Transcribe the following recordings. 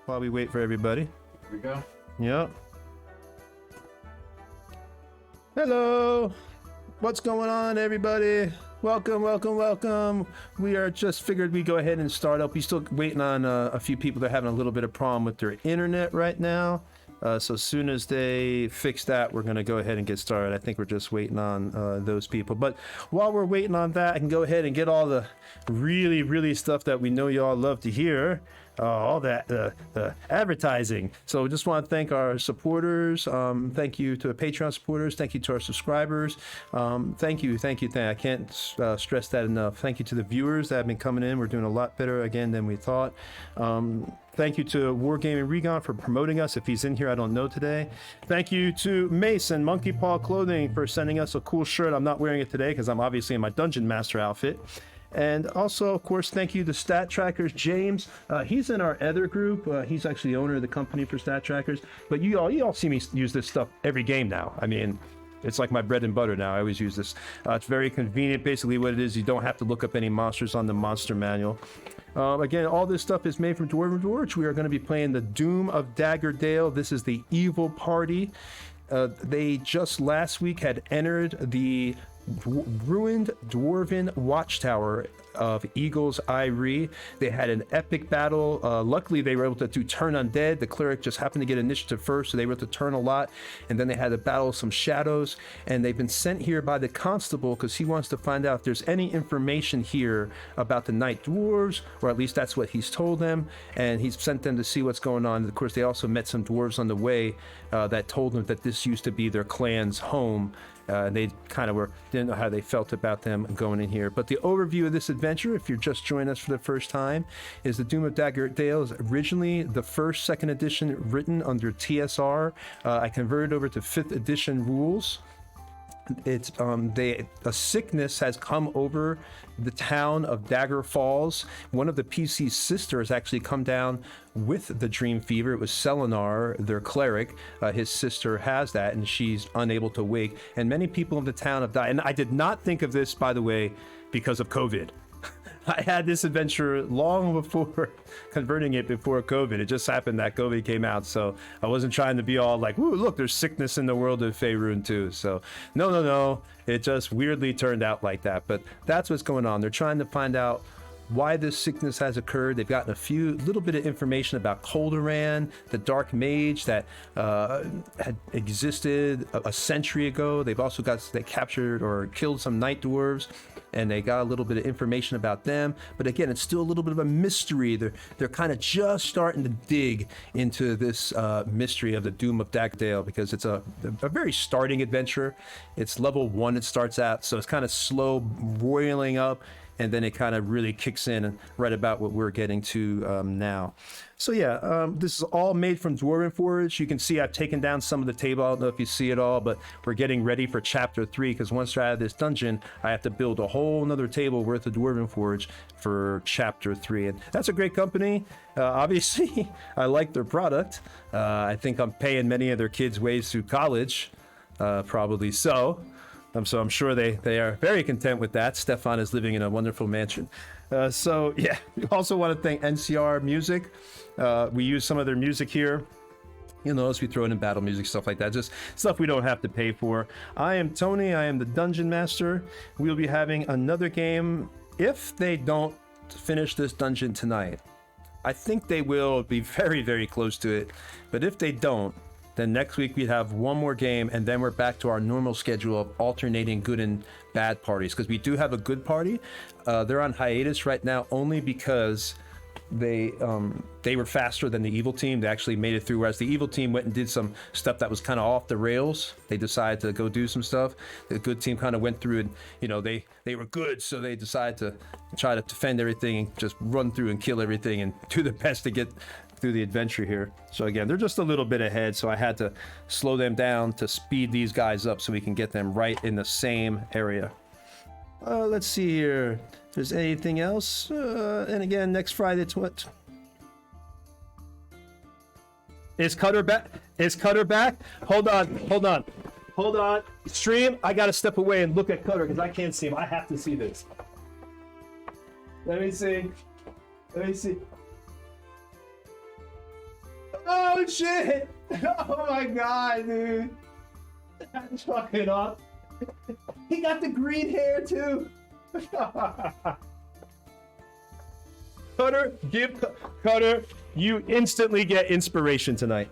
while we wait for everybody. Here we go. Yep. Hello. What's going on, everybody? Welcome, welcome, welcome. We are just figured we go ahead and start up. We're still waiting on a few people that are having a little bit of problem with their internet right now. So as soon as they fix that, we're going to go ahead and get started. I think we're just waiting on those people. But while we're waiting on that, I can go ahead and get all the really stuff that we know y'all love to hear. All that advertising. So just want to thank our supporters. Thank you to the Patreon supporters. Thank you to our subscribers. Thank you. I can't stress that enough. Thank you to the viewers that have been coming in. We're doing a lot better again than we thought. Thank you to Wargaming Regon for promoting us. If he's in here, I don't know today. Thank you to Mason Monkey Paw Clothing for sending us a cool shirt. I'm not wearing it today because I'm obviously in my Dungeon Master outfit. And also, of course, thank you to Stat Trackers. James, he's in our other group. He's actually the owner of the company for Stat Trackers. But you all see me use this stuff every game now. I mean, it's like my bread and butter now. I always use this. It's very convenient. Basically what it is, you don't have to look up any monsters on the monster manual. Again, all this stuff is made from Dwarven Forge. We are going to be playing the Doom of Daggerdale. This is the evil party. They just last week had entered the ruined Dwarven Watchtower of Eagle's Eyrie. They had an epic battle. Luckily, they were able to do turn undead. The cleric just happened to get initiative first, so they were able to turn a lot. And then they had to battle some shadows. And they've been sent here by the constable because he wants to find out if there's any information here about the night dwarves, or at least that's what he's told them. And he's sent them to see what's going on. Of course, they also met some dwarves on the way that told them that this used to be their clan's home. They kind of didn't know how they felt about them going in here. But the overview of this adventure, if you're just joining us for the first time, is the Doom of Daggerdale is originally the first, second edition written under TSR. I converted over to 5th edition rules. It's a sickness has come over the town of Dagger Falls. One of the PC's sisters actually come down with the Dreamfever. It was Selenar, their cleric. His sister has that, and she's unable to wake. And many people in the town have died. And I did not think of this, by the way, because of COVID. I had this adventure long before converting it before COVID. It just happened that COVID came out, so I wasn't trying to be all like, "Ooh, look, there's sickness in the world of Faerun too." So no, it just weirdly turned out like that. But that's what's going on. They're trying to find out why this sickness has occurred. They've gotten a little bit of information about Colderan, the Dark Mage that had existed a century ago. They've also they captured or killed some night dwarves, and they got a little bit of information about them. But again, it's still a little bit of a mystery. They're kind of just starting to dig into this mystery of the Doom of Daggerdale, because it's a very starting adventure. It's level 1 it starts at, so it's kind of slow roiling up, and then it kind of really kicks in right about what we're getting to now. So yeah, this is all made from Dwarven Forge. You can see I've taken down some of the table. I don't know if you see it all, but we're getting ready for chapter 3, because once we're out of this dungeon, I have to build a whole nother table worth of Dwarven Forge for chapter 3. And that's a great company. Obviously, I like their product. I think I'm paying many of their kids' ways through college, probably so. So I'm sure they are very content with that. Stefan is living in a wonderful mansion. So yeah, we also want to thank NCR Music. We use some of their music here. You'll notice we throw in battle music, stuff like that. Just stuff we don't have to pay for. I am Tony. I am the Dungeon Master. We'll be having another game if they don't finish this dungeon tonight. I think they will be very close to it. But if they don't, then next week we'd have one more game, and then we're back to our normal schedule of alternating good and bad parties, because we do have a good party. They're on hiatus right now only because they were faster than the evil team. They actually made it through, whereas the evil team went and did some stuff that was kind of off the rails. They decided to go do some stuff. The good team kind of went through and, they were good, so they decided to try to defend everything and just run through and kill everything and do the best to get through the adventure here. So again, they're just a little bit ahead, so I had to slow them down to speed these guys up so we can get them right in the same area. Let's see here if there's anything else. And again, next Friday, it's what? Is Cutter back? Hold on. Stream, I gotta step away and look at Cutter because I can't see him. I have to see this. Let me see. Oh shit! Oh my god, dude. That's fucking up. He got the green hair too. Cutter, Cutter, you instantly get inspiration tonight.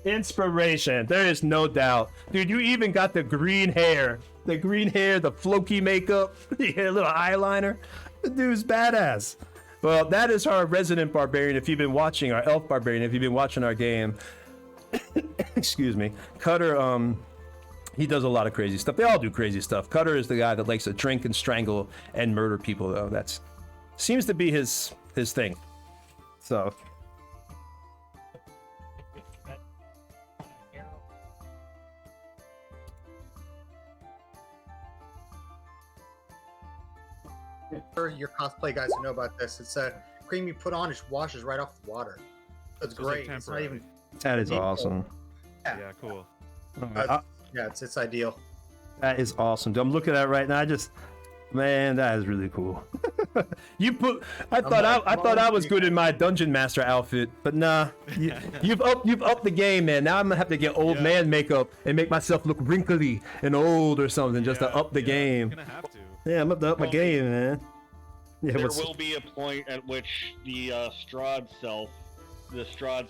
Inspiration, there is no doubt. Dude, you even got the green hair. The green hair, the floky makeup, the little eyeliner. The dude's badass. Well, that is our resident barbarian. If you've been watching, our elf barbarian, if you've been watching our game, excuse me, Cutter, he does a lot of crazy stuff. They all do crazy stuff. Cutter is the guy that likes to drink and strangle and murder people, though. That's seems to be his thing. So. For your cosplay guys who know about this, it's a cream you put on, it washes right off the water. It's great. Like it's not even. That is awesome. Yeah, cool. Yeah, it's ideal. That is awesome. I'm looking at it right now. Man, that is really cool. I thought I was good in my dungeon master outfit, but nah. You've upped the game, man. Now I'm gonna have to get old man makeup and make myself look wrinkly and old or something just to up the game. You're gonna have to. Yeah, I'm up to up my game, man. Yeah, there will be a point at which the Strahd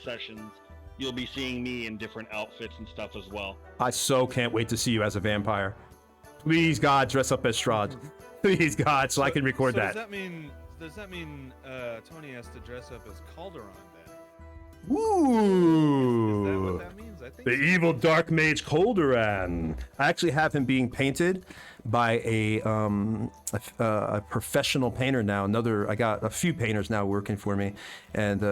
sessions, you'll be seeing me in different outfits and stuff as well. I so can't wait to see you as a vampire. Please, God, dress up as Strahd. Please, God, so I can record that. Does that mean Tony has to dress up as Calderon then? Ooh. Is that what that means? I think the evil dark mage Calderon. I actually have him being painted by a professional painter now. I got a few painters now working for me, and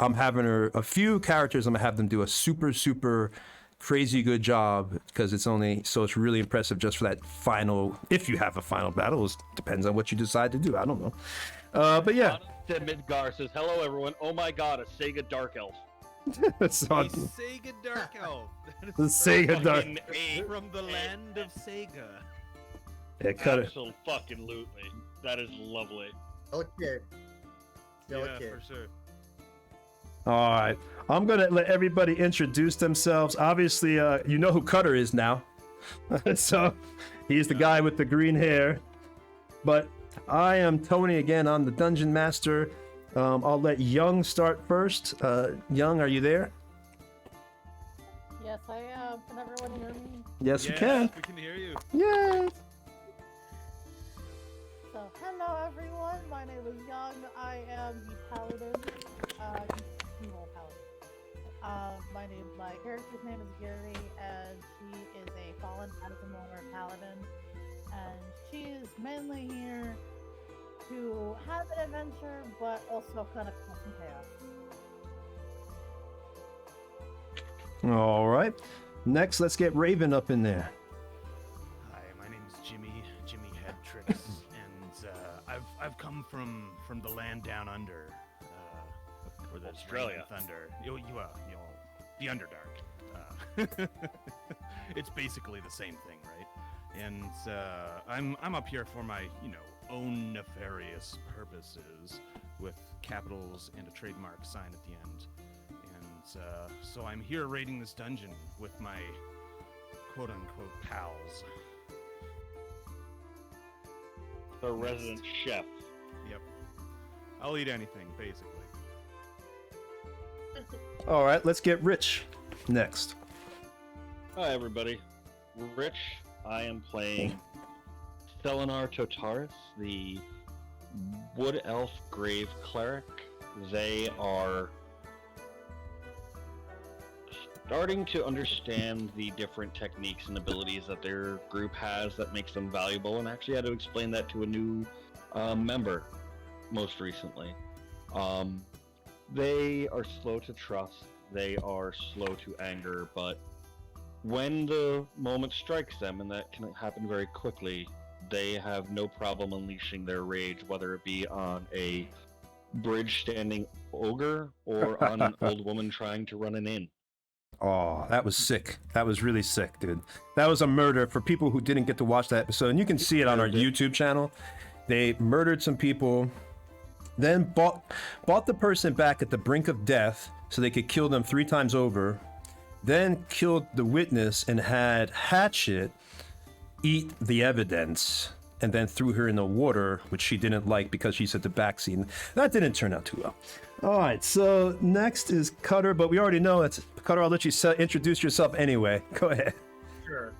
I'm having a few characters. I'm gonna have them do a super crazy good job because it's really impressive just for that final. If you have a final battle, it depends on what you decide to do. I don't know, but yeah. Midgar says, "Hello, everyone. Oh my God, a Sega Dark Elf." So, a Sega Dark Elf. the Sega Dark. From the land of Sega. Yeah, cut it. Absolutely. That is lovely. Still a kid. For sure. All right, I'm gonna let everybody introduce themselves. Obviously, you know who Cutter is now. So he's the guy with the green hair. But I am Tony again. I'm the Dungeon Master. I'll let Young start first. Young, are you there? Yes, I am. Can everyone hear me? Yes, we can. We can hear you. Yes. So, hello everyone. My name is Young. I am the Paladin. Evil Paladin. My character's name is Gary, and she is a fallen Anatomora Paladin. And she is mainly here to have an adventure, but also kind of cause some chaos. All right. Next, let's get Raven up in there. Hi, my name is Jimmy Headtricks, and I've come from the land down under, where there's Australia. rain and thunder. The Underdark. It's basically the same thing, right? And I'm up here for my own nefarious purposes, with capitals and a trademark sign at the end. And so I'm here raiding this dungeon with my quote-unquote pals. The resident chef. Yep. I'll eat anything, basically. All right, let's get Rich next. Hi, everybody. Rich, I am playing Selenar Totaris, the Wood Elf Grave Cleric. They are starting to understand the different techniques and abilities that their group has that makes them valuable, and actually had to explain that to a new member most recently. They are slow to trust, they are slow to anger, but when the moment strikes them, and that can happen very quickly, they have no problem unleashing their rage, whether it be on a bridge-standing ogre or on an old woman trying to run an inn. Oh, that was sick. That was really sick, dude. That was a murder for people who didn't get to watch that episode. And you can see it on our YouTube channel. They murdered some people. then bought the person back at the brink of death so they could kill them 3 times over, then killed the witness and had Hatchet eat the evidence, and then threw her in the water, which she didn't like because she's at the back scene. That didn't turn out too well. All right, so next is Cutter, but we already know it's Cutter. I'll let you introduce yourself anyway. Go ahead. Sure.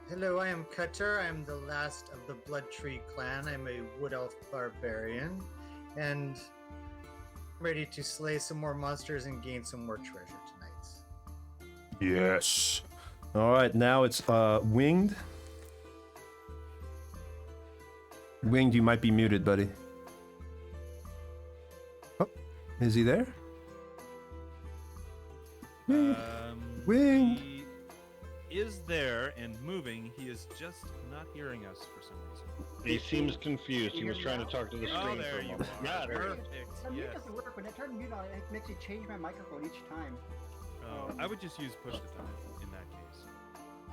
Hello, I am Cutter. I'm the last of the Blood Tree clan. I'm a Wood Elf barbarian, and ready to slay some more monsters and gain some more treasure tonight. Yes. All right, now it's Winged. Winged, you might be muted, buddy. Oh, is he there? Winged. He is there and moving. He is just not hearing us for some reason. He seems confused. He was trying to talk to the Oh, screen for there a you moment. are. Yeah, there you go. Perfect. The mute Yes. doesn't work. When I turn mute on, it makes me change my microphone each time. Oh, I would just use push to talk in that case.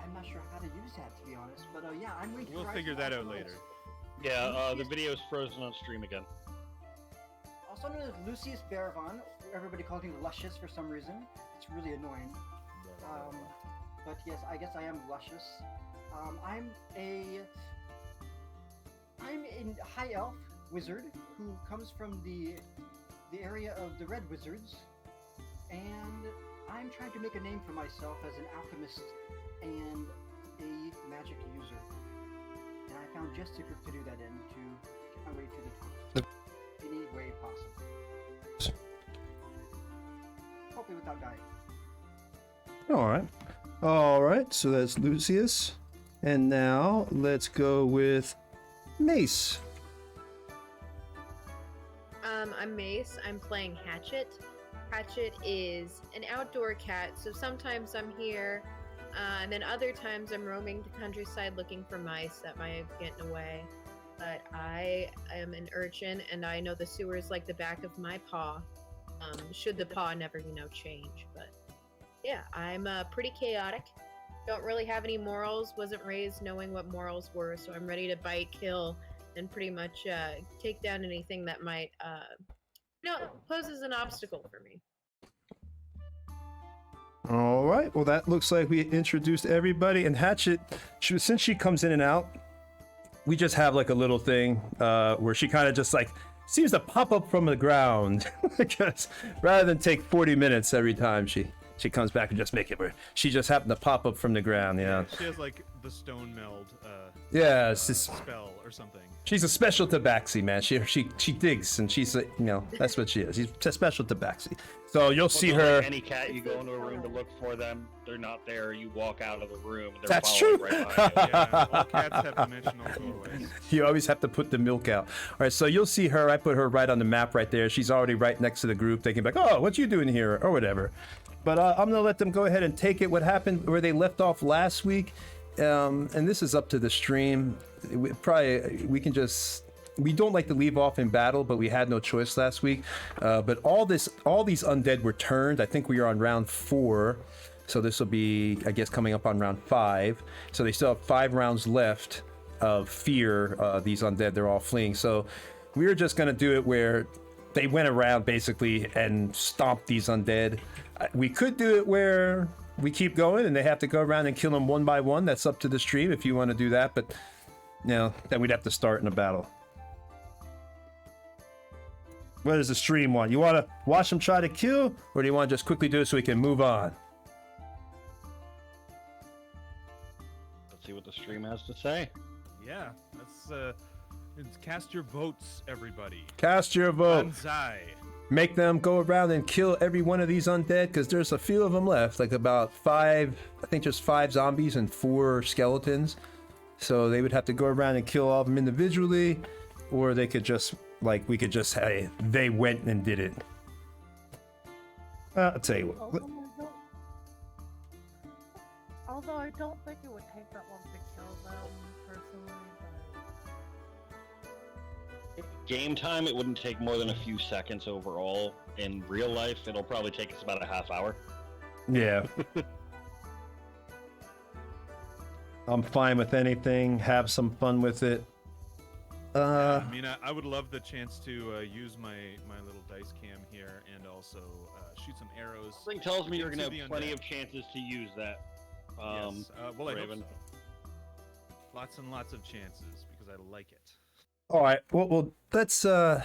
I'm not sure how to use that, to be honest. But yeah, I'm waiting We'll for figure that out later. Yeah, the video is frozen on stream again. Also known as Lucius Bearvon. Everybody calls him Luscious for some reason. It's really annoying. But yes, I guess I am Luscious. I'm a high elf wizard who comes from the area of the Red Wizards, and I'm trying to make a name for myself as an alchemist and a magic user. And I found just a group to do that in to get my way to the top. Any way possible. Hopefully without dying. All right, so that's Lucius. And now let's go with Mace. I'm Mace. I'm playing Hatchet. Hatchet is an outdoor cat, so sometimes I'm here, and then other times I'm roaming the countryside looking for mice that might have gotten away. But I am an urchin, and I know the sewers like the back of my paw. Should the paw never, change. But yeah, I'm pretty chaotic. Don't really have any morals. Wasn't raised knowing what morals were, so I'm ready to bite, kill, and pretty much take down anything that might, poses an obstacle for me. All right, well, that looks like we introduced everybody. And Hatchet, since she comes in and out, we just have like a little thing where she kind of just like seems to pop up from the ground. Because rather than take 40 minutes every time she comes back and just make it where she just happened to pop up from the ground, She has like the stone meld Yeah, it's just, spell or something. she's a special tabaxi, man. She digs, and she's that's what she is. She's a special tabaxi. So you'll see Well, her. like any cat, you go into a room to look for them. They're not there. You walk out of the room. And they're That's following true. Right behind you. Yeah, all cats have dimensional doorways. You always have to put the milk out. All right, so you'll see her. I put her right on the map right there. She's already right next to the group. They can be like, oh, what you doing here? Or whatever. But I'm going to let them go ahead and take it. What happened where they left off last week, and this is up to the stream. We don't like to leave off in battle, but we had no choice last week. But all these undead were turned. I think we are on round 4. So this will be, I guess, coming up on round 5. So they still have 5 rounds left of fear. These undead, they're all fleeing. So we were just going to do it where they went around basically and stomped these undead. We could do it where we keep going and they have to go around and kill them one by one. That's up to the stream if you want to do that. But then we'd have to start in a battle. What does the stream want? You want to watch them try to kill, or do you want to just quickly do it so we can move on? Let's see what the stream has to say. Yeah, let's cast your votes, everybody. Cast your vote. Banzai. Make them go around and kill every one of these undead, because there's a few of them left, like about 5, I think just 5 zombies and 4 skeletons. So they would have to go around and kill all of them individually, or they could just, we could just say they went and did it. I'll tell you what. Although I don't think it would take that long to kill them, personally. Game time, it wouldn't take more than a few seconds overall. In real life, it'll probably take us about a half hour. Yeah. I'm fine with anything. Have some fun with it. I mean, I would love the chance to use my little dice cam here and also shoot some arrows. Something tells me you're into gonna the have plenty undead. of chances to use that. Yes. Well, I hope Raven. so. Lots and lots of chances because I like it. All right. Well, let's try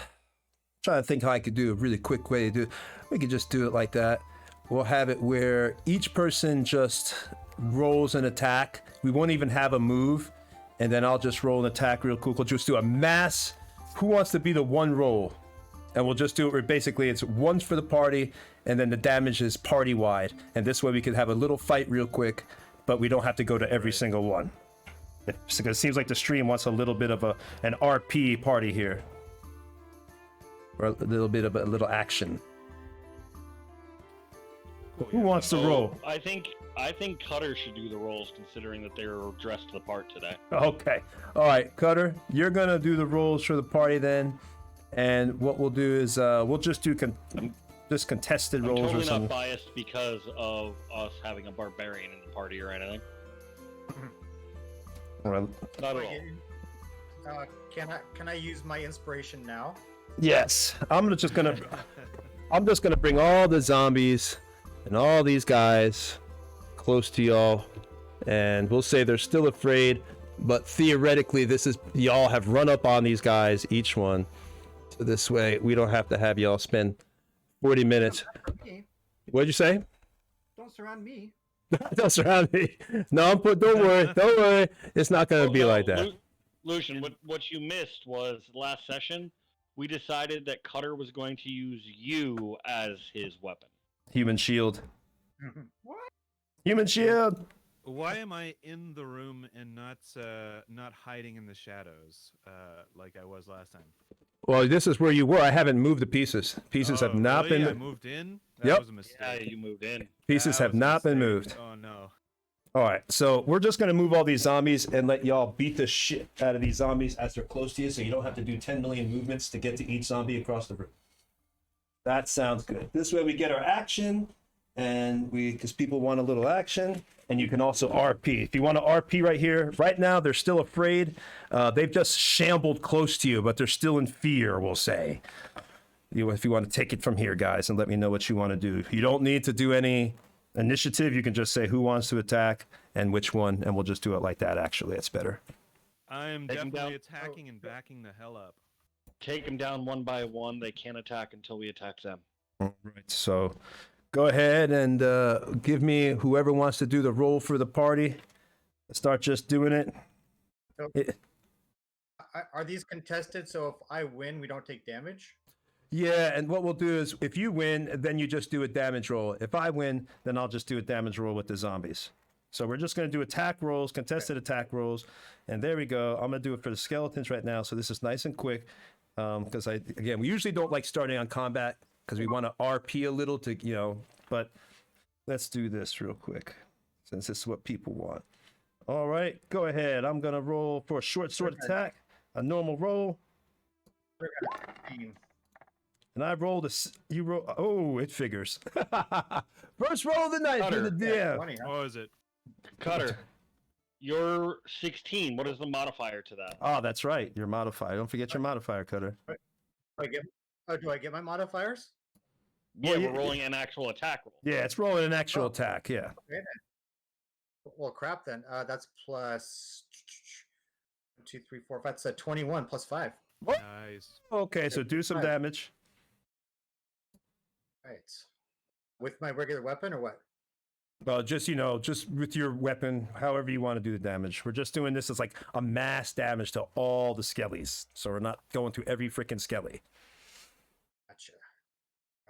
to think how I could do a really quick way to do it. We could just do it like that. We'll have it where each person just rolls an attack. We won't even have a move, and then I'll just roll an attack real quick. We'll just do a mass. Who wants to be the one roll? And we'll just do it where basically it's once for the party, and then the damage is party wide. And this way we could have a little fight real quick, but we don't have to go to every single one. Because it seems like the stream wants a little bit of an RP party here. Or a little bit of a little action. Who wants to roll? I think Cutter should do the rolls, considering that they're dressed to the part today. Okay. All right, Cutter, you're going to do the rolls for the party then. And what we'll do is we'll just do just contested I'm rolls totally or something. not biased because of us having a barbarian in the party or anything. All right. Not at all. Can I use my inspiration now? Yes, I'm just gonna bring all the zombies and all these guys close to y'all, and we'll say they're still afraid, but theoretically y'all have run up on these guys, each one, so this way we don't have to have y'all spend 40 minutes. Me. What'd you say? Don't surround me. Don't surround me. No, don't worry, it's not gonna be like that. Lucian, what you missed was last session, we decided that Cutter was going to use you as his weapon. Human shield. What? Human shield. Why am I in the room and not hiding in the shadows like I was last time? Well, this is where you were. I haven't moved the pieces. Pieces have not really? I been. moved in. That Yep. was a mistake. Yeah, you moved in. Pieces That have was a not been mistake. moved. Oh no. All right, so we're just gonna move all these zombies and let y'all beat the shit out of these zombies as they're close to you, so you don't have to do 10 million movements to get to each zombie across the room. That sounds good. This way we get our action, and because people want a little action, and you can also RP. If you want to RP right here, right now they're still afraid. They've just shambled close to you, but they're still in fear, we'll say. If you want to take it from here, guys, and let me know what you want to do. You don't need to do any initiative. You can just say who wants to attack and which one, and we'll just do it like that. Actually, it's better. I am Take 'em definitely down. attacking and backing the hell up. Take them down one by one. They can't attack until we attack them. All right, so go ahead and give me whoever wants to do the roll for the party. Start just doing it. Are these contested? So if I win, we don't take damage? Yeah, and what we'll do is if you win, then you just do a damage roll. If I win, then I'll just do a damage roll with the zombies. So we're just going to do attack rolls, contested attack rolls, and there we go. I'm going to do it for the skeletons right now, so this is nice and quick. Because we usually don't like starting on combat because we want to RP a little to, but let's do this real quick since this is what people want. All right, go ahead. I'm going to roll for a short sword attack, a normal roll. And I rolled you roll. Oh, it figures. First roll of the night for the DM. 20, huh? What was it? Cutter, you're 16. What is the modifier to that? Oh, that's right. Your modifier. Don't forget your modifier, Cutter. Do I get my modifiers? Yeah, Well, we're rolling an actual attack roll. Yeah, it's rolling an actual attack. Yeah. Okay, then. Well, crap then. That's plus 1, 2, 3, 4, 5. That's a 21 plus 5. Nice. Okay, so do some Right. damage. Right. With my regular weapon or what? Well, just just with your weapon, however you want to do the damage. We're just doing this as like a mass damage to all the skellies, so we're not going to every freaking skelly. Gotcha.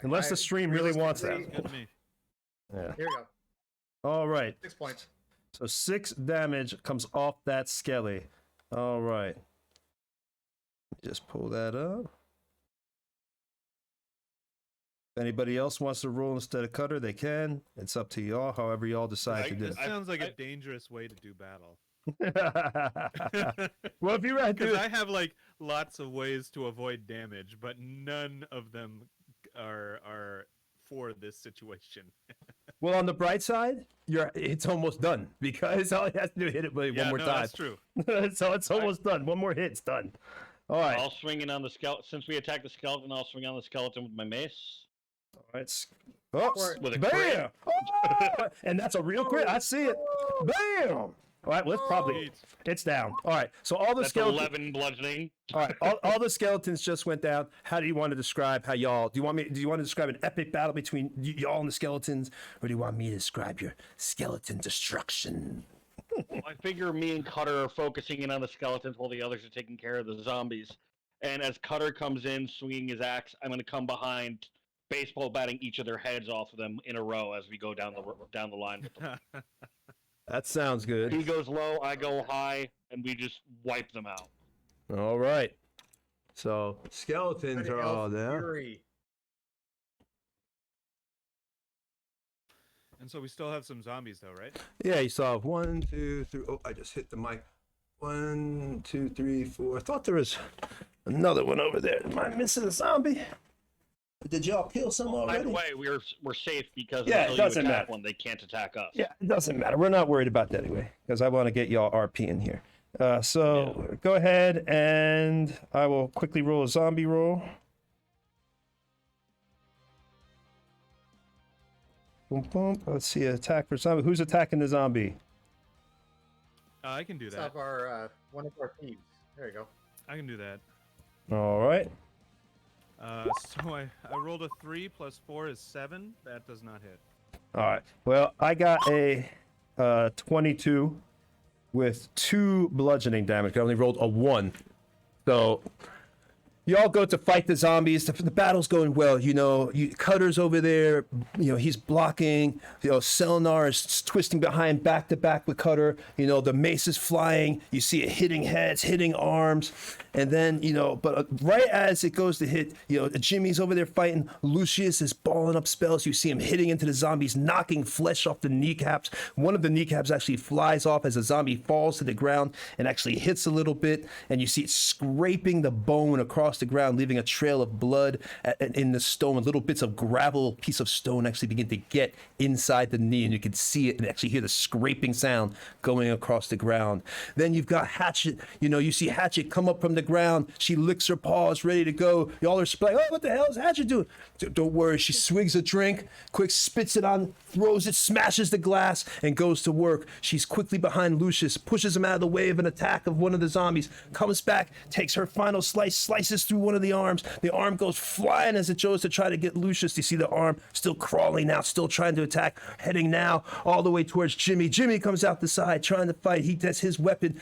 Unless the stream really wants that. Sounds good to me. Yeah. Here we go. All right. 6 points. So 6 damage comes off that skelly. All right. Just pull that up. If anybody else wants to roll instead of Cutter, they can. It's up to y'all, however y'all decide to do This sounds like a dangerous way to do battle. it. Well, if you're right, Because I have like lots of ways to avoid damage, but none of them are for this situation. well, on the bright side, it's almost done because all you have to do is hit it one more time. That's true. So it's almost done. One more hit, it's done. All right. I'll swing in on the skeleton. Since we attacked the skeleton, I'll swing on the skeleton with my mace. All right. Oops. With a Bam! crit. Oh! And that's a real crit. I see it. Bam! All right. Well, it's probably Sweet. it's down. All right. So all the That's skeletons. 11 bludgeoning. All right. All the skeletons just went down. How do you want to describe how y'all? Do you want to describe an epic battle between y'all and the skeletons, or do you want me to describe your skeleton destruction? I figure me and Cutter are focusing in on the skeletons while the others are taking care of the zombies. And as Cutter comes in, swinging his axe, I'm going to come behind, baseball batting each of their heads off of them in a row as we go down the line with them. That sounds good. He goes low, I go high, and we just wipe them out. All right. So skeletons But are all Elf there. Fury. And so we still have some zombies, though, right? Yeah, you saw 1, 2, 3. Oh, I just hit the mic. 1, 2, 3, 4. I thought there was another one over there. Am I missing a zombie? Did y'all kill some By already? the way, we're safe because Yeah, it until doesn't you attack matter. one, they can't attack us. Yeah, it doesn't matter. We're not worried about that anyway, because I want to get y'all RP in here. So go ahead and I will quickly roll a zombie roll. Boom, boom. Let's see, attack for zombie. Who's attacking the zombie? I can do Let's that. have our one of our thieves. There you go. I can do that. All right. So I rolled a 3 plus 4 is 7. That does not hit. All right. Well, I got a 22 with 2 bludgeoning damage. I only rolled a 1. So y'all go to fight the zombies. The battle's going well. You know, Cutter's over there. You know, he's blocking. You know, Selnar is twisting behind back to back with Cutter. You know, the mace is flying. You see it hitting heads, hitting arms. And then, you know, but right as it goes to hit, you know, Jimmy's over there fighting. Lucius is balling up spells. You see him hitting into the zombies, knocking flesh off the kneecaps. One of the kneecaps actually flies off as the zombie falls to the ground and actually hits a little bit. And you see it scraping the bone across the ground, leaving a trail of blood in the stone. Little bits of gravel, piece of stone actually begin to get inside the knee, and you can see it and actually hear the scraping sound going across the ground. Then you've got Hatchet. You know, you see Hatchet come up from the ground. She licks her paws, ready to go. Y'all are like, oh, what the hell is Hatchet doing? Don't worry. She swigs a drink, quick spits it on, throws it, smashes the glass, and goes to work. She's quickly behind Lucius, pushes him out of the way of an attack of one of the zombies, comes back, takes her final slice, slices through one of the arms. The arm goes flying as it goes to try to get Lucius. You see the arm still crawling now, still trying to attack, heading now all the way towards Jimmy. Jimmy comes out the side trying to fight. He gets his weapon,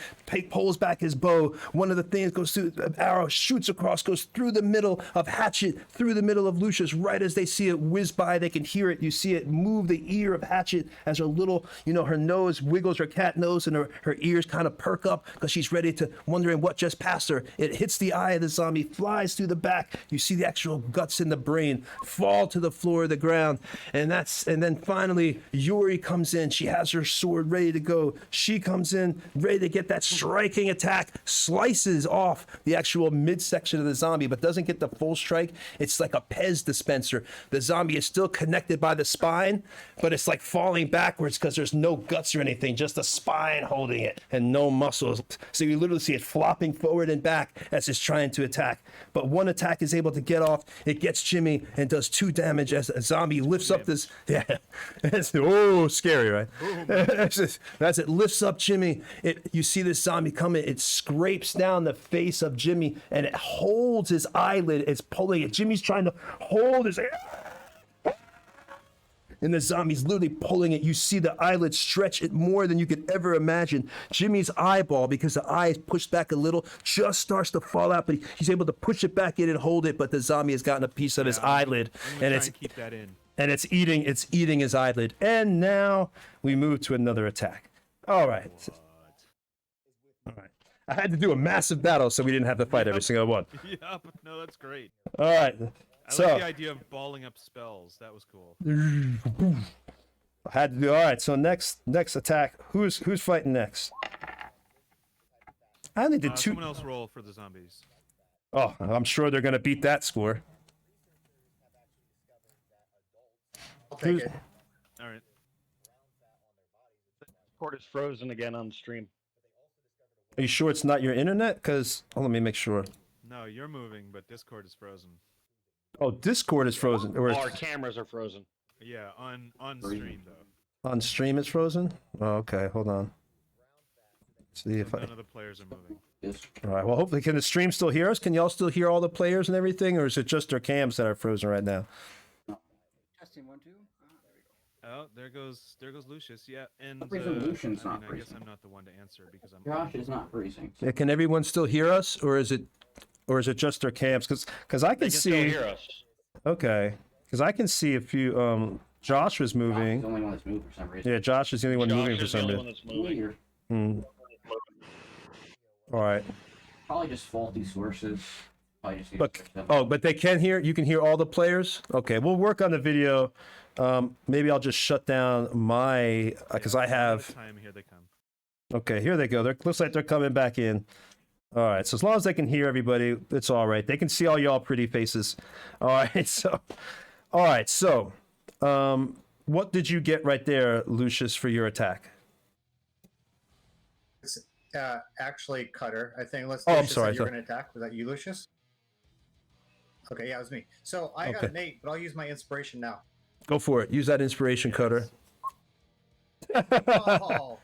pulls back his bow. One of the things goes through, the arrow shoots across, goes through the middle of Hatchet, through the middle of Lucius. Right as they see it whiz by, they can hear it. You see it move the ear of Hatchet as her little, you know, her nose wiggles, her cat nose, and her ears kind of perk up because she's ready to, wondering what just passed her. It hits the eye of the zombie, flies through the back. You see the actual guts in the brain fall to the floor of the ground. And then finally Yuri comes in. She has her sword ready to go. She comes in ready to get that striking attack, slices off the actual midsection of the zombie, but doesn't get the full strike. It's like a Pez dispenser. The zombie is still connected by the spine, but it's like falling backwards because there's no guts or anything, just the spine holding it and no muscles. So you literally see it flopping forward and back as it's trying to attack. But one attack is able to get off. It gets Jimmy and does 2 damage as a zombie lifts up this. Yeah, it's scary, right? That's it. Lifts up Jimmy. You see this zombie coming. It scrapes down the face of Jimmy and it holds his eyelid. It's pulling it. Jimmy's trying to hold his. And the zombie's literally pulling it. You see the eyelid stretch it more than you could ever imagine. Jimmy's eyeball, because the eye is pushed back a little, just starts to fall out, but he's able to push it back in and hold it, but the zombie has gotten a piece of his eyelid. I'm gonna keep that in. And it's eating his eyelid. And now we move to another attack. All right. All right. I had to do a massive battle so we didn't have to fight every single one. Yep. No, that's great. All right. I like the idea of balling up spells. That was cool. I had to do all right. So next attack. Who's fighting next? I only did 2. Someone else roll for the zombies. Oh, I'm sure they're gonna beat that score. I'll take it. All right. Discord is frozen again on the stream. Are you sure it's not your internet? Because let me make sure. No, you're moving, but Discord is frozen. Oh, Discord is frozen. Or Our cameras are frozen. Yeah, on stream though. on stream it's frozen? Oh, okay, hold on. See if So I. none of the players are moving. All right. Well, hopefully, can the stream still hear us? Can y'all still hear all the players and everything, or is it just their cams that are frozen right now? Testing 1, 2. Ah, there we go. Oh, there goes Lucius. Yeah, and For some reason, Lucian's I not mean, I guess freezing. I'm not the one to answer because I'm. Josh is not freezing. Yeah, can everyone still hear us, or is it just their cams? Because I They can can still see. hear us. Okay, because I can see a few. Josh was Josh is moving. the only one that's moved for some reason. Yeah, Josh is the only one Josh moving for is the some only reason. one that's moving. Weird. Hmm. All right, Probably just faulty sources. Probably just but they can hear. You can hear all the players. Okay, we'll work on the video. Maybe I'll just shut down my because I have. Time here they come. Okay, here they go. Looks like they're coming back in. All right, so as long as they can hear everybody, it's all right. They can see all y'all pretty faces. All right, so, what did you get right there, Lucius, for your attack? It's actually Cutter. I think. Oh, I'm Lucius sorry, said you were I going to attack. Was that you, Lucius? Okay, yeah, it was me. So I got Okay. an 8, but I'll use my inspiration now. Go for it. Use that inspiration, Cutter. Oh,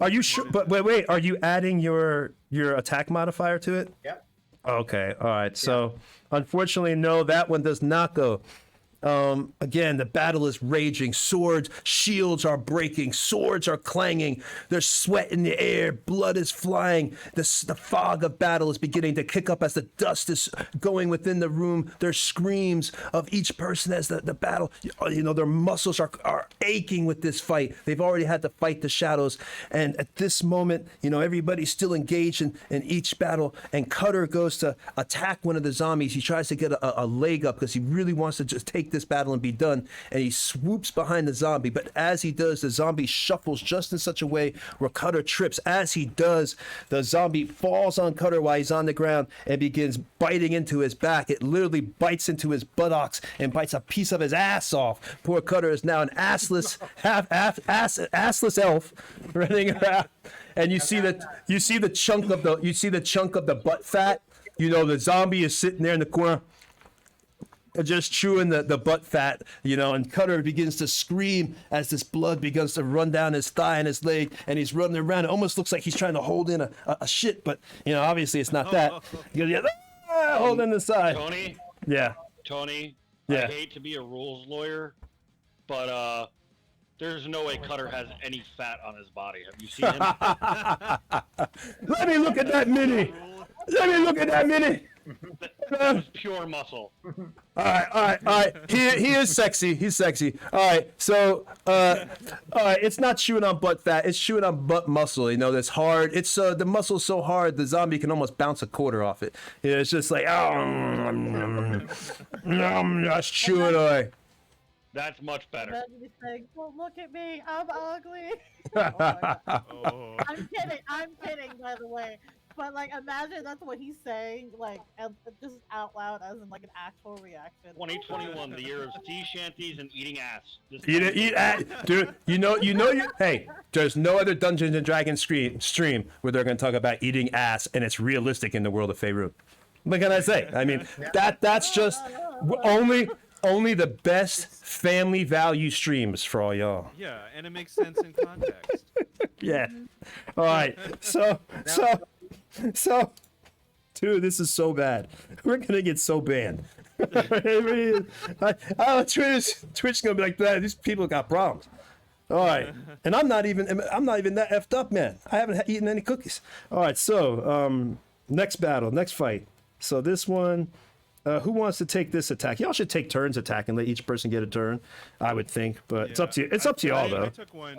Are you sure? But wait. Are you adding your attack modifier to it? yep. Okay. All right. So, unfortunately, no, that one does not go. Again, the battle is raging. Swords, shields are breaking. Swords are clanging. There's sweat in the air. Blood is flying. The fog of battle is beginning to kick up as the dust is going within the room. There's screams of each person as the battle, their muscles are aching with this fight. They've already had to fight the shadows. And at this moment, everybody's still engaged in each battle. And Cutter goes to attack one of the zombies. He tries to get a leg up because he really wants to just take this battle and be done, and he swoops behind the zombie, but as he does, the zombie shuffles just in such a way where Cutter trips. As he does, the zombie falls on Cutter while he's on the ground and begins biting into his back. It literally bites into his buttocks and bites a piece of his ass off. Poor Cutter is now an assless assless elf running around, and you see the chunk of the butt fat. The zombie is sitting there in the corner just chewing the butt fat, and Cutter begins to scream as this blood begins to run down his thigh and his leg, and he's running around. It almost looks like he's trying to hold in a shit, but, obviously it's not that. He goes, hold in the side. Tony, Yeah. I Yeah. hate to be a rules lawyer, but there's no way Cutter has any fat on his body. Have you seen him? Let me look at that mini. That's pure muscle. All right. He is sexy. He's sexy. All right. So, all right. It's not chewing on butt fat. It's chewing on butt muscle. That's hard. It's the muscle's so hard the zombie can almost bounce a quarter off it. It's just like, just chew it away. That's much better. Imagine me saying, "Don't look at me, I'm ugly." Oh my God. Oh. I'm kidding, by the way. But imagine that's what he's saying, just out loud, as in an actual reaction. 2021, the year of sea shanties and eating ass. Just Eat ass, dude. Hey, there's no other Dungeons and Dragons stream where they're going to talk about eating ass, and it's realistic in the world of Faerun. What can I say? I mean, that's just only the best family value streams for all y'all. Yeah, and it makes sense in context. Yeah. All right. So, dude, this is so bad. We're gonna get so banned. Twitch gonna be like, these people got problems. All right, and I'm not even that effed up, man. I haven't eaten any cookies. All right, so next fight. So this one, who wants to take this attack? Y'all should take turns attacking. Let each person get a turn. I would think, but it's up to you. It's up to y'all I though. took one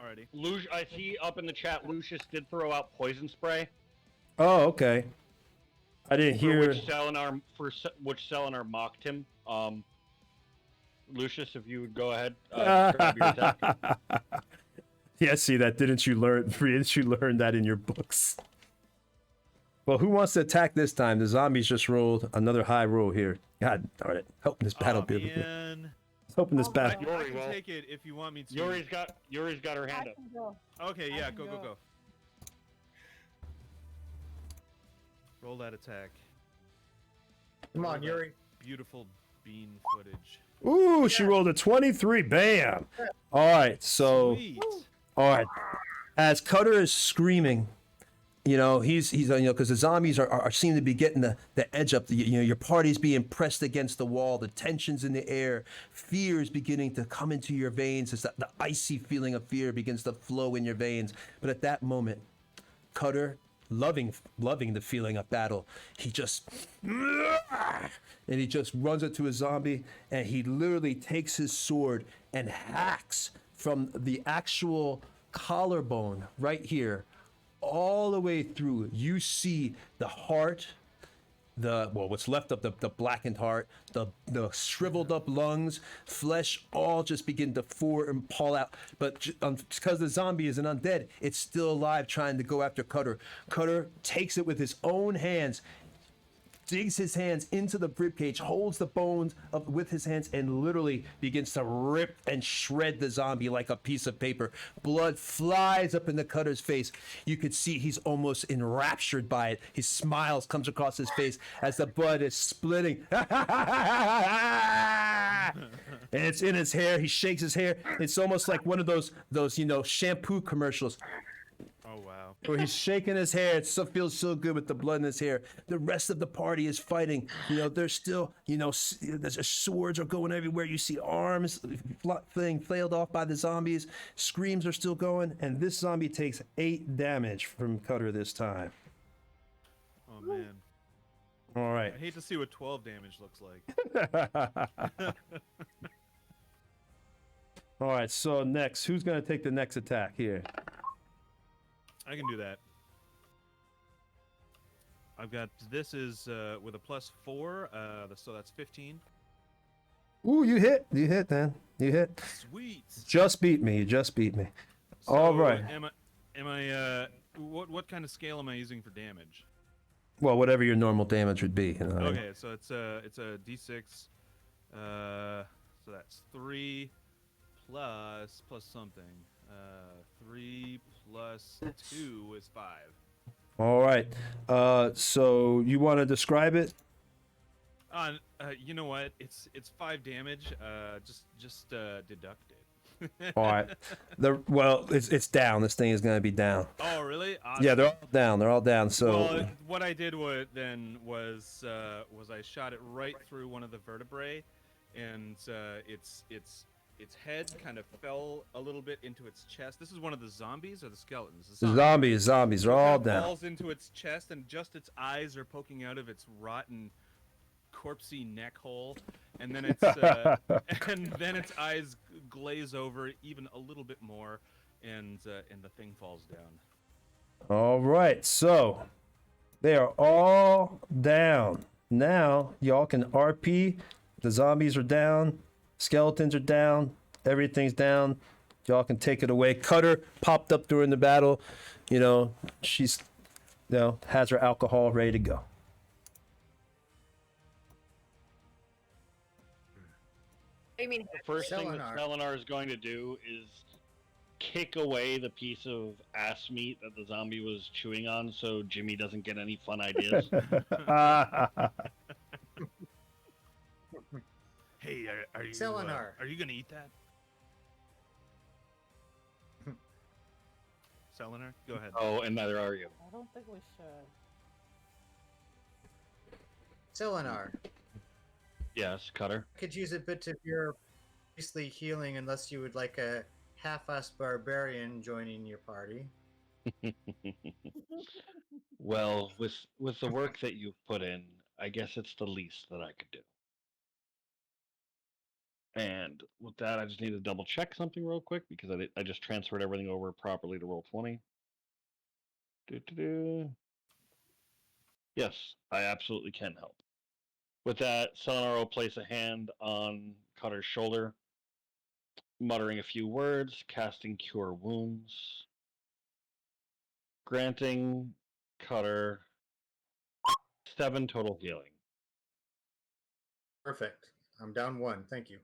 already. I see up in the chat, Lucius did throw out poison spray. Oh, okay. I didn't hear. Which Selenar mocked him. Lucius, if you would go ahead, grab your attack. Yeah, see that? Didn't you learn that in your books? Well, who wants to attack this time? The zombies just rolled another high roll here. God darn it! Hoping this battle be. Man. Hoping this I battle. can take it if you want me to. Yuri's got her hand I up. can go. Okay, yeah, I can go. go. Roll that attack. Come on, That Yuri. Beautiful bean footage. Ooh, she rolled a 23. Bam. All right, so Sweet. all right. As Cutter is screaming, he's because the zombies are seem to be getting the edge up. Your party's being pressed against the wall. The tension's in the air. Fear is beginning to come into your veins. It's the icy feeling of fear begins to flow in your veins. But at that moment, Cutter, loving the feeling of battle, he just runs into a zombie, and he literally takes his sword and hacks from the actual collarbone right here all the way through. You see the heart, what's left of the blackened heart, the shriveled up lungs, flesh, all just begin to pour and fall out. But because the zombie is an undead, it's still alive, trying to go after Cutter. Cutter takes it with his own hands, digs his hands into the ribcage, holds the bones up with his hands, and literally begins to rip and shred the zombie like a piece of paper. Blood flies up in the Cutter's face. You could see he's almost enraptured by it. His smiles comes across his face as the blood is splitting. And it's in his hair. He shakes his hair. It's almost like one of those shampoo commercials. Oh wow. Where he's shaking his hair. It feels so good with the blood in his hair. The rest of the party is fighting. There's still, there's swords are going everywhere. You see arms being flailed off by the zombies. Screams are still going. And this zombie takes 8 damage from Cutter this time. Oh man. All right. I hate to see what 12 damage looks like. All right. So next, who's going to take the next attack here? I can do that. I've got this is with a +4, so that's 15. Ooh, you hit. You hit, then. You hit. Sweet. Just beat me. You just beat me. So All right. Am I what kind of scale am I using for damage? Well, whatever your normal damage would be. Okay, so it's a d6. So that's 3 plus something. 3 plus 2 is 5. All right. So you want to describe it? You know what? It's 5 damage. Just deduct it. All right. It's down. This thing is going to be down. Oh, really? Awesome. Yeah, they're all down. They're all down. So Well, what I did was I shot it right through one of the vertebrae, and its head kind of fell a little bit into its chest. This is one of the zombies or the skeletons? The zombies are all It down. falls into its chest, and just its eyes are poking out of its rotten, corpsey neck hole, and then its eyes glaze over even a little bit more, and the thing falls down. All right. So they are all down. Now y'all can RP. The zombies are down. Skeletons are down. Everything's down. Y'all can take it away. Cutter popped up during the battle. She's, has her alcohol ready to go. I mean, The first thing that Selenar. Selenar is going to do is kick away the piece of ass meat that the zombie was chewing on, so Jimmy doesn't get any fun ideas. Hey, are you Selenar. are you gonna eat that? Selenar, go ahead. Oh, and neither are you. I don't think we should. Selenar, Yes, Cutter. I could use a bit of your priestly healing unless you would like a half-assed barbarian joining your party. Well, with the work that you've put in, I guess it's the least that I could do. And with that, I just need to double check something real quick because I just transferred everything over properly to Roll20. Yes, I absolutely can help. With that, Selenar will place a hand on Cutter's shoulder, muttering a few words, casting Cure Wounds, granting Cutter 7 total healing. Perfect. I'm down 1. Thank you.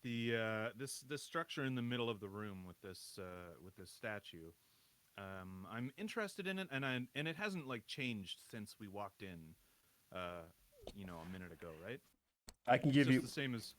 This structure in the middle of the room with this statue, I'm interested in it, and it hasn't like changed since we walked in, a minute ago, right? I can It's give just you. the same as.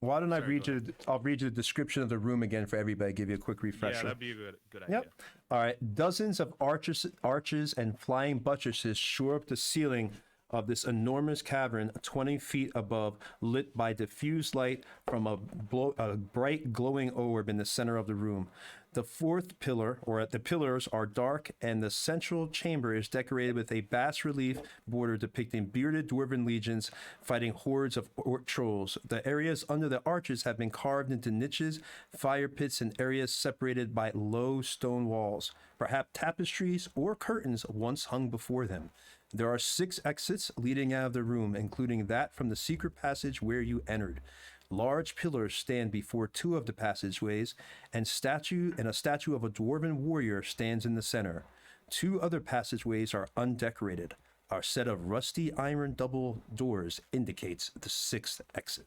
Why don't I Sorry, read go you? I'll read you the description of the room again for everybody. Give you a quick refresher. Yeah, that'd be a good idea. Yep. All right. Dozens of arches and flying buttresses shore up the ceiling of this enormous cavern 20 feet above, lit by diffused light from a bright glowing orb in the center of the room. The fourth pillar, or the pillars, are dark, and the central chamber is decorated with a bas-relief border depicting bearded dwarven legions fighting hordes of orc trolls. The areas under the arches have been carved into niches, fire pits, and areas separated by low stone walls. Perhaps tapestries or curtains once hung before them. There are 6 exits leading out of the room, including that from the secret passage where you entered. Large pillars stand before 2 of the passageways, and a statue of a dwarven warrior stands in the center. 2 other passageways are undecorated. Our set of rusty iron double doors indicates the 6th exit.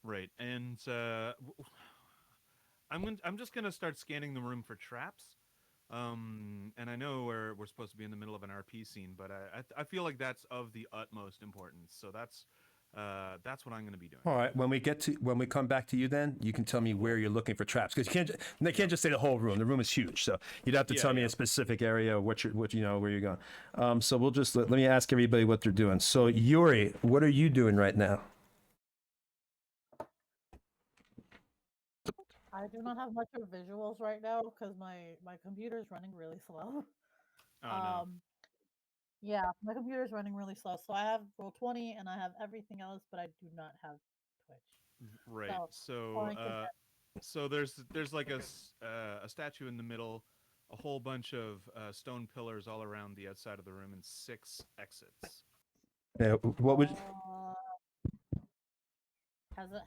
Right, and I'm just gonna start scanning the room for traps. And I know we're supposed to be in the middle of an RP scene, but I feel like that's of the utmost importance. So that's what I'm going to be doing. All right. When we come back to you, then you can tell me where you're looking for traps, because they can't just say the whole room. The room is huge, so you'd have to tell me a specific area, where you're going. So we'll just let me ask everybody what they're doing. So Yuri, what are you doing right now? I do not have much of visuals right now because my computer is running really slow. Oh, no. Yeah, my computer is running really slow. So I have Roll20 and I have everything else, but I do not have Twitch. Right. So So there's like a statue in the middle, a whole bunch of stone pillars all around the outside of the room, and 6 exits. Yeah. What would?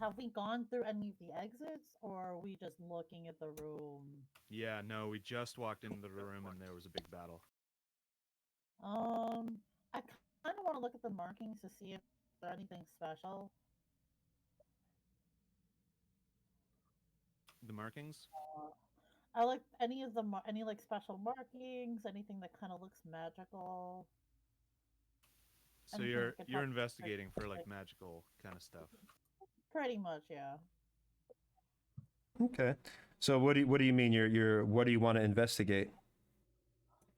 Have we gone through any of the exits, or are we just looking at the room? Yeah. No, we just walked into the room and there was a big battle. I kind of want to look at the markings to see if there's anything special. The markings? I like any of the any like special markings, anything that kind of looks magical. So you're investigating for like magical kind of stuff. Pretty much, yeah. Okay. So what do you mean? What do you want to investigate?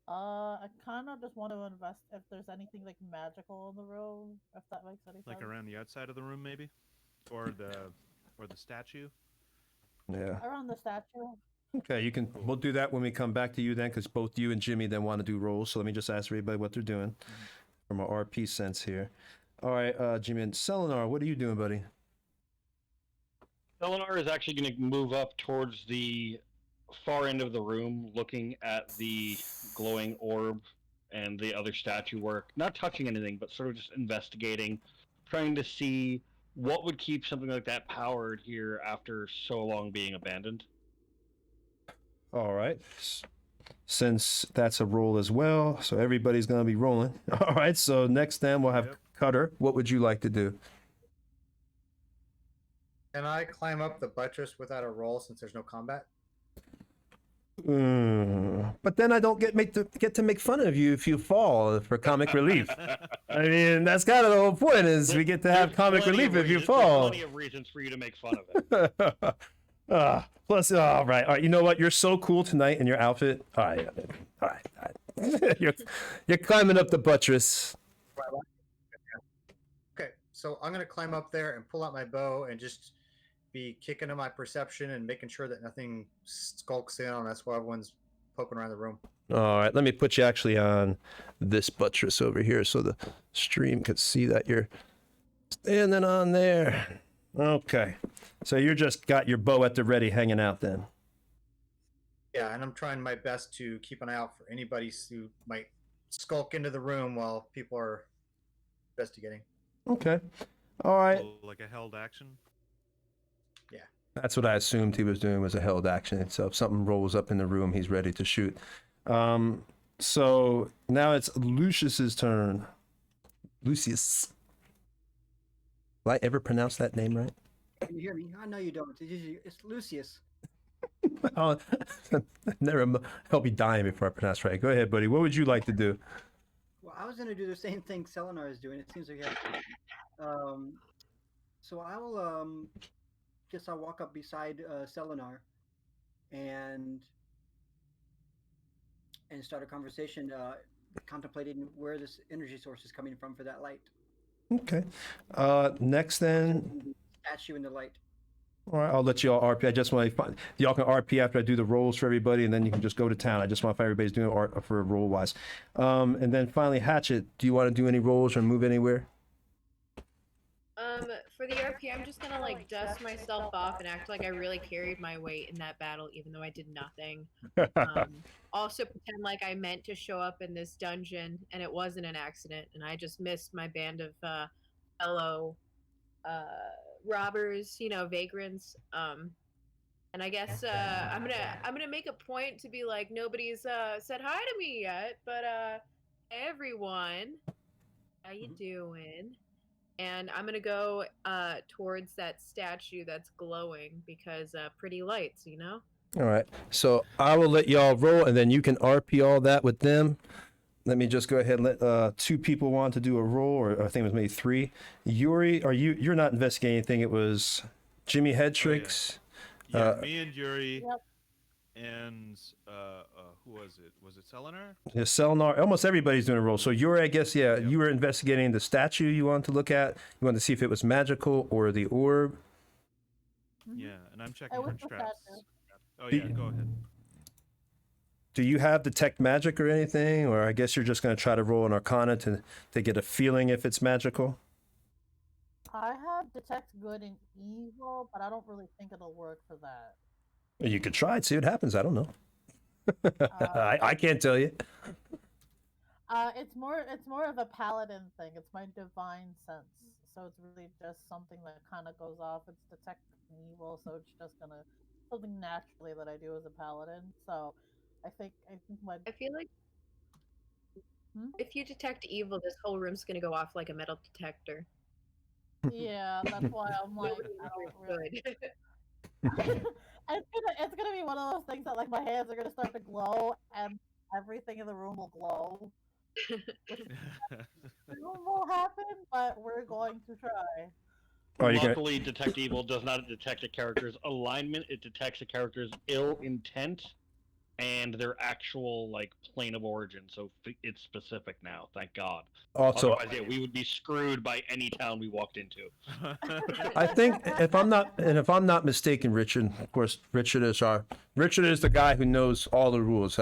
I kind of just want to invest if there's anything like magical in the room, if that makes any sense. Like around the outside of the room, maybe, or the statue. Yeah. Around the statue. Okay, we'll do that when we come back to you then, because both you and Jimmy then want to do rolls. So let me just ask everybody what they're doing from an RP sense here. All right, Jimmy and Selenar, what are you doing, buddy? Selenar is actually going to move up towards the far end of the room, looking at the glowing orb and the other statue work, not touching anything, but sort of just investigating, trying to see what would keep something like that powered here after so long being abandoned. All right. Since that's a roll as well, so everybody's going to be rolling. All right, so next then we'll have Cutter. What would you like to do? Can I climb up the buttress without a roll since there's no combat? But then I don't get to make fun of you if you fall for comic relief. I mean, that's kind of the whole point, is we get to have comic relief if you fall. There's plenty of reasons for you to make fun of it. Plus, all right. You know what? You're so cool tonight in your outfit. All right. You're climbing up the buttress. Okay, so I'm gonna climb up there and pull out my bow and just be kicking to my perception and making sure that nothing skulks in on us while everyone's poking around the room. All right, let me put you actually on this buttress over here so the stream could see that you're standing on there. Okay, so you're just got your bow at the ready hanging out then. Yeah, and I'm trying my best to keep an eye out for anybody who might skulk into the room while people are investigating. Okay, all right. Like a held action? Yeah. That's what I assumed he was doing, was a held action. So if something rolls up in the room, he's ready to shoot. So now it's Lucius's turn. Lucius. Did I ever pronounce that name right? Can you hear me? I know you don't. It's Lucius. I'll never help you dying before I pronounce right. Go ahead, buddy. What would you like to do? Well, I was gonna do the same thing Selenar is doing. It seems like so guess I'll walk up beside Selenar and start a conversation, contemplating where this energy source is coming from for that light. Okay. Next then. The statue in the light. All right, I'll let you all RP. I just want to find y'all can RP after I do the rolls for everybody, and then you can just go to town. I just want to find everybody's doing art for roll wise. And then finally, Hatchet. Do you want to do any rolls or move anywhere? For the RP, I'm just gonna like dust myself off and act like I really carried my weight in that battle, even though I did nothing. Also pretend like I meant to show up in this dungeon and it wasn't an accident, and I just missed my band of fellow robbers, vagrants. And I guess I'm gonna make a point to be like, nobody's said hi to me yet, but everyone, how you doing? And I'm gonna go towards that statue that's glowing because pretty lights, All right. So I will let y'all roll, and then you can RP all that with them. Let me just go ahead and let two people want to do a roll, or I think it was maybe three. Yuri, you're not investigating anything. It was Jimmy Headtricks. Yeah, me and Yuri. Yep. And who was it? Was it Selenar? Yeah, Selnar. Almost everybody's doing a roll. So Yuri, I guess, yeah, you were investigating the statue you wanted to look at. You wanted to see if it was magical or the orb. Yeah, and I'm checking was for the traps. statue. Oh yeah, go ahead. Do you have detect magic or anything? Or I guess you're just going to try to roll an arcana to get a feeling if it's magical? I have detect good and evil, but I don't really think it'll work for that. You could try it, see what happens. I don't know. I can't tell you. It's more of a paladin thing. It's my divine sense, so it's really just something that kind of goes off. It's detect evil, so it's just something naturally that I do as a paladin. So I think my I feel like if you detect evil, this whole room's gonna go off like a metal detector. yeah, that's why I'm like I don't really. Good. It's gonna be one of those things that like my hands are gonna start to glow and everything in the room will glow. It will happen, but we're going to try. Luckily, Detect Evil does not detect a character's alignment. It detects a character's ill intent and their actual plane of origin. So it's specific now. Thank God. Also, otherwise, we would be screwed by any town we walked into. I think if I'm not mistaken, Richard. Of course, Richard is the guy who knows all the rules.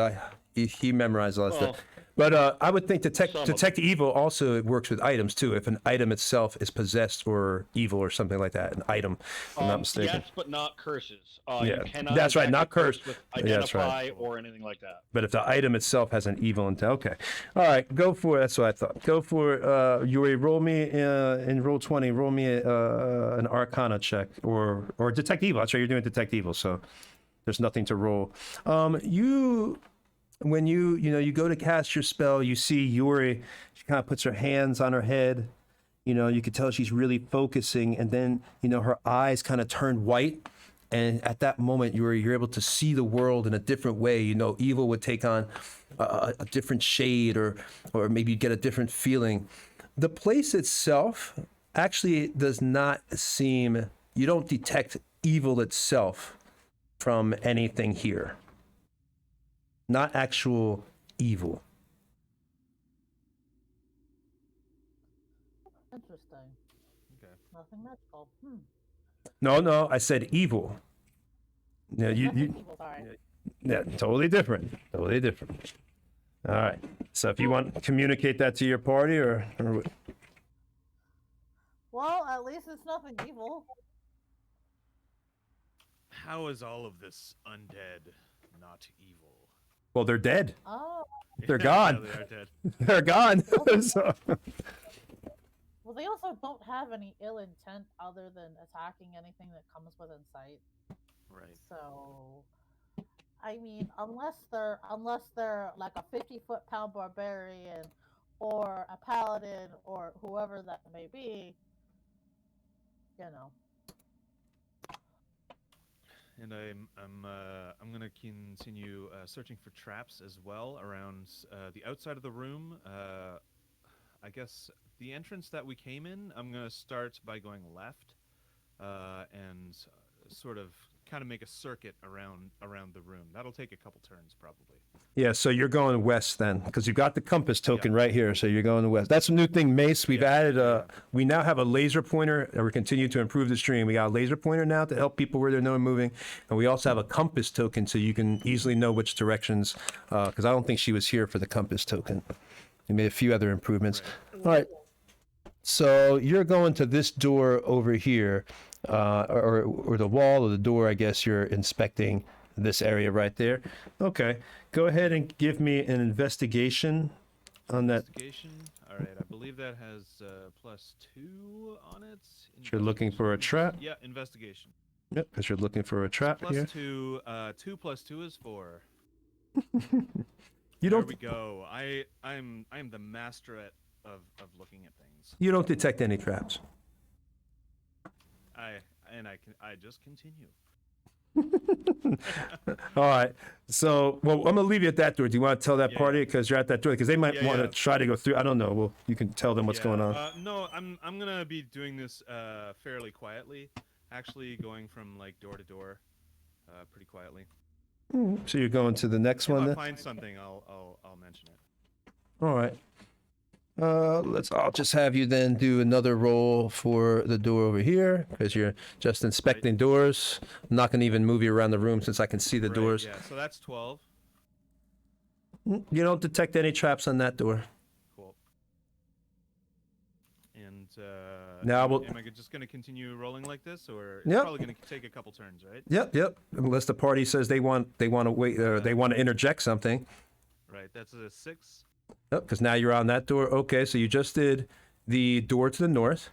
He memorized all that stuff. But I would think detect evil also it works with items too. If an item itself is possessed or evil or something like that, an item, if I'm not mistaken. Yes, but not curses. Yeah, you cannot that's right, not curse curse. with Yeah, that's identify right. or anything like that. But if the item itself has an evil intent, okay. All right, go for it. That's what I thought. Go for it. Yuri, roll me in roll 20. Roll me an Arcana check or detect evil. That's right. You're doing detect evil, so there's nothing to roll. When you go to cast your spell, you see Yuri. She kind of puts her hands on her head. You could tell she's really focusing, and then her eyes kind of turn white. And at that moment, you're able to see the world in a different way. Evil would take on a different shade, or maybe you get a different feeling. The place itself actually does not seem. You don't detect evil itself from anything here. Not actual evil. Interesting. Okay. Nothing magical. No, I said evil. Yeah, Evil, sorry. yeah, totally different. Totally different. All right. So if you want to communicate that to your party, or Well, at least it's nothing evil. How is all of this undead not evil? well, they're dead. Oh, They're gone. Yeah, they are dead. They're gone. So, well, they also don't have any ill intent other than attacking anything that comes within sight. Right. So, I mean, unless they're like a 50-foot-pound barbarian or a paladin or whoever that may be, I'm gonna continue searching for traps as well around the outside of the room. I guess the entrance that we came in. I'm gonna start by going left, and sort of kind of make a circuit around the room. That'll take a couple turns probably. Yeah, so you're going west then, because you've got the compass token Yeah. right here. So you're going west. That's a new thing, Mace. We've Yeah, added yeah. we now have a laser pointer, and we're continuing to improve the stream. We got a laser pointer now to help people where they're no moving, and we also have a compass token so you can easily know which directions. Because I don't think she was here for the compass token. We made a few other improvements. All right. So you're going to this door over here, or the wall or the door. I guess you're inspecting this area right there. Okay. Go ahead and give me an investigation on that. Investigation. All right. I believe that has +2 on it. You're looking for a trap? Yeah, investigation. Yep, because you're looking for a trap here. +2. 2 + 2 is 4. You There don't. we go. I'm the master of looking at things. You don't detect any traps. I just continue. All right. So, well, I'm gonna leave you at that door. Do you want to tell that Yeah, party because you're at that door? Because they might Yeah, want to yeah. try to go through. I don't know. Well, you can tell them what's Yeah, going on. No, I'm gonna be doing this fairly quietly. Actually, going from like door to door, pretty quietly. So you're going to the next If one I then. find something, I'll mention it. All right. I'll just have you then do another roll for the door over here because you're just inspecting doors. I'm not gonna even move you around the room since I can see the Right, doors. Yeah, so that's 12. You don't detect any traps on that door. Cool. And Now we'll- am I just gonna continue rolling like this, or it's Yep. probably gonna take a couple turns, right? Yep. Unless the party says they want to wait, they want to interject something. Right. That's a 6. Yep, because now you're on that door. Okay, so you just did the door to the north.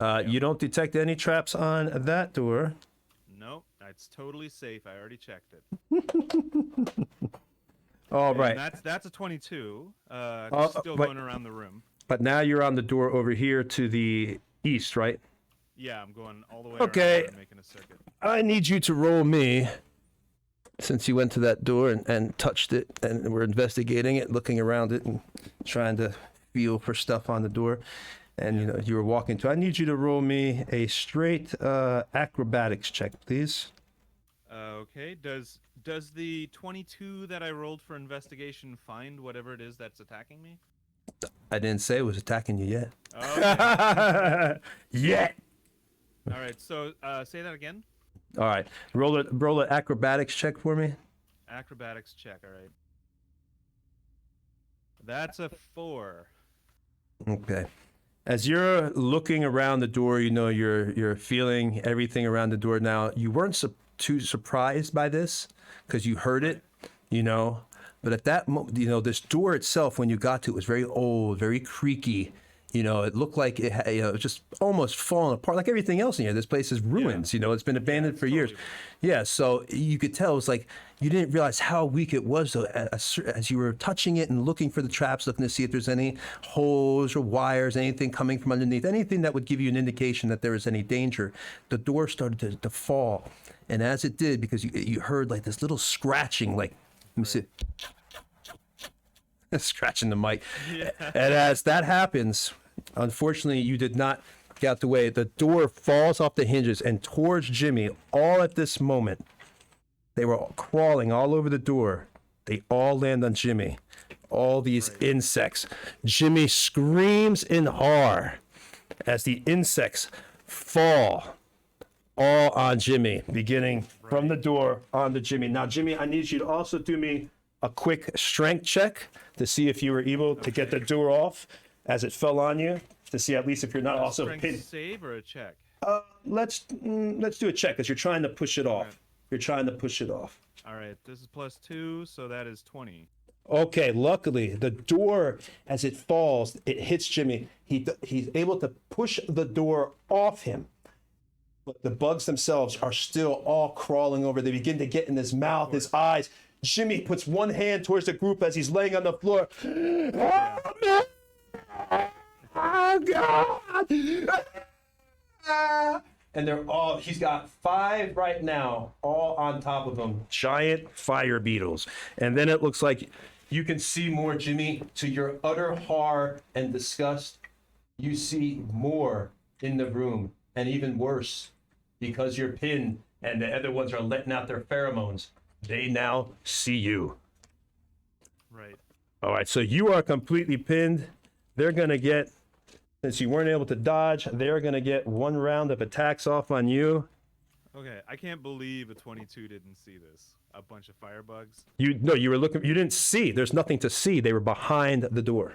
You don't detect any traps on that door. Nope, it's totally safe. I already checked it. All And right, that's a 22. Still but- going around the room. but now you're on the door over here to the east, right? Yeah, I'm going all the way Okay. around and making a circuit. I need you to roll me, since you went to that door and touched it, and we're investigating it, looking around it, and trying to feel for stuff on the door. And you were walking to. I need you to roll me a straight acrobatics check, please. Okay. Does the 22 that I rolled for investigation find whatever it is that's attacking me? I didn't say it was attacking you yet. Okay. Yet. All right. So say that again. All right. Roll an acrobatics check for me. Acrobatics check. All right. That's a 4. Okay. As you're looking around the door, you're feeling everything around the door. Now, you weren't too surprised by this because you heard it, But at that moment, this door itself, when you got to it, was very old, very creaky. It looked like it had, it was just almost falling apart, like everything else in here. This place is ruins. It's been abandoned for years. totally. Yeah, so you could tell it was like you didn't realize how weak it was though. As you were touching it and looking for the traps, looking to see if there's any holes or wires, anything coming from underneath, anything that would give you an indication that there was any danger. The door started to fall, and as it did, because you heard like this little scratching, like let me see. Scratching the mic. Yeah. And as that happens, unfortunately, you did not get out the way. The door falls off the hinges, and towards Jimmy, all at this moment, they were all crawling all over the door. They all land on Jimmy. All these insects. Jimmy screams in horror as the insects fall all on Jimmy, beginning from the door onto Jimmy. Now, Jimmy, I need you to also do me a quick strength check to see if you were able to get the door off as it fell on you, to see at least if you're not also Strength pinned. save or a check? Let's do a check because you're trying to push it off. Right. You're trying to push it off. All right. This is +2, so that is 20. Okay, luckily the door, as it falls, it hits Jimmy. He's able to push the door off him, but the bugs themselves are still all crawling over. They begin to get in his mouth, his eyes. Jimmy puts one hand towards the group as he's laying on the floor. Oh God! and he's got 5 right now, all on top of him, giant fire beetles. And then it looks like you can see more, Jimmy, to your utter horror and disgust. You see more in the room, and even worse, because you're pinned and the other ones are letting out their pheromones. They now see you. Right. All right, so you are completely pinned. They're going to get, since you weren't able to dodge, they're going to get 1 round of attacks off on you. Okay, I can't believe a 22 didn't see this. A bunch of firebugs. You were looking, you didn't see. There's nothing to see. They were behind the door.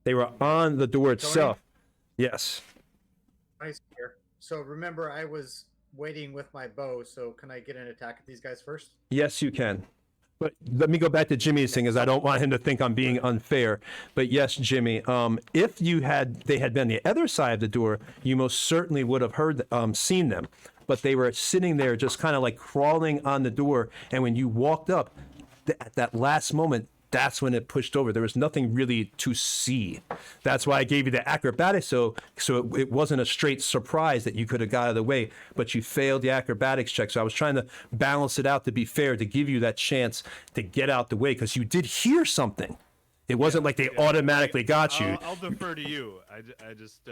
They were on the door itself. Yes. Nice here. So remember, I was waiting with my bow, so can I get an attack at these guys first? Yes, you can. But let me go back to Jimmy's thing, as I don't want him to think I'm being unfair. But yes, Jimmy, if they had been the other side of the door, you most certainly would have seen them. But they were sitting there just kind of like crawling on the door. And when you walked up, at that last moment, that's when it pushed over. There was nothing really to see. That's why I gave you the acrobatics, so it wasn't a straight surprise that you could have got out of the way, but you failed the acrobatics check. So I was trying to balance it out to be fair, to give you that chance to get out the way, because you did hear something. It wasn't like they automatically got you. I'll defer to you. I just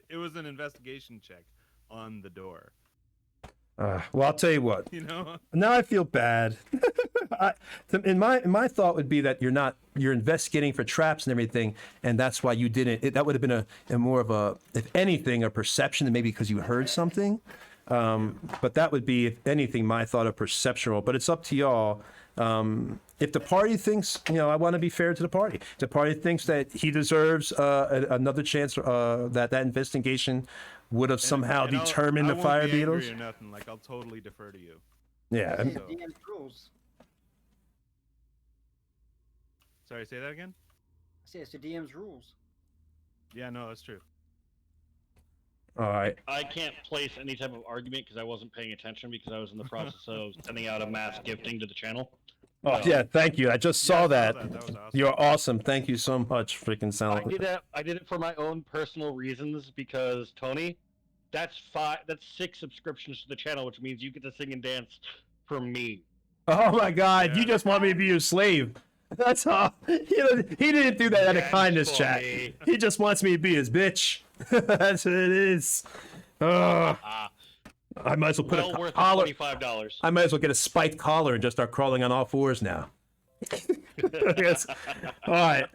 it was an investigation check on the door. Well, I'll tell you what. You know. Now I feel bad. My thought would be that you're investigating for traps and everything, and that's why you didn't. That would have been a more of a, if anything, a perception, and maybe because you heard something. But that would be, if anything, my thought of perceptual. But it's up to y'all. If the party thinks, I want to be fair to the party. If the party thinks that he deserves another chance, that investigation would have somehow determined the fire beetles. Or nothing. Like, I'll totally defer to you. Yeah. It's the DM's rules. Sorry, say that again? I say it's the DM's rules. Yeah, no, that's true. All right. I can't place any type of argument because I wasn't paying attention because I was in the process of sending out a mass gifting to the channel. Oh yeah, thank you. I just saw that. That was awesome. You're awesome. Thank you so much, freaking Sound. I did it for my own personal reasons because Tony, that's 6 subscriptions to the channel, which means you get to sing and dance for me. Oh my God, Yeah. you just want me to be your slave. That's all. He didn't do that out of Dance kindness, for chat. me. He just wants me to be his bitch. That's what it is. I might as well put Well a worth collar. $25. I might as well get a spiked collar and just start crawling on all 4s now. Yes. All right.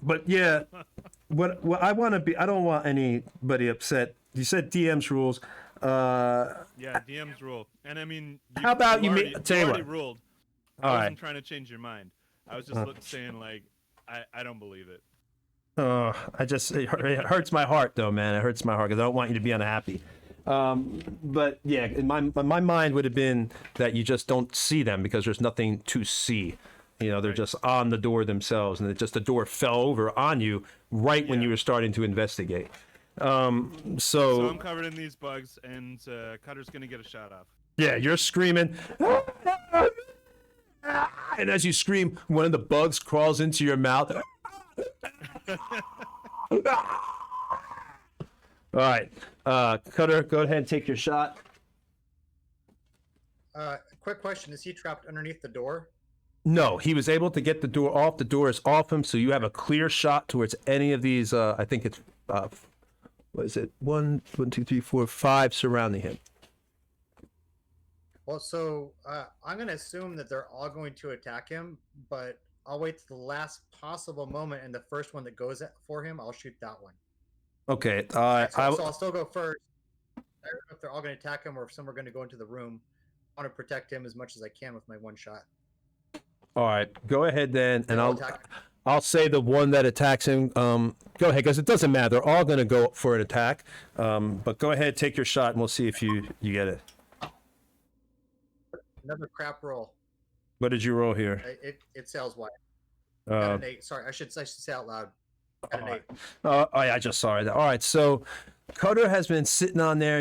But yeah, what I want to be, I don't want anybody upset. You said DM's rules. Yeah, DM's rule. And I mean, How about you already, tell you already what. ruled. All I right. wasn't trying to change your mind. I was just saying, like, I don't believe it. Oh, it hurts my heart though, man. It hurts my heart because I don't want you to be unhappy. But yeah, in my mind would have been that you just don't see them because there's nothing to see. They're just on the door themselves, and the door fell over on you right when you were starting to investigate. So I'm covered in these bugs, and Cutter's gonna get a shot off. Yeah, you're screaming. And as you scream, one of the bugs crawls into your mouth. All right, Cutter, go ahead and take your shot. Quick question: is he trapped underneath the door? No, he was able to get the door off. The door is off him, so you have a clear shot towards any of these. I think it's what is it? 1, 2, 3, 4, 5 surrounding him. Well, so I'm going to assume that they're all going to attack him, but I'll wait to the last possible moment, and the first one that goes for him, I'll shoot that one. Okay. So I'll still go first. I don't know if they're all going to attack him or if some are going to go into the room. I want to protect him as much as I can with my one shot. All right. Go ahead then, and They'll attack. I'll say the one that attacks him. Go ahead, because it doesn't matter. They're all going to go for an attack. But go ahead, take your shot, and we'll see if you get it. Another crap roll. What did you roll here? It sails wide. Got an 8. Sorry, I should say out loud. Got an 8. Oh, yeah, I just saw it. All right, so Cutter has been sitting on there,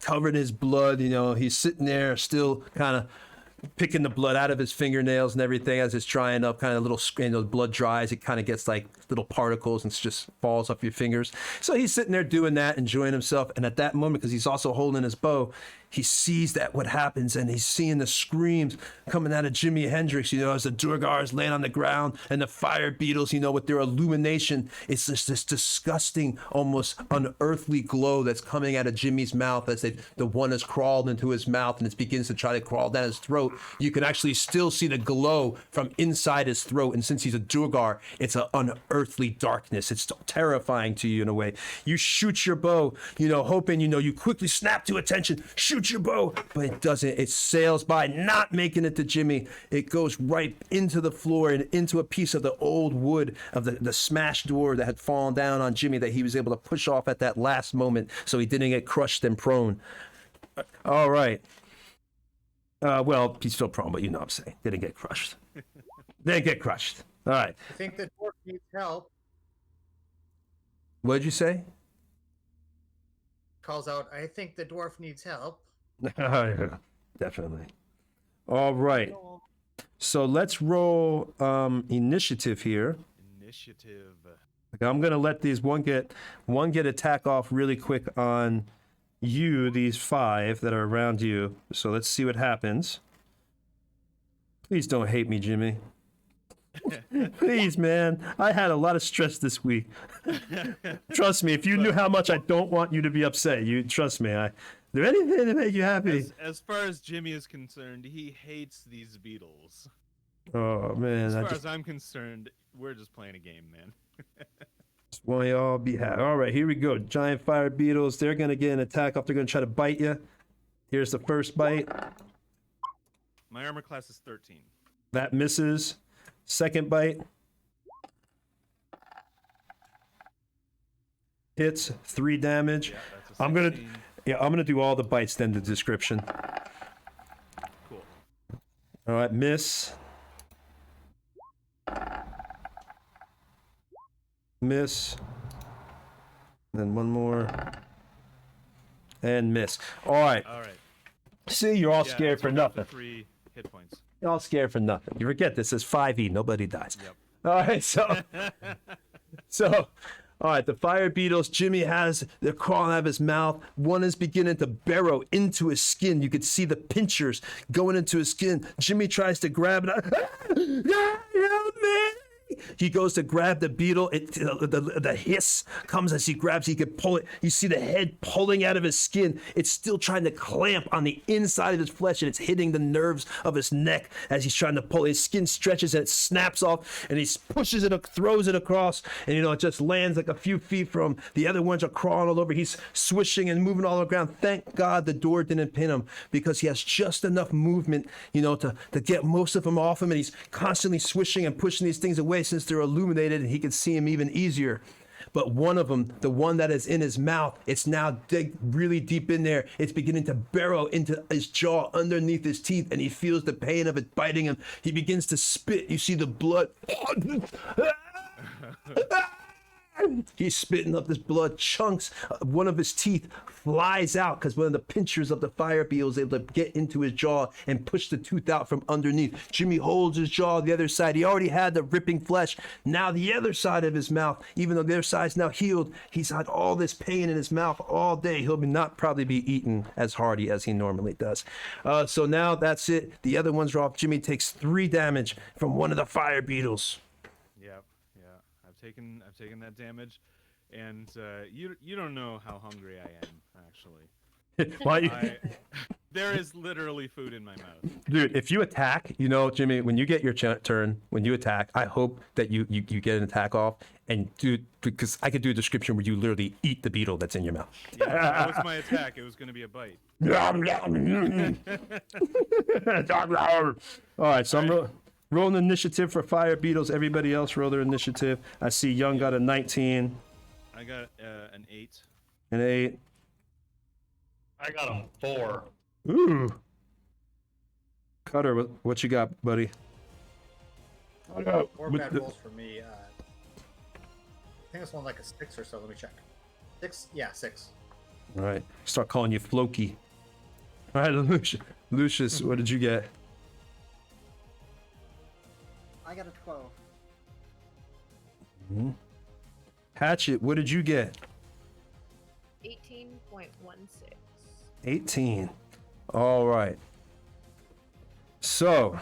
covered in his blood. He's sitting there still kind of picking the blood out of his fingernails and everything as it's drying up, kind of little, the blood dries, it kind of gets like little particles and just falls off your fingers. So he's sitting there doing that, enjoying himself. And at that moment, because he's also holding his bow, he sees that what happens, and he's seeing the screams coming out of Jimi Hendrix, as the Durgars laying on the ground, and the fire beetles, with their illumination. It's just this disgusting, almost unearthly glow that's coming out of Jimmy's mouth as the one has crawled into his mouth and it begins to try to crawl down his throat. You can actually still see the glow from inside his throat, and since he's a Durgar, it's an unearthly darkness. It's terrifying to you in a way. You shoot your bow, hoping, you quickly snap to attention, shoot your bow, but it doesn't. It sails by, not making it to Jimmy. It goes right into the floor and into a piece of the old wood of the smashed door that had fallen down on Jimmy that he was able to push off at that last moment so he didn't get crushed and prone. All right. Well, he's still prone, but you know what I'm saying. Didn't get crushed. Didn't get crushed. All right. I think the dwarf needs help. What did you say? Calls out, I think the dwarf needs help. Yeah, definitely. All right. So let's roll initiative here. Initiative. I'm gonna let these one get attack off really quick on you, these 5 that are around you. So let's see what happens. Please don't hate me, Jimmy. Please, man. I had a lot of stress this week. Trust me, if you knew how much I don't want you to be upset, you trust me. Is there anything to make you happy? As far as Jimmy is concerned, he hates these beetles. Oh man. As far as I'm concerned, we're just playing a game, man. Just want y'all be happy. All right, here we go. Giant fire beetles. They're gonna get an attack off. They're gonna try to bite you. Here's the first bite. My armor class is 13. That misses. Second bite. Hits 3 damage. Yeah, that's a I'm gonna 16. do all the bites then the description. Cool. All right, miss. Miss. Then one more. And miss. All right. All right. See, you're all Yeah, scared it's for only nothing. 3 hit points. You're all scared for nothing. You forget this is 5e. Nobody dies. Yep. All right, so, all right, the fire beetles, Jimmy they're crawling out of his mouth. One is beginning to burrow into his skin. You could see the pinchers going into his skin. Jimmy tries to grab it. Help me! He goes to grab the beetle. The hiss comes as he grabs. He can pull it. You see the head pulling out of his skin. It's still trying to clamp on the inside of his flesh, and it's hitting the nerves of his neck as he's trying to pull. His skin stretches and it snaps off, and he pushes it, throws it across, and it just lands like a few feet from him. The other ones are crawling all over. He's swishing and moving all around. Thank God the door didn't pin him, because he has just enough movement, to get most of them off him, and he's constantly swishing and pushing these things away since they're illuminated and he can see him even easier. But one of them, the one that is in his mouth, it's now dig really deep in there. It's beginning to burrow into his jaw underneath his teeth, and he feels the pain of it biting him. He begins to spit. You see the blood. He's spitting up this blood. Chunks. One of his teeth flies out because one of the pinchers of the fire beetle is able to get into his jaw and push the tooth out from underneath. Jimmy holds his jaw the other side. He already had the ripping flesh. Now the other side of his mouth, even though the other side's now healed, he's had all this pain in his mouth all day. He'll not probably be eaten as hearty as he normally does. So now that's it. The other ones are off. Jimmy takes 3 damage from one of the fire beetles. Yep. Yeah. I've taken that damage, and you don't know how hungry I am, actually. Why? There is literally food in my mouth. Dude, if you attack, Jimmy, when you get your turn, when you attack, I hope that you get an attack off, and because I could do a description where you literally eat the beetle that's in your mouth. Yeah, that was my attack. It was going to be a bite. All right, so I'm rolling initiative for fire beetles. Everybody else roll their initiative. I see Young got a 19. I got an 8. An 8. I got a 4. Ooh. Cutter, what you got, buddy? I got 4 bad rolls for me. I think it's one like a 6 or so. Let me check. 6? Yeah, 6. All right. Start calling you Floki. All right, Lucius, what did you get? I got a 12. Mhm. Hatchet, what did you get? 18.16. 18. All right. So,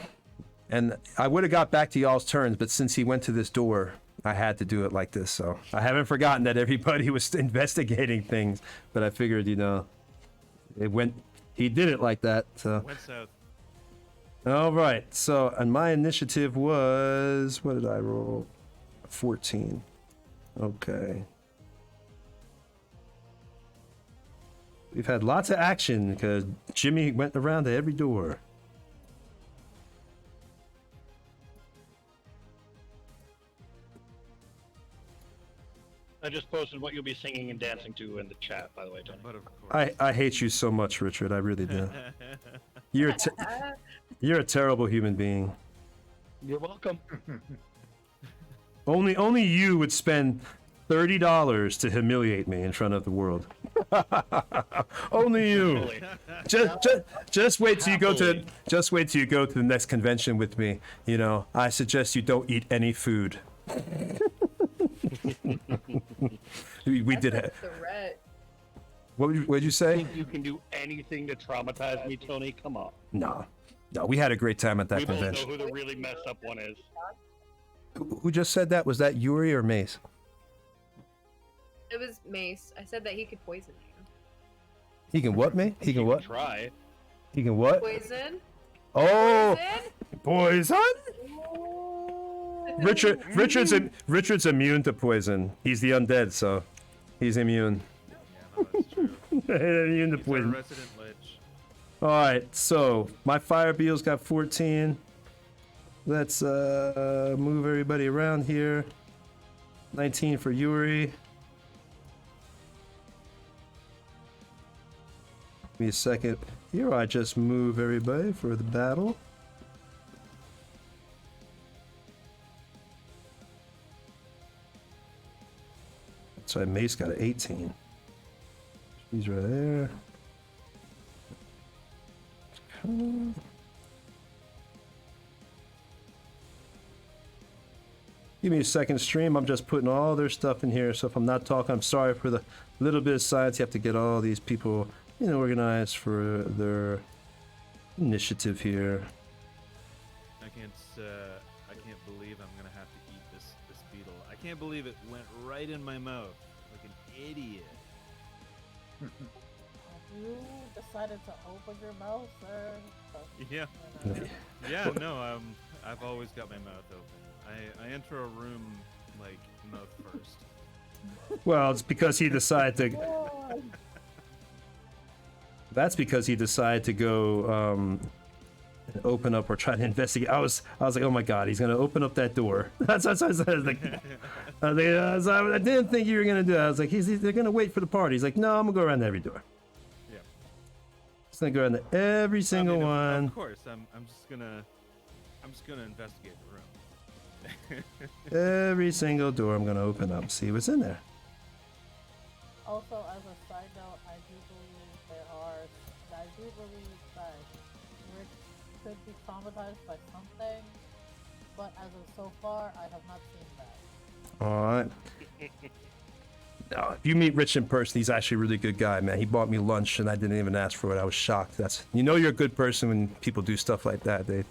and I would have got back to y'all's turns, but since he went to this door, I had to do it like this. So I haven't forgotten that everybody was investigating things, but I figured, you know, he did it like that. So. Went south. All right. So, and my initiative was, what did I roll? 14. Okay. We've had lots of action because Jimmy went around to every door. I just posted what you'll be singing and dancing to in the chat, by the way, Tony. But of course. I hate you so much, Richard. I really do. You're a terrible human being. You're welcome. Only you would spend $30 to humiliate me in front of the world. Only you. Really. Just wait till you go to the next convention with me. You know, I suggest you don't eat any food. we did it. Threat. What'd you say? Think you can do anything to traumatize me, Tony? Come on. No, we had a great time at that We both know convention. who the really messed up one is. Who just said that? Was that Yuri or Mace? It was Mace. I said that he could poison you. He can what, me? He can what? Try. He can what? Poison? Oh, Poison? poison! Richard's immune to poison. He's the undead, so he's immune. Yeah, no, that's true. Immune to He's our poison. resident lich. All right, so my fire beel's got 14. Let's move everybody around here. 19 for Yuri. Give me a second. Here I just move everybody for the battle. So Mace got an 18. He's right there. Give me a second stream. I'm just putting all their stuff in here. So if I'm not talking, I'm sorry for the little bit of silence. You have to get all these people, you know, organized for their initiative here. I can't believe I'm gonna have to eat this beetle. I can't believe it went right in my mouth like an idiot. You decided to open your mouth, sir. Yeah. You know, Yeah, no, I've always got my mouth open. I enter a room like mouth first. Well, it's because he decided to. God. That's because he decided to go and open up or try to investigate. I was like, oh my god, he's gonna open up that door. That's what I said. I didn't think you were gonna do that. I was like, they're gonna wait for the party. He's like, no, I'm gonna go around every door. Yeah. Just gonna go around every single I mean, one. Of course, I'm just gonna investigate the room. Every single door I'm gonna open up, see what's in there. Also, as a side note, I do believe that Rick could be traumatized by something, but as of so far, I have not seen that. All right. No, if you meet Rich in person, he's actually a really good guy, man. He bought me lunch and I didn't even ask for it. I was shocked. You know you're a good person when people do stuff like that. They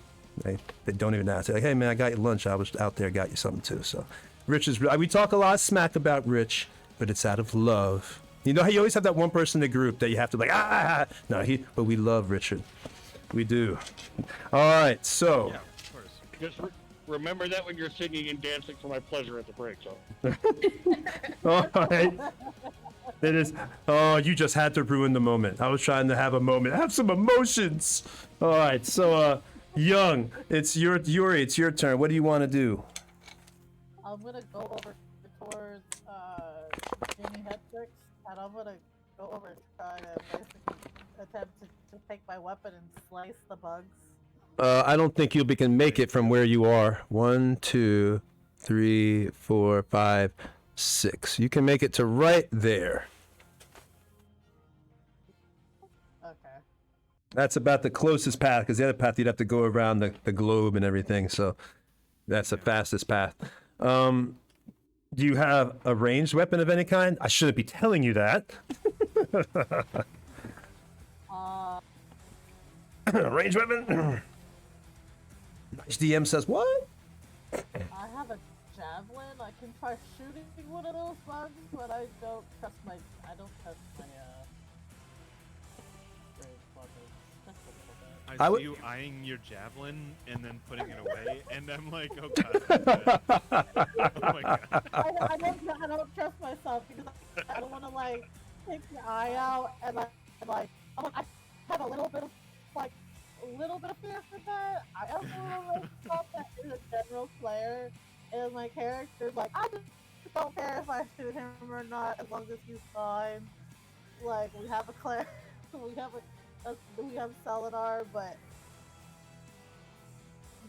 don't even ask. They're like, hey man, I got you lunch. I was out there, got you something too. So Rich is, we talk a lot of smack about Rich, but it's out of love. You know how you always have that one person in the group that you have to like, no, but we love Richard. We do. All right, so. Yeah, of course. Just remember that when you're singing and dancing for my pleasure at the break, so. All right. It is. Oh, you just had to ruin the moment. I was trying to have a moment. Have some emotions. All right, so, Young, it's your turn. What do you want to do? I'm gonna go over towards Jimmy Hendrix, and I'm gonna go over and try to basically attempt to take my weapon and slice the bugs. I don't think you can make it from where you are. 1, 2, 3, 4, 5, 6. You can make it to right there. Okay. That's about the closest path, because the other path you'd have to go around the globe and everything. So That's the fastest path. Do you have a ranged weapon of any kind? I shouldn't be telling you that. Ranged weapon? Nice DM says what? I have a javelin. I can try shooting one of those bugs, but I don't trust my ranged weapons. Just a little bit. I I see would- you eyeing your javelin and then putting it away, and I'm like, oh god. Oh my god. I don't trust myself because I don't want to like take your eye out and like I have a little bit of fear for that. I have a little bit of that is a general player, and my character's like I just don't care if I shoot him or not as long as he's fine. Like we have a cleric, we have Saladar, but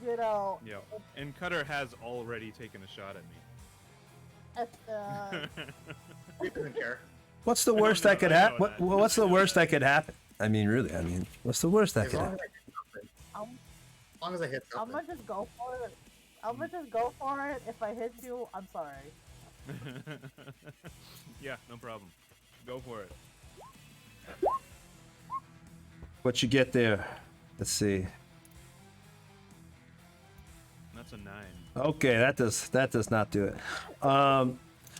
you know. Yeah. And Cutter has already taken a shot at me. He doesn't care. What's the I don't worst know- that could I know happen? that. What's the I know worst that. that could happen? I mean, really, what's the worst that As could long happen? as I hit I'm something. gonna just go for it. I'm gonna just go for it. If I hit you, I'm sorry. Yeah, no problem. Go for it. What you get there? Let's see. That's a 9. Okay, that does not do it.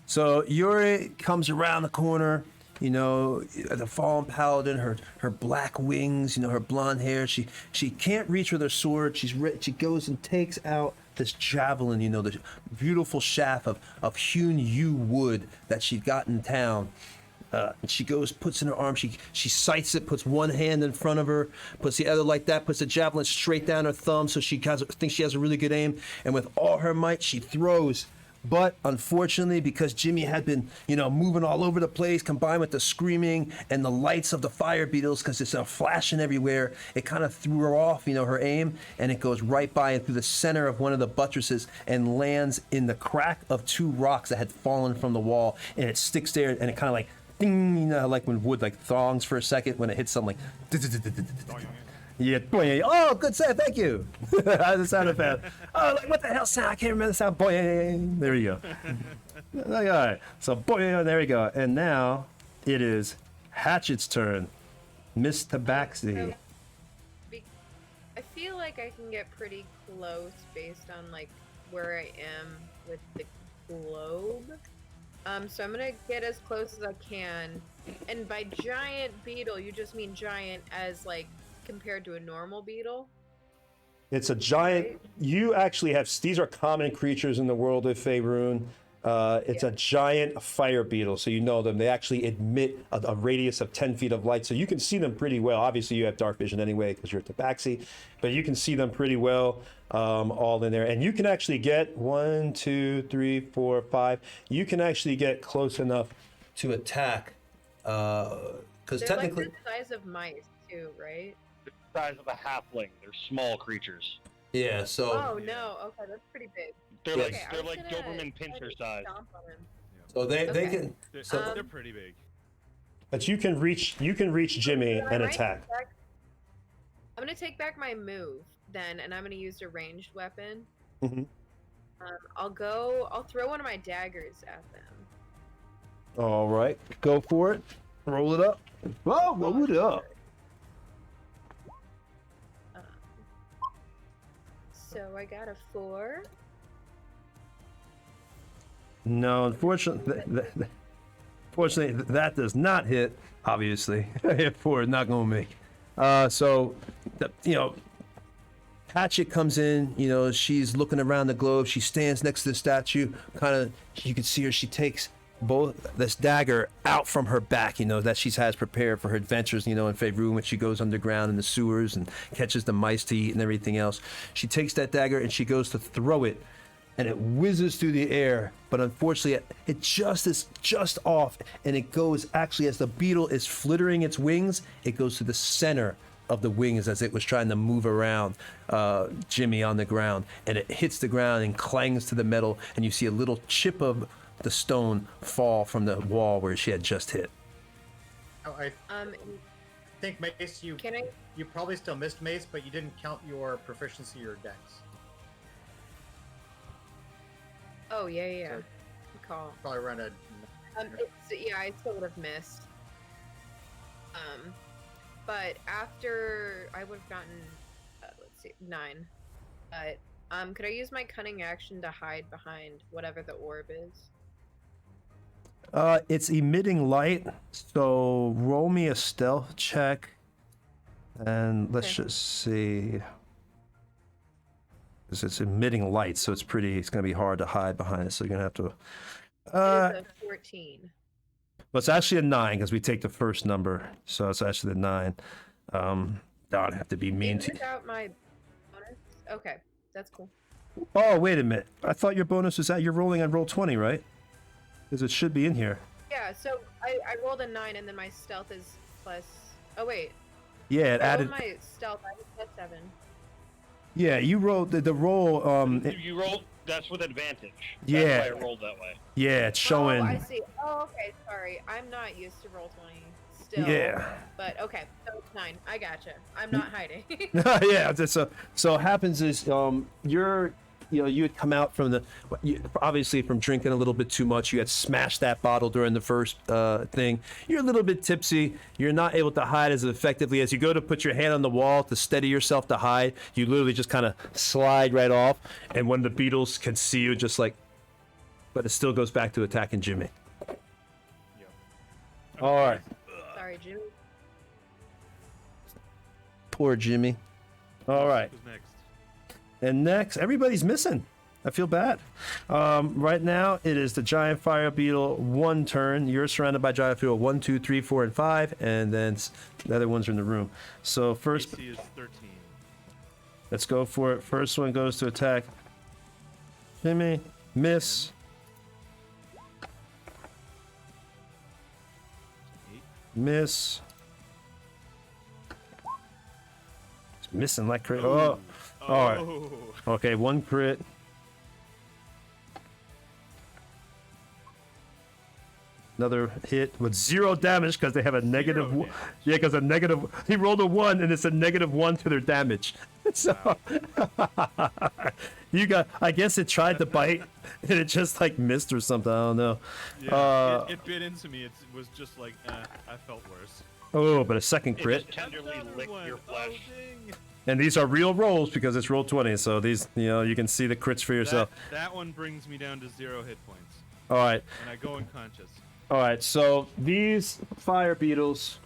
So Yuri comes around the corner. You know, the fallen paladin, her black wings, you know, her blonde hair. She can't reach with her sword. She goes and takes out this javelin, you know, the beautiful shaft of hewn yew wood that she got in town. And she goes, puts in her arm, she sights it, puts one hand in front of her, puts the other like that, puts the javelin straight down her thumb so she thinks she has a really good aim, and with all her might she throws. But unfortunately, because Jimmy had been, you know, moving all over the place, combined with the screaming and the lights of the fire beetles, because it's flashing everywhere, it kind of threw her off, you know, her aim, and it goes right by and through the center of one of the buttresses and lands in the crack of 2 rocks that had fallen from the wall, and it sticks there, and it kind of like, ding, you know, like when wood like thongs for a second when it hits something like. Yeah, boing. Oh, good sound. Thank you. How's the sound effect? Oh, like what the hell sound? I can't remember the sound. Boing. There you go. All right. So boing. There we go. And now it is Hatchet's turn. Miss Tabaxi. I feel like I can get pretty close based on like where I am with the globe. So I'm gonna get as close as I can. And by giant beetle, you just mean giant as like compared to a normal beetle? It's a giant. You actually have. These are common creatures in the world of Faerun. It's a giant fire beetle, so you know them. They actually emit a radius of 10 feet of light, so you can see them pretty well. Obviously, you have dark vision anyway because you're Tabaxi, but you can see them pretty well all in there. And you can actually get 1, 2, 3, 4, 5. You can actually get close enough to attack because They're technically. like the size of mice too, right? The size of a halfling. They're small creatures. Yeah. So. Oh no, okay, that's pretty big. They're Yes. like Okay, I they're was like gonna Doberman Pinscher try to size. stomp on him. So they Okay. can. They're, So, they're pretty big. but you can reach Jimmy Can I and range attack. back- I'm gonna take back my move then, and I'm gonna use a ranged weapon. Mhm. I'll throw one of my daggers at them. All right, go for it. Roll it up. Whoa, roll it up. So I got a 4. No, unfortunately, fortunately, that does not hit. Obviously, hit 4 is not going to make. So, you know, Hatchet comes in. You know, she's looking around the globe. She stands next to the statue. Kind of, you can see her. She takes this dagger out from her back, you know, that she has prepared for her adventures, you know, in Faerun when she goes underground in the sewers and catches the mice to eat and everything else. She takes that dagger and she goes to throw it, and it whizzes through the air, but unfortunately it is just off, and it goes actually as the beetle is flittering its wings, it goes to the center of the wings as it was trying to move around Jimmy on the ground, and it hits the ground and clangs to the metal, and you see a little chip of the stone fall from the wall where she had just hit. Oh, I And think Mace, you can I? you probably still missed Mace, but you didn't count your proficiency or dex. Oh yeah. Good call. Probably run a. I still would have missed. But after I would have gotten, let's see, 9. But could I use my cunning action to hide behind whatever the orb is? It's emitting light, so roll me a stealth check, and let's Okay. just see. Because it's emitting light, so it's gonna be hard to hide behind it. So you're gonna have to. It is a 14. Well, it's actually a 9 because we take the first number, so it's actually the 9. I'd have to be mean to. Without my bonus. Okay, that's cool. Oh, wait a minute. I thought your bonus was that you're rolling on roll 20, right? Because it should be in here. Yeah, so I rolled a 9 and then my stealth is plus. Oh wait. Yeah, it I added. rolled my stealth. I was plus 7. Yeah, you rolled the roll. You rolled. That's with advantage. Yeah. That's why I rolled that way. Yeah, it's showing. Oh, I see. Oh, okay. Sorry, I'm not used to roll 20 still. Yeah. But okay, so it's 9. I gotcha. I'm not hiding. Yeah. So what happens is you had come out from obviously from drinking a little bit too much. You had smashed that bottle during the first thing. You're a little bit tipsy. You're not able to hide as effectively. As you go to put your hand on the wall to steady yourself to hide, you literally just kind of slide right off. And when the beetles can see you, just like, but it still goes back to attacking Jimmy. Yep. All right. Sorry, Jimmy. Poor Jimmy. All right. Who's next? And next, everybody's missing. I feel bad. Right now, it is the giant fire beetle 1 turn. You're surrounded by giant beetle 1, 2, 3, 4, and 5, and then the other ones are in the room. So first, AC is 13. let's go for it. First one goes to attack Jimmy. Miss. 8. Miss. It's missing like crazy. Oh. All right. Oh. Okay, 1 crit. Another hit with 0 damage because they have a negative. damage. Yeah, because a negative. He rolled a 1 and it's a -1 to their damage. So you got. I guess it tried to bite and it just like missed or something. I don't know. Yeah, it bit into me. It was just like, I felt worse. Oh, but a second It crit. just tenderly Another licked one. your Oh, flesh. dang. And these are real rolls because it's roll 20. So these, you can see the crits for yourself. That one brings me down to 0 hit points, All right. and I go unconscious. All right, so these fire beetles,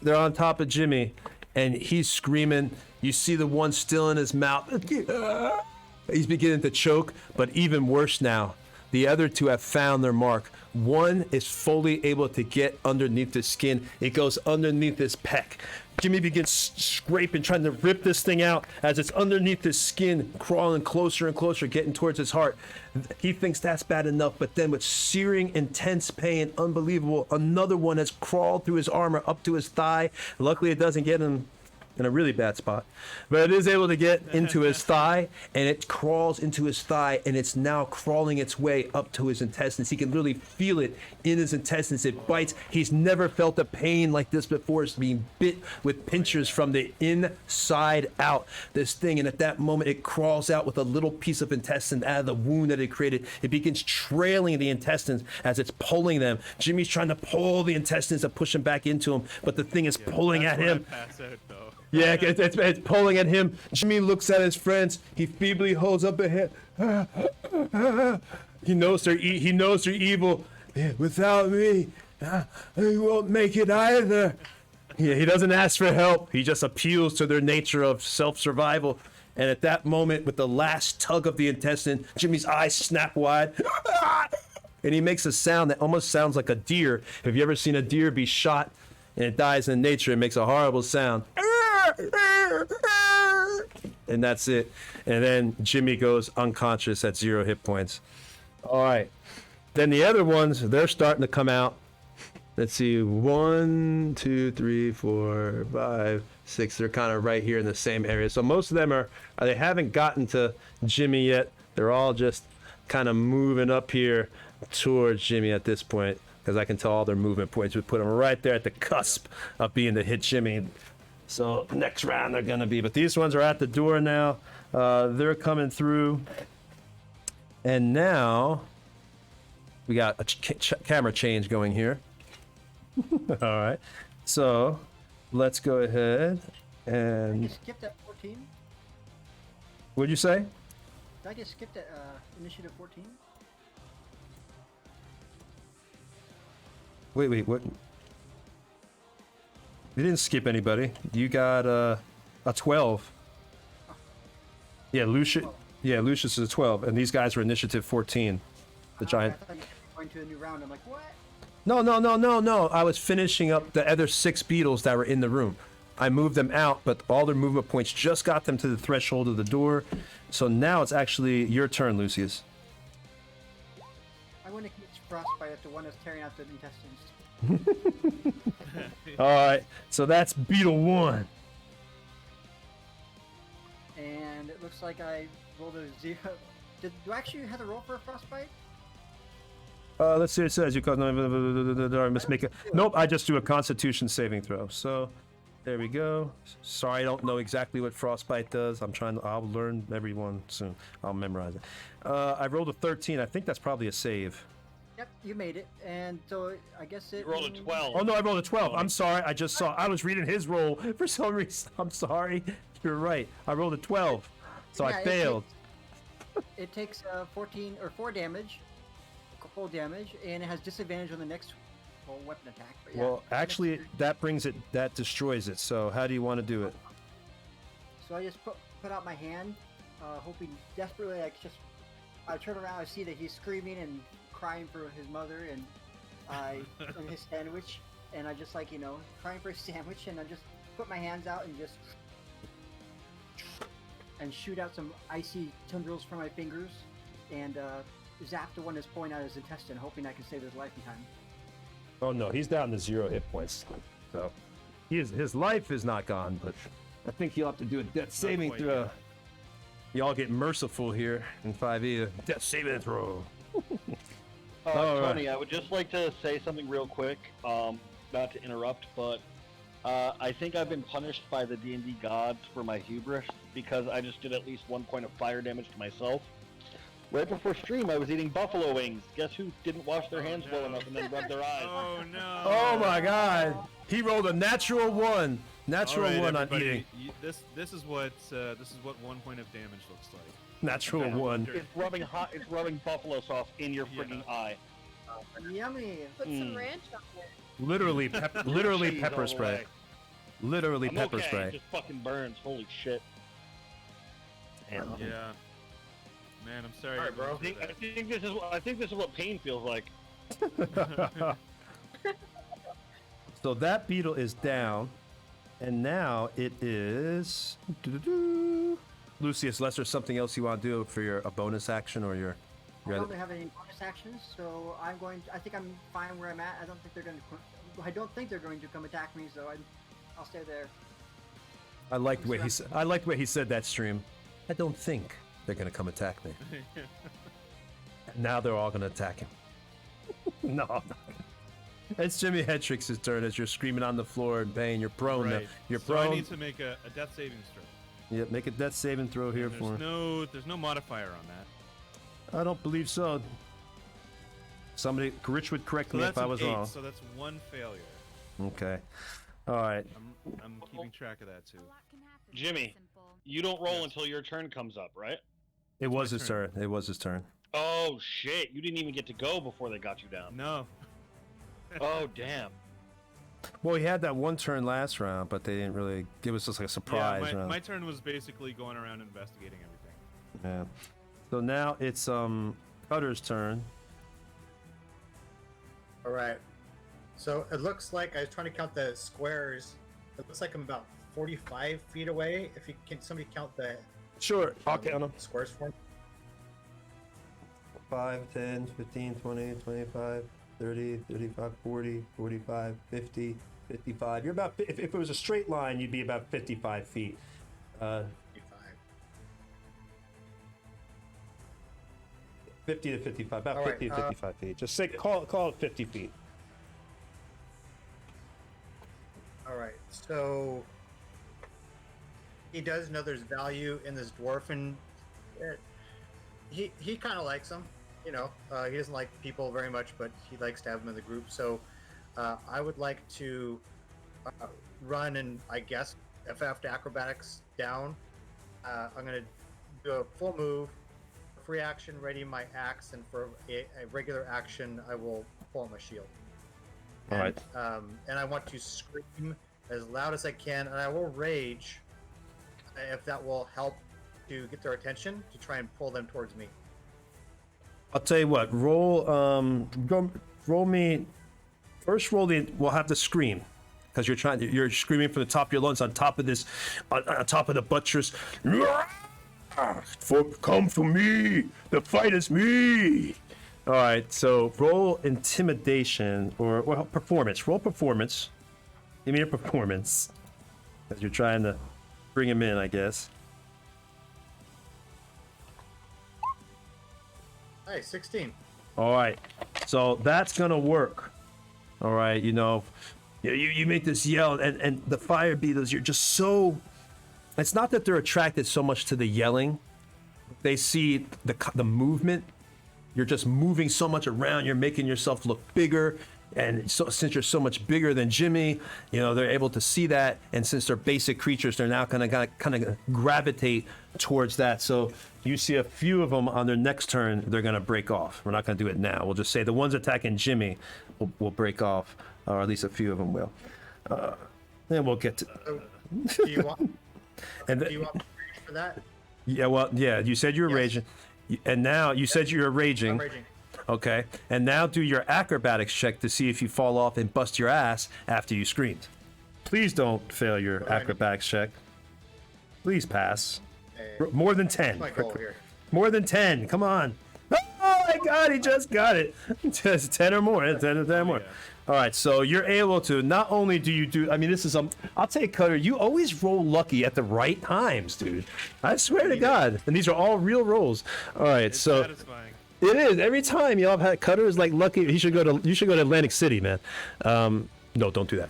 they're on top of Jimmy, and he's screaming. You see the one still in his mouth. He's beginning to choke, but even worse now, the other 2 have found their mark. One is fully able to get underneath the skin. It goes underneath his pec. Jimmy begins scraping, trying to rip this thing out as it's underneath his skin, crawling closer and closer, getting towards his heart. He thinks that's bad enough, but then with searing, intense pain, unbelievable, another one has crawled through his armor up to his thigh. Luckily, it doesn't get him in a really bad spot, but it is able to get into his thigh, and it crawls into his thigh, and it's now crawling its way up to his intestines. He can literally feel it in his intestines. It bites. He's never felt a pain like this before. It's being bit with pinchers from the inside out, this thing, and at that moment it crawls out with a little piece of intestine out of the wound that it created. It begins trailing the intestines as it's pulling them. Jimmy's trying to pull the intestines and push them back into him, but the thing is pulling That's at when I him. pass out, though. Yeah, it's pulling at him. Jimmy looks at his friends. He feebly holds up a hand. He knows they're evil. Yeah, without me, they won't make it either. Yeah, he doesn't ask for help. He just appeals to their nature of self-survival. And at that moment, with the last tug of the intestine, Jimmy's eyes snap wide. And he makes a sound that almost sounds like a deer. Have you ever seen a deer be shot and it dies in nature? It makes a horrible sound. And that's it. And then Jimmy goes unconscious at 0 hit points. All right. Then the other ones, they're starting to come out. Let's see. 1, 2, 3, 4, 5, 6. They're kind of right here in the same area. So most of them they haven't gotten to Jimmy yet. They're all just kind of moving up here towards Jimmy at this point, because I can tell all their movement points. We put them right there at the cusp of being to hit Jimmy. So next round they're gonna be, but these ones are at the door now. They're coming through. And now we got a camera change going here. All right. So let's go ahead Did I and just skip that 14? what'd you say? Did I just skip that initiative 14? Wait, what? You didn't skip anybody. You got a 12. Yeah, Lucius. Yeah, Lucius is a 12, and these guys are initiative 14. The giant. I thought you were going to a new round. I'm like, what? No. I was finishing up the other 6 beetles that were in the room. I moved them out, but all their movement points just got them to the threshold of the door. So now it's actually your turn, Lucius. I want to catch frostbite at the one that's tearing out the intestines. All right, so that's beetle 1. And it looks like I rolled a 0. Do I actually have to roll for a frostbite? Let's see what it says. You cause I must make a. Nope, I just do a Constitution saving throw. So, there we go. Sorry, I don't know exactly what frostbite does. I'll learn everyone soon. I'll memorize it. I rolled a 13. I think that's probably a save. Yep, you made it. And so I guess it. You rolled a 12. Oh no, I rolled a 12. I'm sorry. I just saw. I was reading his roll for some reason. I'm sorry. You're right. I rolled a 12, so Yeah, I failed. It takes 14 or 4 damage, cold damage, and it has disadvantage on the next weapon attack. But yeah, Well, actually, that destroys it. So how do you want to do it? So I just put out my hand, hoping desperately. I turn around, I see that he's screaming and crying for his mother and and his sandwich, and I just crying for his sandwich, and I just put my hands out and just shoot out some icy tendrils from my fingers, and zap the one that's pulling out his intestine, hoping I can save his life in time. Oh no, he's down to 0 hit points. So his life is not gone, but I think he'll have to do a death saving quite throw. yet. Y'all get merciful here in 5e. Death saving throw. All Tony, right. I would just like to say something real quick, not to interrupt, but I think I've been punished by the D&D gods for my hubris because I just did at least 1 point of fire damage to myself. Right before stream, I was eating buffalo wings. Guess who didn't wash their hands well enough and then rub their eyes? Oh no! Oh my God! He rolled a natural 1. Natural All right, 1 on everybody, eating. This is what 1 point of damage looks like. Natural 1. It's rubbing buffalo sauce in your Yeah. freaking eye. Yummy. Put some ranch on there. Literally Cheese pepper all the spray. way. Literally I'm pepper okay. It spray. just fucking burns. Holy shit. Damn. Yeah. Man, I'm sorry. All right, you're bro. going I through think this is what pain feels like. So that beetle is down, and now it is Lucius. Unless there's something else you want to do for a bonus action or your. I don't really have any bonus actions, so I think I'm fine where I'm at. I don't think they're going to come attack me, so I'll stay there. I like the way he said. I like the way he said that stream. I don't think they're gonna come attack me. Now they're all gonna attack him. No. It's Jimmy Hedrick's turn as you're screaming on the floor in pain. You're prone. Right. You're So prone. I need to make a death saving throw. Yep, make a death saving throw here And for. there's no modifier on that. I don't believe so. Rich would correct So me that's if I an was 8, wrong. so that's 1 failure. Okay. All right. I'm keeping track of that too. Jimmy, you don't roll until your turn comes up, right? It was his turn. turn. It was his turn. Oh shit! You didn't even get to go before they got you down. No. Oh damn! Well, he had that one turn last round, but they didn't really. It was just like a surprise Yeah, round. my turn was basically going around investigating everything. Yeah. So now it's Cutter's turn. All right. So it looks like I was trying to count the squares. It looks like I'm about 45 feet away. If you can, somebody count the Sure. I'll count them. squares for me. 5, 10, 15, 20, 25, 30, 35, 40, 45, 50, 55. You're about. If it was a straight line, you'd be about 55 feet. 55. 50 to 55. About All right, 50 to 55 feet. Just say call it 50 feet. All right. So he does know there's value in this dwarfen. he kind of likes them. You know, he doesn't like people very much, but he likes to have them in the group. So I would like to run, and I guess if I have to acrobatics down, I'm gonna do a full move, free action, ready my axe, and for a regular action, I will pull out my shield. All right. And I want to scream as loud as I can, and I will rage if that will help to get their attention to try and pull them towards me. I'll tell you what. Roll me. First, we'll have to scream, because you're screaming from the top of your lungs on top of this, on top of the buttress. Come for me. The fight is me. All right. So roll intimidation or performance. Roll performance. Give me your performance, as you're trying to bring him in, I guess. Hey, 16. All right, so that's gonna work. All right, you make this yell, and the fire beetles, you're just so. It's not that they're attracted so much to the yelling. They see the movement. You're just moving so much around. You're making yourself look bigger. And so, since you're so much bigger than Jimmy, they're able to see that. And since they're basic creatures, they're now kind of gravitate towards that. So you see a few of them on their next turn, they're going to break off. We're not going to do it now. We'll just say the ones attacking Jimmy will break off, or at least a few of them will. Then we'll get to. Do you want? And do you want to rage for that? Yeah. Well, yeah. You said you were Yes. raging, and now you said you were raging. I'm raging. Okay, and now do your acrobatics check to see if you fall off and bust your ass after you screamed. Please don't fail your Alrighty. acrobatics check. Please pass. Hey, More than 10. that's my goal here. More than 10. Come on. Oh my God, he just got it. Just 10 or more. 10 or more. yeah. All right, so you're able to, not only do you do, I mean, this is, I'll tell you, Cutter, you always roll lucky at the right times, dude. I swear to God. And these are all real rolls. All right, It's so. satisfying. It is. Every time y'all have had Cutter is like lucky. You should go to Atlantic City, man. No, don't do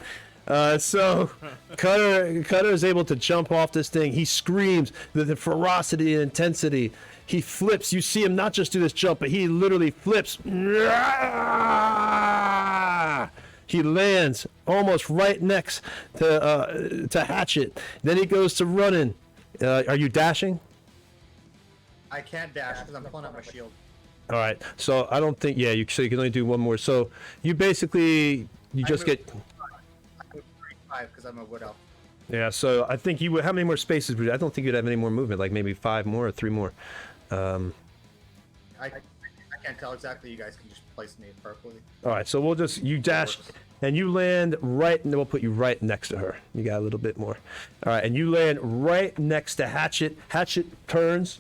that. So Cutter is able to jump off this thing. He screams the ferocity and intensity. He flips. You see him not just do this jump, but he literally flips. He lands almost right next to Hatchet. Then he goes to running. Are you dashing? I can't dash because I'm pulling out my shield. All right, so I don't think, you can only do one more. So you basically, you just get, I move 35 because I'm a wood elf. yeah, so I think you would, how many more spaces would you, I don't think you'd have any more movement, like maybe 5 more or 3 more. I can't tell exactly. You guys can just place me perfectly. All right, so we'll just, you dash, and you land right, and then we'll put you right next to her. You got a little bit more. All right, and you land right next to Hatchet. Hatchet turns,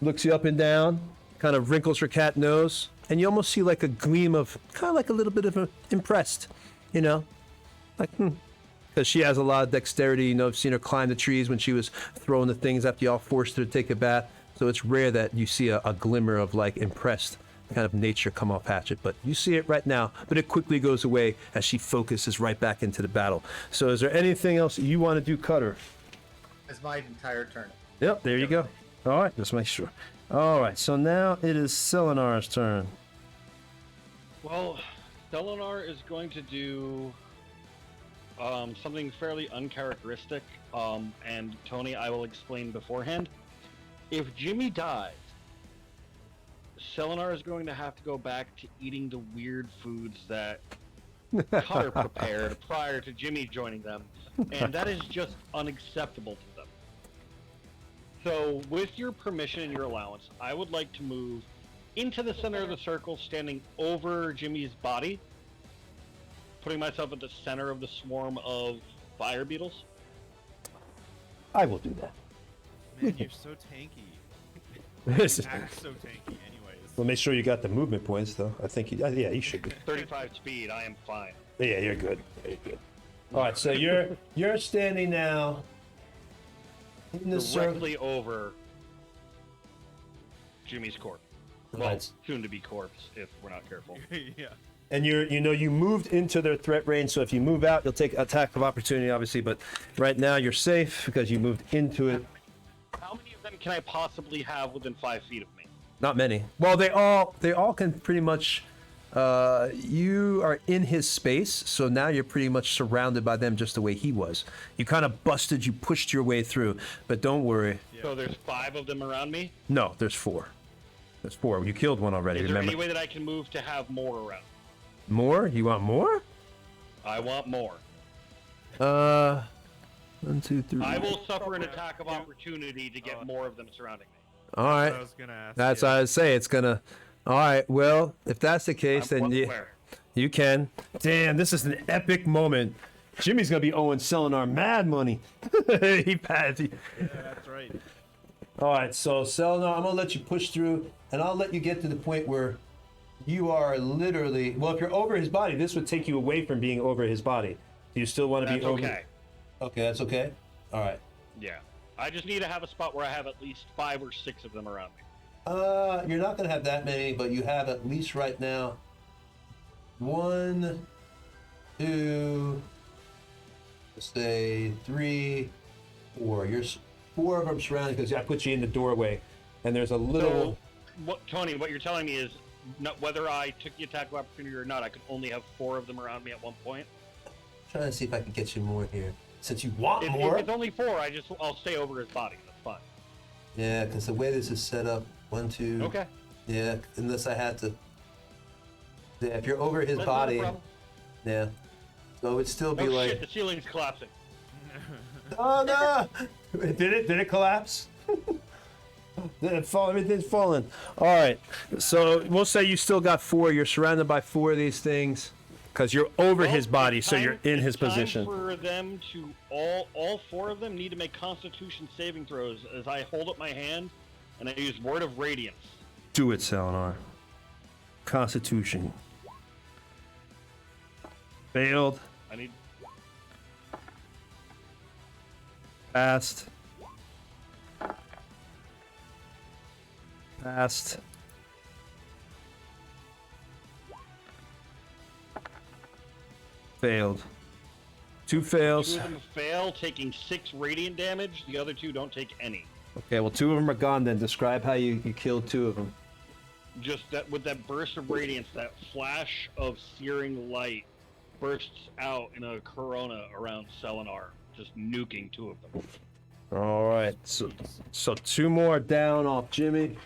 looks you up and down, kind of wrinkles her cat nose, and you almost see like a gleam of, kind of like a little bit of impressed, like, because she has a lot of dexterity. I've seen her climb the trees when she was throwing the things after y'all forced her to take a bath. So it's rare that you see a glimmer of like impressed kind of nature come off Hatchet, but you see it right now, but it quickly goes away as she focuses right back into the battle. So is there anything else you want to do, Cutter? It's my entire turn. Yep, there you go. All right, just make sure. All right, so now it is Selenar's turn. Well, Selenar is going to do something fairly uncharacteristic, and Tony, I will explain beforehand. If Jimmy dies, Selenar is going to have to go back to eating the weird foods that Cutter prepared prior to Jimmy joining them, and that is just unacceptable to them. So, with your permission and your allowance, I would like to move into the center of the circle, standing over Jimmy's body, putting myself at the center of the swarm of fire beetles. I will do that. Man, you're so tanky. This is- Act so tanky, anyways. Well, make sure you got the movement points, though. I think you should be. 35 speed, I am fine. Yeah, you're good. You're good. All right, so you're standing now in the circle. Directly over Jimmy's corpse. Well, Right. soon to be corpse if we're not careful. Yeah. And you moved into their threat range, so if you move out, you'll take attack of opportunity, obviously. But right now, you're safe because you moved into it. How many of them can I possibly have within 5 feet of me? Not many. Well, they all can pretty much. You are in his space, so now you're pretty much surrounded by them just the way he was. You kind of busted, you pushed your way through, but don't worry. So there's 5 of them around me? No, there's 4. There's 4. You killed one already, Is there remember? any way that I can move to have more around? More? You want more? I want more. 1, 2, 3. I will suffer an attack of opportunity to get more of them surrounding me. All right. I was gonna ask. That's what I would say. It's gonna. All right. Well, if that's the case, then you can. Damn, this is an epic moment. Jimmy's gonna be owing Selenar mad money. he passed. Yeah, that's right. All right. So Selenar, I'm gonna let you push through, and I'll let you get to the point where you are literally. Well, if you're over his body, this would take you away from being over his body. Do you still want to be That's over? okay. Okay, that's okay. All right. Yeah. I just need to have a spot where I have at least 5 or 6 of them around me. You're not gonna have that many, but you have at least right now 1, 2, let's say 3, 4. You're 4 of them surrounded because I put you in the doorway, and there's a little. So, Tony, what you're telling me is not whether I took the attack of opportunity or not, I could only have 4 of them around me at one point. Trying to see if I can get you more here, since you want If more. it's only 4, I'll stay over his body. That's fine. Yeah, because the way this is set up, 1, 2. Okay. Yeah, unless I had to. Yeah, if you're over his That's not a body. problem. Yeah. So it'd still be Oh like. shit! The ceiling's collapsing. Oh no! Did it collapse? Did it fall? Everything's falling. All right. So we'll say you still got 4. You're surrounded by 4 of these things because you're over his body, so you're in his position. For them to all 4 of them need to make Constitution saving throws as I hold up my hand and I use Word of Radiance. Do it, Selenar. Constitution. Failed. I need. Passed. Passed. Failed. 2 fails. 2 of them fail, taking 6 radiant damage. The other 2 don't take any. Okay, well, 2 of them are gone then. Describe how you killed 2 of them. Just that with that burst of radiance, that flash of searing light bursts out in a corona around Selenar, just nuking 2 of them. All right, so 2 more down off Jimmy,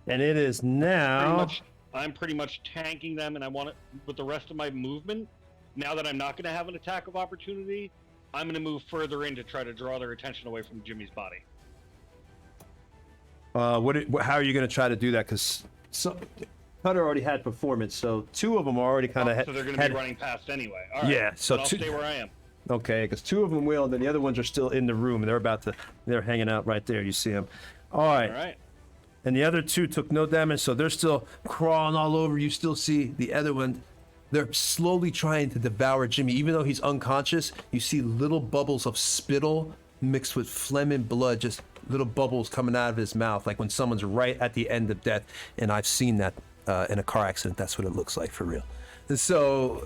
and it is now. I'm pretty much tanking them, and I want it with the rest of my movement. Now that I'm not going to have an attack of opportunity, I'm going to move further in to try to draw their attention away from Jimmy's body. How are you going to try to do that? Because Cutter already had performance, so 2 of them are already kind of. So they're going to be running past anyway. All right, yeah, so I'll stay where I am. Okay, because 2 of them will, and then the other ones are still in the room. They're hanging out right there. You see them. All right. All right. And the other 2 took no damage, so they're still crawling all over. You still see the other one. They're slowly trying to devour Jimmy. Even though he's unconscious, you see little bubbles of spittle mixed with phlegm and blood, just little bubbles coming out of his mouth, like when someone's right at the end of death. And I've seen that in a car accident. That's what it looks like for real. And so,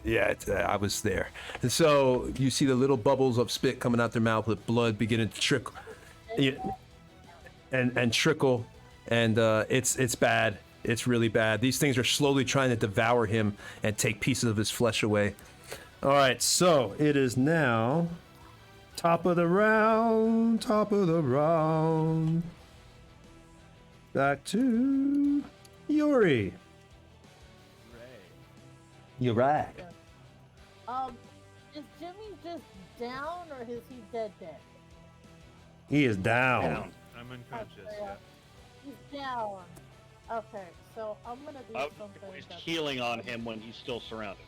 yeah, I was there. And so you see the little bubbles of spit coming out their mouth with blood beginning to trickle. And trickle. And it's bad. It's really bad. These things are slowly trying to devour him and take pieces of his flesh away. All right, so it is now top of the round. Back to Yuri. You're right. Is Jimmy just down or is he dead? He is down. I'm unconscious. Okay, Yeah. He's down. Okay, so I'm gonna do something. He's that's- healing on him when he's still surrounded.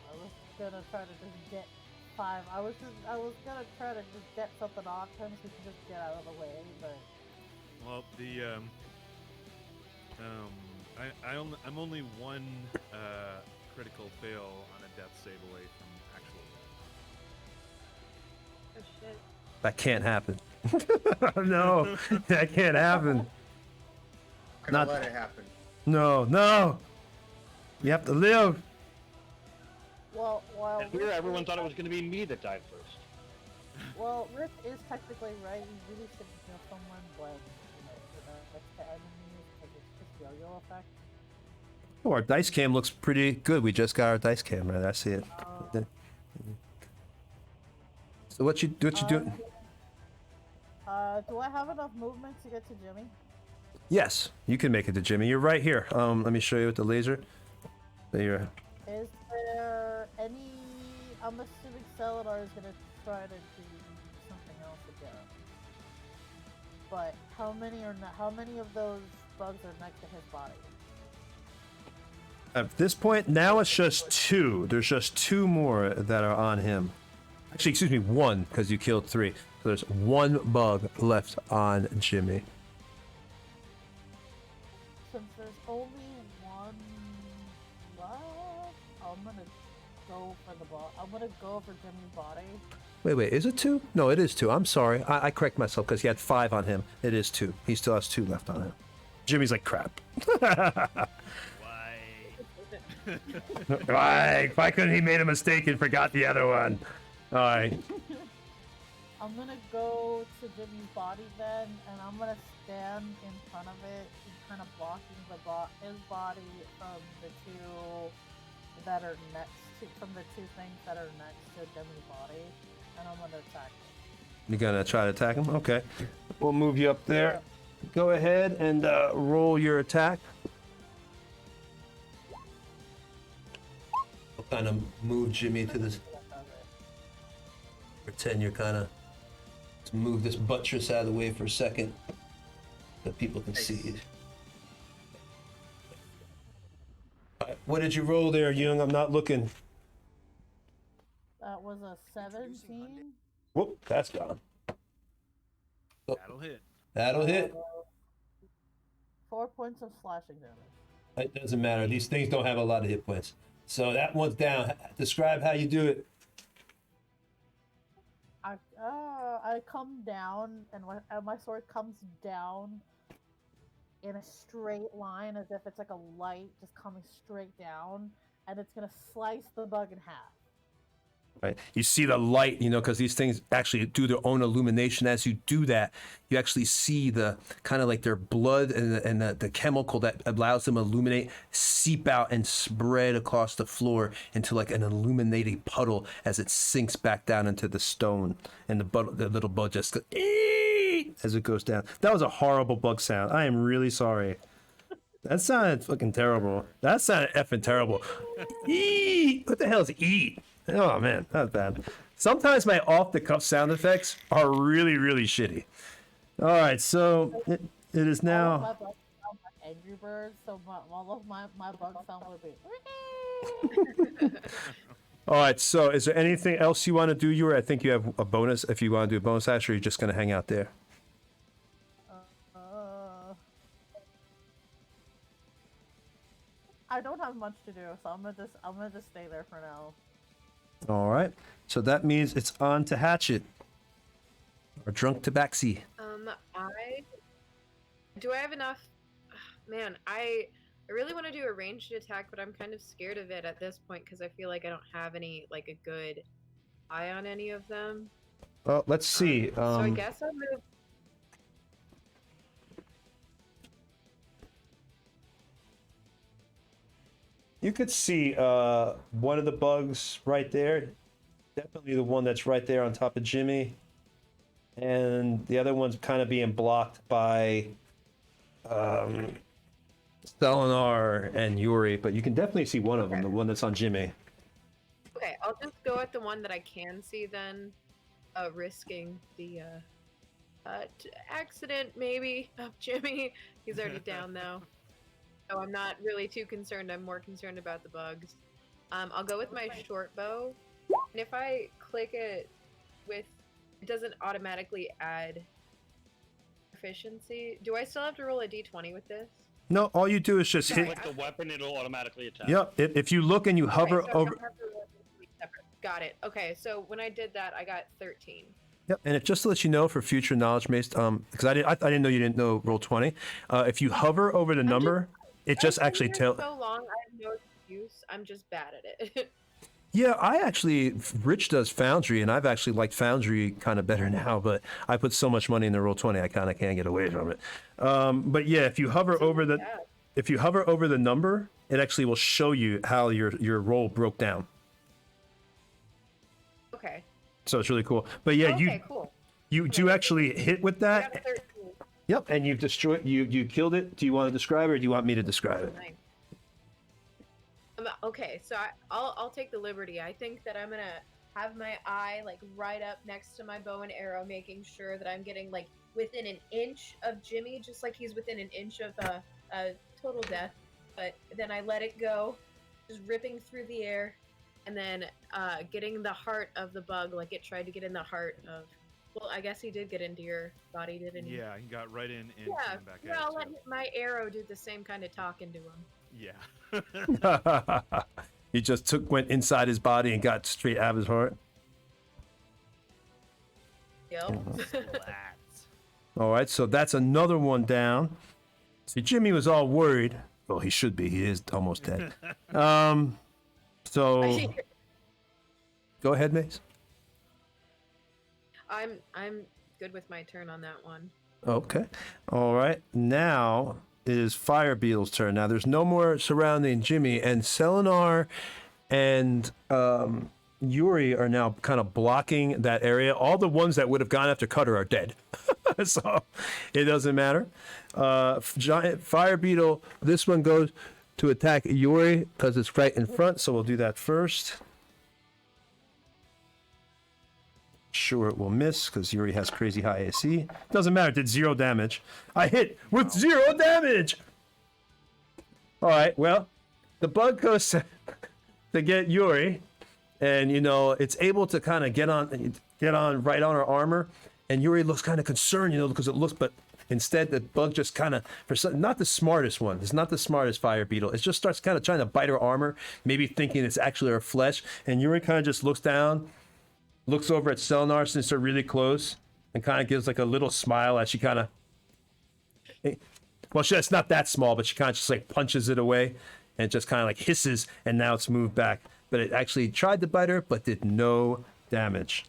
I was gonna try to just get 5. I was gonna try to just get something off him so he can just get out of the way, but Well, I'm only 1 critical fail on a death save away from actual death. Oh shit. That can't happen. No, that can't happen. Gonna let it happen. No. You have to live. well, while And here, everyone thought it was going to be me that died first. Well, Rick is technically right. You really shouldn't kill someone when that's the enemies because it's just yo-yo effect. Oh, our dice cam looks pretty good. We just got our dice cam, right? I see it. So what you doing? Do I have enough movement to get to Jimmy? Yes, you can make it to Jimmy. You're right here. Let me show you with the laser. There. Is there any? I'm assuming Celadar is gonna try to do something else again. But how many are not? How many of those bugs are next to his body? At this point, now it's just 2. There's just 2 more that are on him. Actually, excuse me, 1, because you killed 3. So there's 1 bug left on Jimmy. Since there's only 1 left, I'm gonna go for the ball. I'm gonna go for Jimmy's body. Wait, is it 2? No, it is 2. I'm sorry. I correct myself because he had 5 on him. It is 2. He still has 2 left on him. Jimmy's like, crap. Why couldn't he made a mistake and forgot the other one? All right. I'm gonna go to Jimmy's body then, and I'm gonna stand in front of it, kind of blocking his body from the 2 that are next to, from the 2 things that are next to Jimmy's body, and I'm gonna attack him. You're gonna try to attack him? Okay. We'll move you up there. Go ahead and roll your attack. We'll kind of move Jimmy to this. Pretend you're kind of to move this buttress out of the way for a second, so people can see it. All right, what did you roll there, Jung? I'm not looking. That was a 17. Whoop, that's gone. Oh, That'll hit. that'll hit. 4 points of slashing damage. It doesn't matter. These things don't have a lot of hit points. So that one's down. Describe how you do it. I come down, and my sword comes down in a straight line, as if it's like a light just coming straight down, and it's gonna slice the bug in half. Right. You see the light, because these things actually do their own illumination. As you do that, you actually see the kind of like their blood and the chemical that allows them to illuminate seep out and spread across the floor into like an illuminating puddle as it sinks back down into the stone. And the little bug just goes, "Eee!" as it goes down. That was a horrible bug sound. I am really sorry. That sounded fucking terrible. That sounded effing terrible. Eee! What the hell is eat? Oh man, that's bad. Sometimes my off-the-cuff sound effects are really, really shitty. All right, so it is All of now. my bugs sound like Angry Birds, so all of my bugs sound would be. All right, so is there anything else you want to do, Yuri? I think you have a bonus. If you want to do a bonus action, or you're just gonna hang out there. I don't have much to do, so I'm gonna just stay there for now. All right, so that means it's on to Hatchet or Drunk Tabaxi. Do I have enough? Man, I really want to do a ranged attack, but I'm kind of scared of it at this point because I feel like I don't have any like a good eye on any of them. Well, let's see. So I guess I'll move. You could see one of the bugs right there. Definitely the one that's right there on top of Jimmy. And the other one's kind of being blocked by Selenar and Yuri. But you can definitely see one of them, the one that's on Jimmy. Okay, I'll just go at the one that I can see then, risking the accident maybe of Jimmy. He's already down though. So I'm not really too concerned. I'm more concerned about the bugs. I'll go with my short bow. And if I click it with, it doesn't automatically add proficiency. Do I still have to roll a d20 with this? No, all you do is just hit. Click the weapon, it'll automatically attack. Yep. If you look and you hover Okay, so I over. don't have to roll anything separate. Got it. Okay, so when I did that, I got 13. Yep, and it, just to let you know for future knowledge based, because I didn't know you didn't know roll 20. If you hover over the number, it just I've been actually here tells. so long, I have no excuse. I'm just bad at it. Yeah, Rich does Foundry, and I've actually liked Foundry kind of better now, but I put so much money in the Roll20, I kind of can't get away from it. But yeah, if you hover over the number, it actually will show you how your roll broke down. Okay. So it's really cool. But yeah, Okay, cool. you do actually hit with I that. got 13. Yep, and you've destroyed. You killed it. Do you want to describe it, or do you want me to describe it? Nice. Okay, so I'll take the liberty. I think that I'm gonna have my eye like right up next to my bow and arrow, making sure that I'm getting like within an inch of Jimmy, just like he's within an inch of total death. But then I let it go, just ripping through the air, and then getting the heart of the bug, like it tried to get in the heart of. Well, I guess he did get into your body, didn't he? Yeah, he got right in and Yeah. came back Yeah, out. I'll let my arrow do the same kind of talking to him. Yeah. He just went inside his body and got straight out of his heart. Yep. Slats. All right, so that's another one down. See, Jimmy was all worried. Well, he should be. He is almost dead. So go ahead, Mace. I'm good with my turn on that one. Okay. All right. Now it is Fire Beetle's turn. Now there's no more surrounding Jimmy, and Selenar and Yuri are now kind of blocking that area. All the ones that would have gone after Cutter are dead. So it doesn't matter. Giant Fire Beetle, this one goes to attack Yuri because it's right in front, so we'll do that first. Sure, it will miss because Yuri has crazy high AC. Doesn't matter, it did 0 damage. I hit with 0 damage! Alright, well, the bug goes to get Yuri, and you know, it's able to kind of get on right on her armor, and Yuri looks kind of concerned, you know, because it looks, but instead the bug just kind of, not the smartest one, it's not the smartest fire beetle, it just starts kind of trying to bite her armor, maybe thinking it's actually her flesh, and Yuri kind of just looks down, looks over at Selenar since they're really close, and kind of gives like a little smile as she kind of, well, it's not that small, but she kind of just like punches it away and just kind of like hisses, and now it's moved back. But it actually tried to bite her, but did no damage.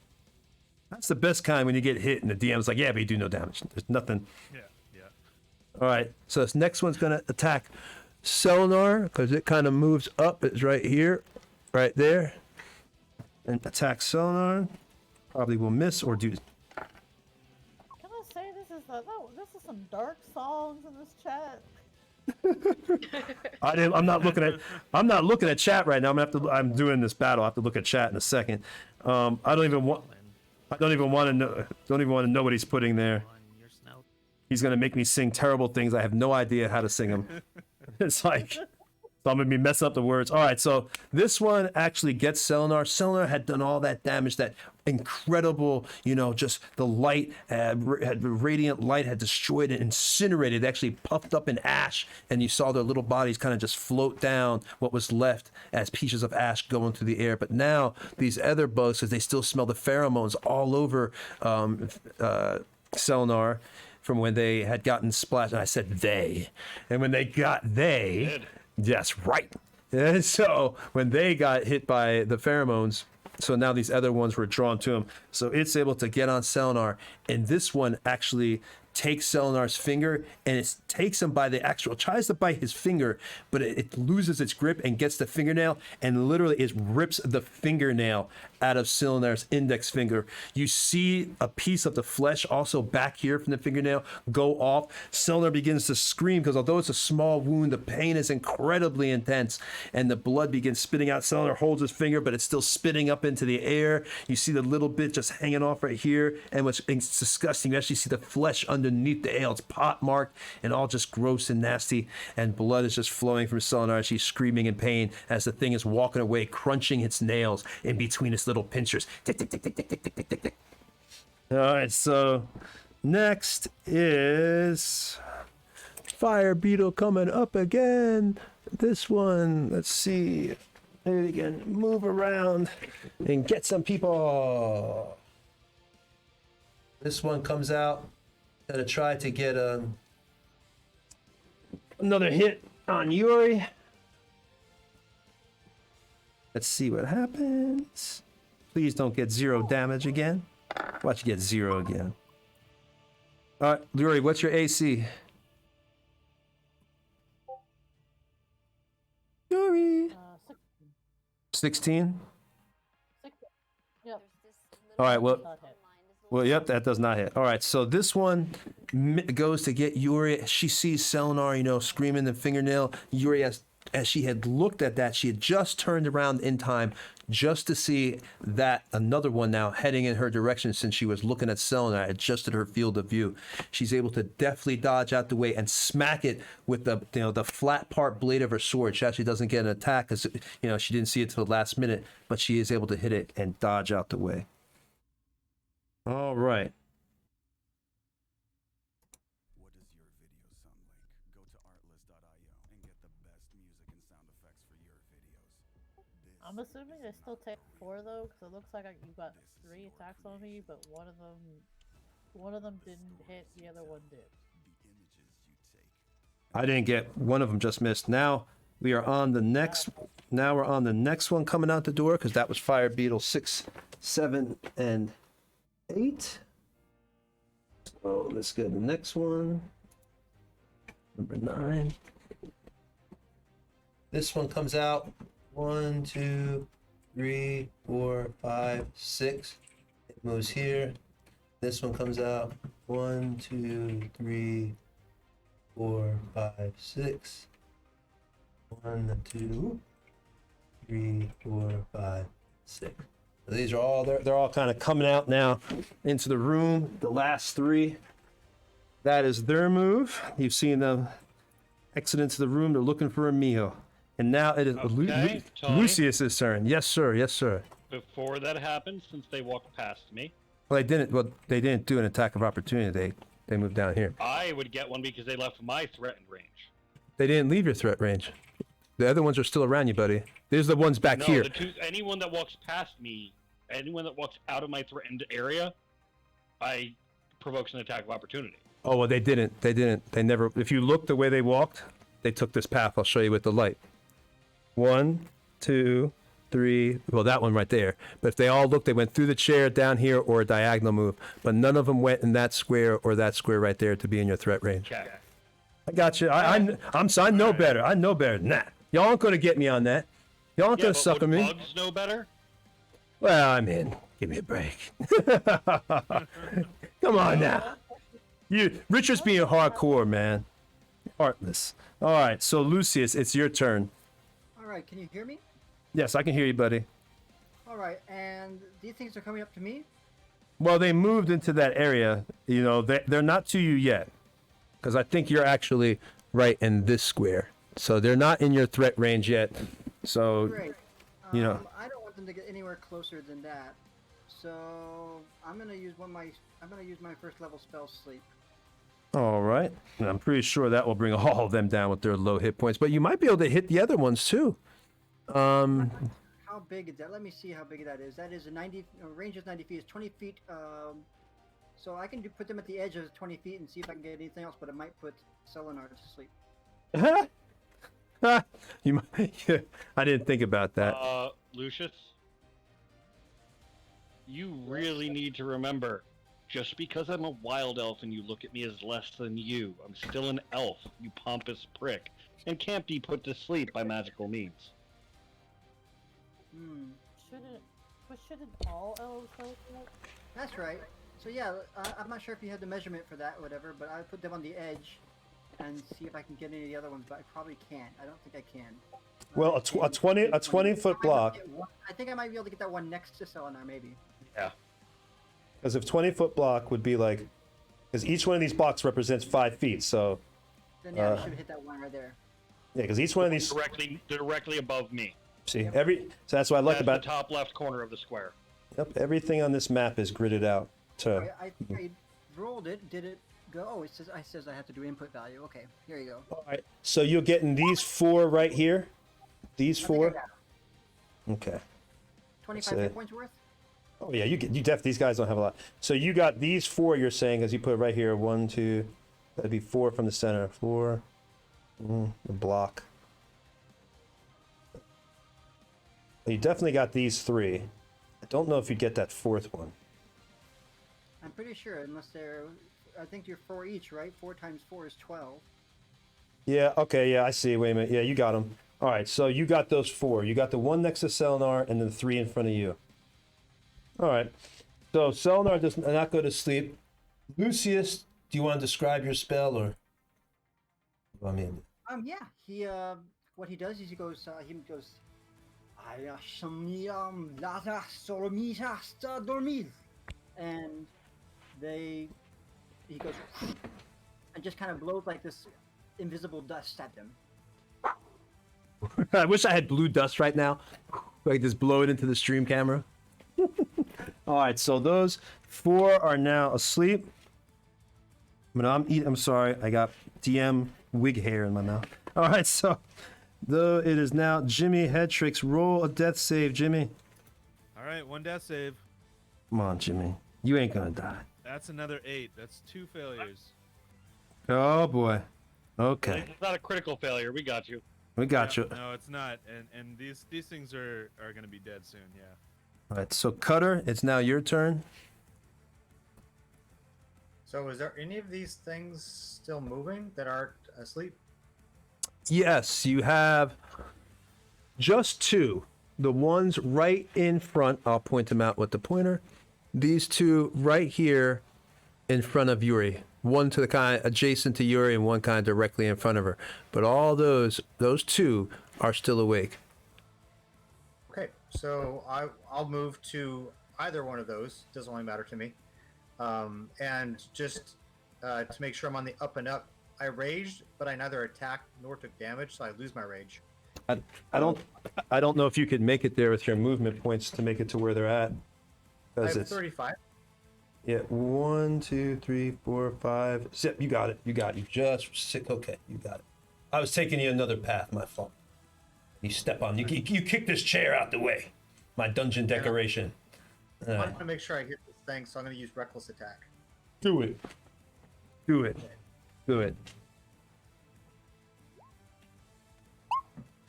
That's the best kind when you get hit and the DM's like, yeah, but you do no damage. There's nothing. Yeah. All right, so this next one's going to attack Selenar because it kind of moves up. It's right here, right there. And attack Selenar. Probably will miss or do. Can I say this is some dark songs in this chat? I'm not looking at chat right now. I'm doing this battle. I have to look at chat in a second. I don't even want to know what he's putting there. He's gonna make me sing terrible things. I have no idea how to sing them. It's like, so I'm gonna be messing up the words. All right, so this one actually gets Selenar. Selenar had done all that damage, that incredible, you know, just the light, had radiant light had destroyed it, incinerated, actually puffed up in ash, and you saw their little bodies kind of just float down, what was left as pieces of ash going through the air. But now these other bugs, because they still smell the pheromones all over Selenar from when they had gotten splashed. And I said they, and when they got yes, right. And so when they got hit by the pheromones, so now these other ones were drawn to him. So it's able to get on Selenar, and this one actually takes Selenar's finger, and it takes him by the actual, tries to bite his finger, but it loses its grip and gets the fingernail, and literally it rips the fingernail out of Selenar's index finger. You see a piece of the flesh also back here from the fingernail go off. Selenar begins to scream because although it's a small wound, the pain is incredibly intense, and the blood begins spitting out. Selenar holds his finger, but it's still spitting up into the air. You see the little bit just hanging off right here, and what's disgusting, you actually see the flesh underneath the ale. It's pot marked and all just gross and nasty, and blood is just flowing from Selenar as she's screaming in pain as the thing is walking away, crunching its nails in between its little pinchers. Tick, tick, tick, tick, tick, tick, tick, tick, tick. All right, so next is Fire Beetle coming up again. This one, let's see, maybe we can move around and get some people. This one comes out, gonna try to get another hit on Yuri. Let's see what happens. Please don't get 0 damage again. Watch you get 0 again. All right, Yuri, what's your AC? Yuri. 16? 16. Yep. All right, well, Not hit. yep, that does not hit. All right, so this one goes to get Yuri. She sees Selenar, you know, screaming the fingernail. Yuri, as she had looked at that, she had just turned around in time just to see that another one now heading in her direction since she was looking at Selenar, adjusted her field of view. She's able to deftly dodge out the way and smack it with the, you know, the flat part blade of her sword. She actually doesn't get an attack because, you know, she didn't see it till the last minute, but she is able to hit it and dodge out the way. All right. What does your video sound like? Go to artlist.io and get the best music and sound effects for your videos. I'm assuming I still take 4 though, because it looks like you got 3 attacks on me, but one of them didn't hit, the other one did. The images you take. I didn't get one of them, just missed. Now we are on the next. Now we're on the next one coming out the door because that was Fire Beetle 6, 7, and 8. So let's go to the next one. Number 9. This one comes out 1, 2, 3, 4, 5, 6. It moves here. This one comes out 1, 2, 3, 4, 5, 6. 1, 2, 3, 4, 5, 6. So these are all they're all kind of coming out now into the room. The last 3. That is their move. You've seen them exit into the room. They're looking for a meal. And now it is Okay, Tony. Lucius's turn. Yes, sir. Yes, sir. Before that happened, since they walked past me, Well, they didn't do an attack of opportunity. They moved down here. I would get one because they left my threatened range. They didn't leave your threat range. The other ones are still around you, buddy. There's the ones back No, here. anyone that walks past me, anyone that walks out of my threatened area, I provokes an attack of opportunity. Oh, well, they didn't. They never. If you look the way they walked, they took this path. I'll show you with the light. 1, 2, 3. Well, that one right there. But if they all looked, they went through the chair, down here, or a diagonal move. But none of them went in that square or that square right there to be in your threat range. Okay. I got you. I know better. I know better than that. Y'all aren't gonna get me on that. Y'all aren't gonna sucker me. Bugs know better? Well, I'm in. Give me a break. Come on now. Richard's being hardcore, man. Heartless. All right, so Lucius, it's your turn. All right, can you hear me? Yes, I can hear you, buddy. All right, and these things are coming up to me. Well, they moved into that area. You know, they're not to you yet, because I think you're actually right in this square. So they're not in your threat range yet. So, Great. you know. I don't want them to get anywhere closer than that. So I'm gonna use my first level spell sleep. All right. And I'm pretty sure that will bring all of them down with their low hit points. But you might be able to hit the other ones too. How big is that? Let me see how big that is. That is a 90. Range is 90 feet. It's 20 feet. So I can put them at the edge of 20 feet and see if I can get anything else. But it might put Selenar to sleep. You might, yeah, I didn't think about that. Lucius, you really need to remember, just because I'm a wild elf and you look at me as less than you, I'm still an elf, you pompous prick, and can't be put to sleep by magical means. Shouldn't all elves help that? That's right. So yeah, I'm not sure if you had the measurement for that or whatever, but I put them on the edge and see if I can get any of the other ones, but I probably can't. I don't think I can. Well, a 20-foot block. I think I might be able to get that one next to Selenar, maybe. Yeah. Because if 20-foot block would be like, because each one of these blocks represents 5 feet, so Then yeah, I should hit that one right there. yeah, because each one of these, Directly above me. see, so that's what I like That's about the top left corner of the square. everything on this map is gridded out. To I rolled it. Did it go? Oh, it says I have to do input value. Okay, here you go. all right, so you're getting these 4 right here, these I think I 4. got it. Okay. 25 hit points worth. Oh yeah, you these guys don't have a lot. So you got these 4. You're saying as you put it right here, 1, 2. That'd be 4 from the center. 4. The block. You definitely got these 3. I don't know if you get that 4th one. I'm pretty sure, unless they're. I think you're 4 each, right? 4 times 4 is 12. Yeah, okay, yeah, I see. Wait a minute. Yeah, you got them. All right, so you got those 4. You got the one next to Selenar and then 3 in front of you. All right. So Selenar does not go to sleep. Lucius, do you want to describe your spell or? I mean. Yeah. He what he does is he goes. Dormir, and he goes and just kind of blows like this invisible dust at them. I wish I had blue dust right now. Like just blow it into the stream camera. All right, so those 4 are now asleep. I'm sorry, I got DM wig hair in my mouth. All right, so it is now Jimmy Headtricks. Roll a death save, Jimmy. All right, 1 death save. Come on, Jimmy. You ain't gonna die. That's another 8. That's 2 failures. Oh boy. Okay, It's not a critical failure. We got you. we got you. No, it's not. And these things are gonna be dead soon. Yeah. All right, so Cutter, it's now your turn. So, is there any of these things still moving that aren't asleep? Yes, you have just 2. The ones right in front, I'll point them out with the pointer. These 2 right here in front of Yuri. One to the kind adjacent to Yuri and one kind of directly in front of her. But all those 2 are still awake. Okay, so I'll move to either one of those. Doesn't really matter to me. And just to make sure I'm on the up and up, I raged, but I neither attacked nor took damage, so I lose my rage. I don't know if you could make it there with your movement points to make it to where they're at. I Because have it's 35. yeah, 1, 2, 3, 4, 5. Zip, you got it. You got it. You just sick. Okay, you got it. I was taking you another path. My fault. You step on. You kick this chair out the way. My dungeon decoration. I want to make sure I hit this thing, so I'm going to use reckless attack. Do it. Do it. Do it.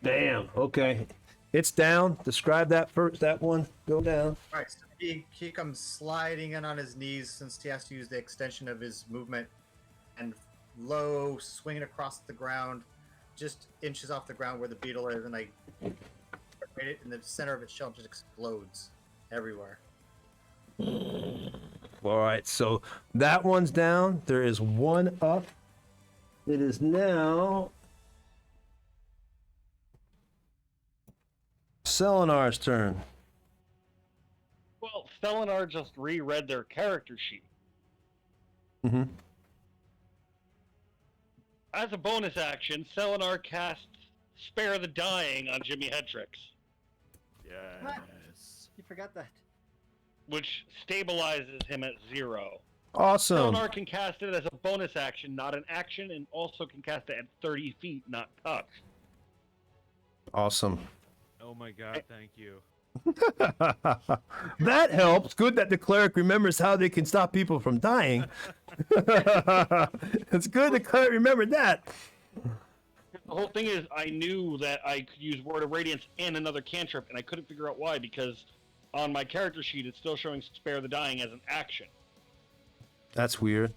Damn. Okay. It's down. Describe that first. That one. Go down. All right, so he comes sliding in on his knees since he has to use the extension of his movement, and low, swinging across the ground, just inches off the ground where the beetle is, and I hit it in the center of its shell, just explodes everywhere. All right. So that one's down. There is one up. It is now Selenar's turn. Well, Selenar just reread their character sheet. Mm-hmm. As a bonus action, Selenar casts Spare the Dying on Jimmy Headtricks, Yes. You forgot that. which stabilizes him at 0. Awesome. Selenar can cast it as a bonus action, not an action, and also can cast it at 30 feet, not touch. Awesome. Oh my god, thank you. That helps. Good that the cleric remembers how they can stop people from dying. It's good the cleric remembered that. The whole thing is, I knew that I could use Word of Radiance and another cantrip, and I couldn't figure out why, because on my character sheet, it's still showing Spare the Dying as an action. That's weird.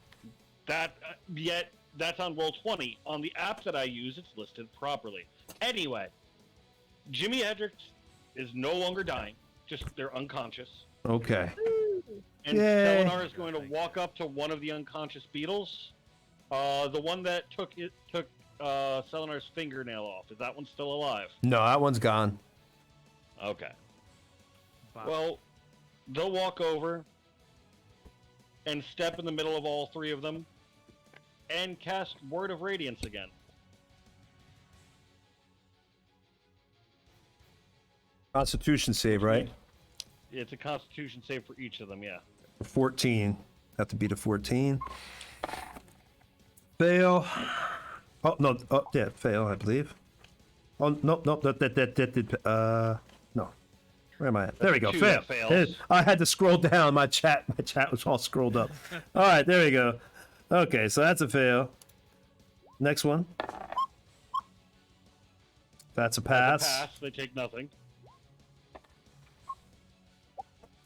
Yet, that's on Roll20. On the app that I use, it's listed properly. Anyway, Jimmy Hendricks is no longer dying, just they're unconscious. Okay. And Yay. Selenar is going to walk up to one of the unconscious beetles. The one that took Selenar's fingernail off. Is that one still alive? No, that one's gone. Okay. Wow. Well, they'll walk over and step in the middle of all 3 of them and cast Word of Radiance again. Constitution save, right? It's a Constitution save for each of them, yeah. 14. Have to beat a 14. Fail. Oh no. Oh yeah, fail. I believe. Oh no. No. Where am I at? There we go. Two Fail. that fails. I had to scroll down. My chat was all scrolled up. All right, there we go. Okay, so that's a fail. Next one. That's a pass. Pass, they take nothing.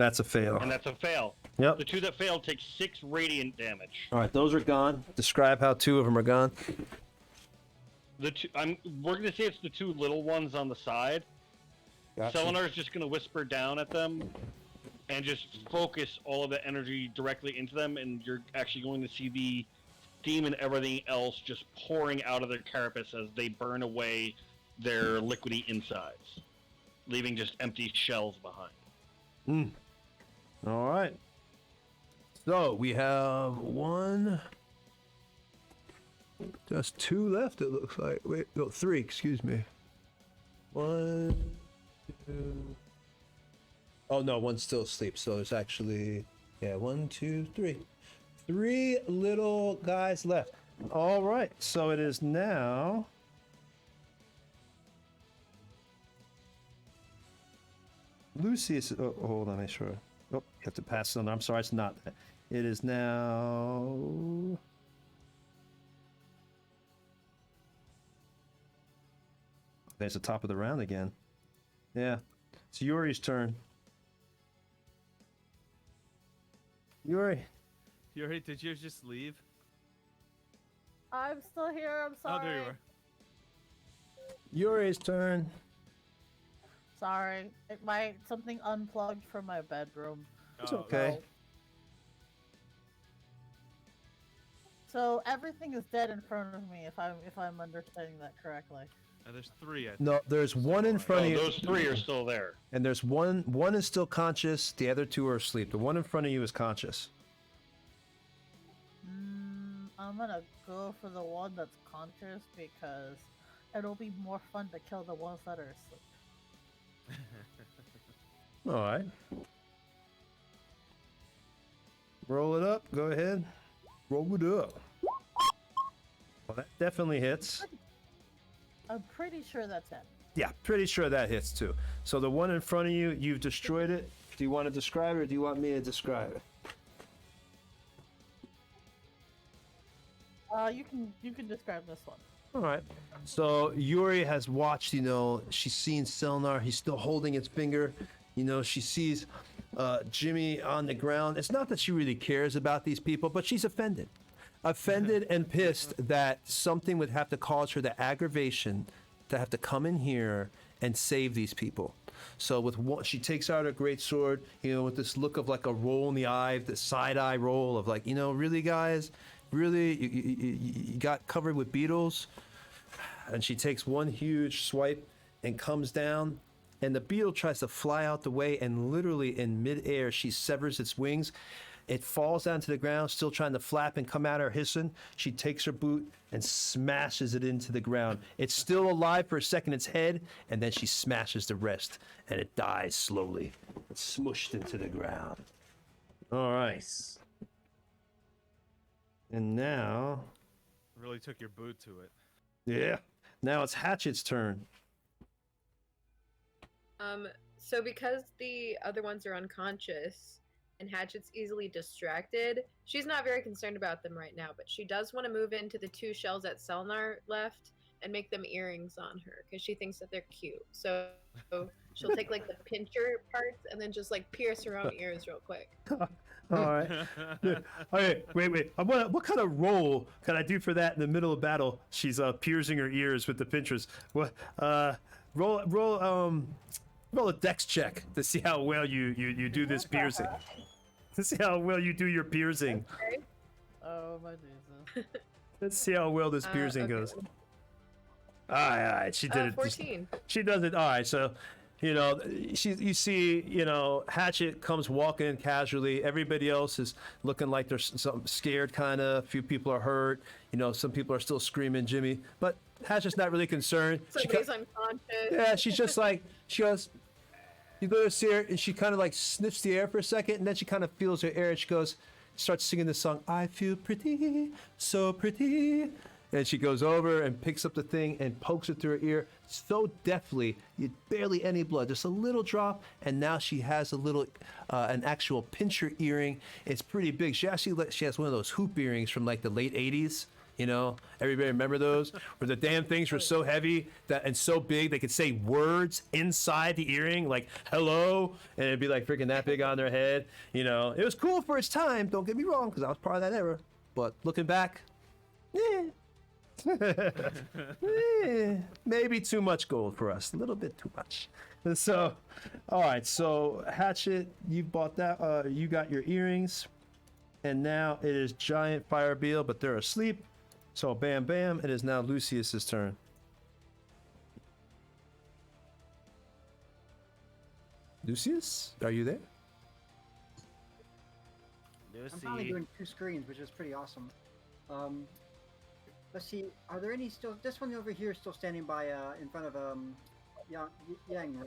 That's a fail. and that's a fail. Yep. The 2 that failed take 6 radiant damage. All right, those are gone. Describe how 2 of them are gone. We're gonna say it's the 2 little ones on the side. Gotcha. Selenar is just gonna whisper down at them, and just focus all of the energy directly into them, and you're actually going to see the steam and everything else just pouring out of their carapace as they burn away their liquidy insides, leaving just empty shells behind. All right. So we have just 2 left, it looks like. Wait, no, 3, excuse me. 1, 2. Oh, no, one's still asleep. So there's actually, 1, 2, 3. 3 little guys left. All right. So it is now. Lucius. Oh, hold on, make sure. Oh, you have to pass it on. I'm sorry, it's not that. It is now. There's the top of the round again. Yeah. It's Yuri's turn. Yuri. Yuri, did yours just leave? I'm still here. I'm sorry. Oh, there you are. Yuri's turn. Sorry. Something unplugged from my bedroom. It's Oh, okay. So everything is dead in front of me, if I'm understanding that correctly. There's 3. I think. No, there's 1 in front Oh, of you. those 3 are still there. And there's one is still conscious, the other 2 are asleep. The one in front of you is conscious. I'm gonna go for the one that's conscious because it'll be more fun to kill the ones that are asleep. All right. Roll it up. Go ahead. Roll it up. Well, that definitely hits. I'm pretty sure that's it. Yeah, pretty sure that hits too. So the one in front of you, you've destroyed it. Do you want to describe it or do you want me to describe it? You can describe this one. All right. So Yuri has watched, she's seen Selenar. He's still holding his finger. She sees Jimmy on the ground. It's not that she really cares about these people, but she's offended. Offended and pissed that something would have to cause her the aggravation to have to come in here and save these people. So she takes out her great sword, with this look of like a roll in the eye, the side eye roll of like, really guys, really, you got covered with beetles. And she takes one huge swipe and comes down, and the beetle tries to fly out the way, and literally in midair, she severs its wings. It falls down to the ground, still trying to flap and come at her hissing. She takes her boot and smashes it into the ground. It's still alive for a second, its head, and then she smashes the rest, and it dies slowly. It's smushed into the ground. All right. And now... Really took your boot to it. Yeah. Now it's Hatchet's turn. So because the other ones are unconscious and Hatchet's easily distracted, she's not very concerned about them right now, but she does want to move into the 2 shells that Selenar left and make them earrings on her because she thinks that they're cute. So she'll take like the pincher parts and then just like pierce her own ears real quick. All right. Good. All right. Wait. What kind of roll can I do for that in the middle of battle? She's piercing her ears with the pinchers. What? Roll a dex check to see how well you do this piercing. To see how well you do your piercing. Okay. Oh my Jesus. Let's see how well this piercing okay. goes. All right. She did it. 14. She does it. All right. So, you see, Hatchet comes walking in casually. Everybody else is looking like they're some scared, kind of. A few people are hurt. Some people are still screaming, Jimmy. But Hatchet's not really concerned. Somebody's unconscious. Yeah, she's just like, she goes, you go to see her, and she kind of like sniffs the air for a second, and then she kind of feels her air, and she goes, starts singing this song, I feel pretty, so pretty. And she goes over and picks up the thing and pokes it through her ear so deftly, barely any blood, just a little drop, and now she has a little, an actual pincher earring. It's pretty big. She has one of those hoop earrings from like the late 80s, You know, everybody remember those? Where the damn things were so heavy that and so big they could say words inside the earring, like hello, and it'd be like freaking that big on their head. You know, it was cool for its time. Don't get me wrong, because I was part of that era. But looking back, maybe too much gold for us. A little bit too much. So, all right. So Hatchet, you bought that. You got your earrings, and now it is Giant Firebeal, but they're asleep. So bam, bam. It is now Lucius's turn. Lucius, are you there? I'm probably doing 2 screens, which is pretty awesome. Let's see. Are there any still? This one over here is still standing by in front of Yang,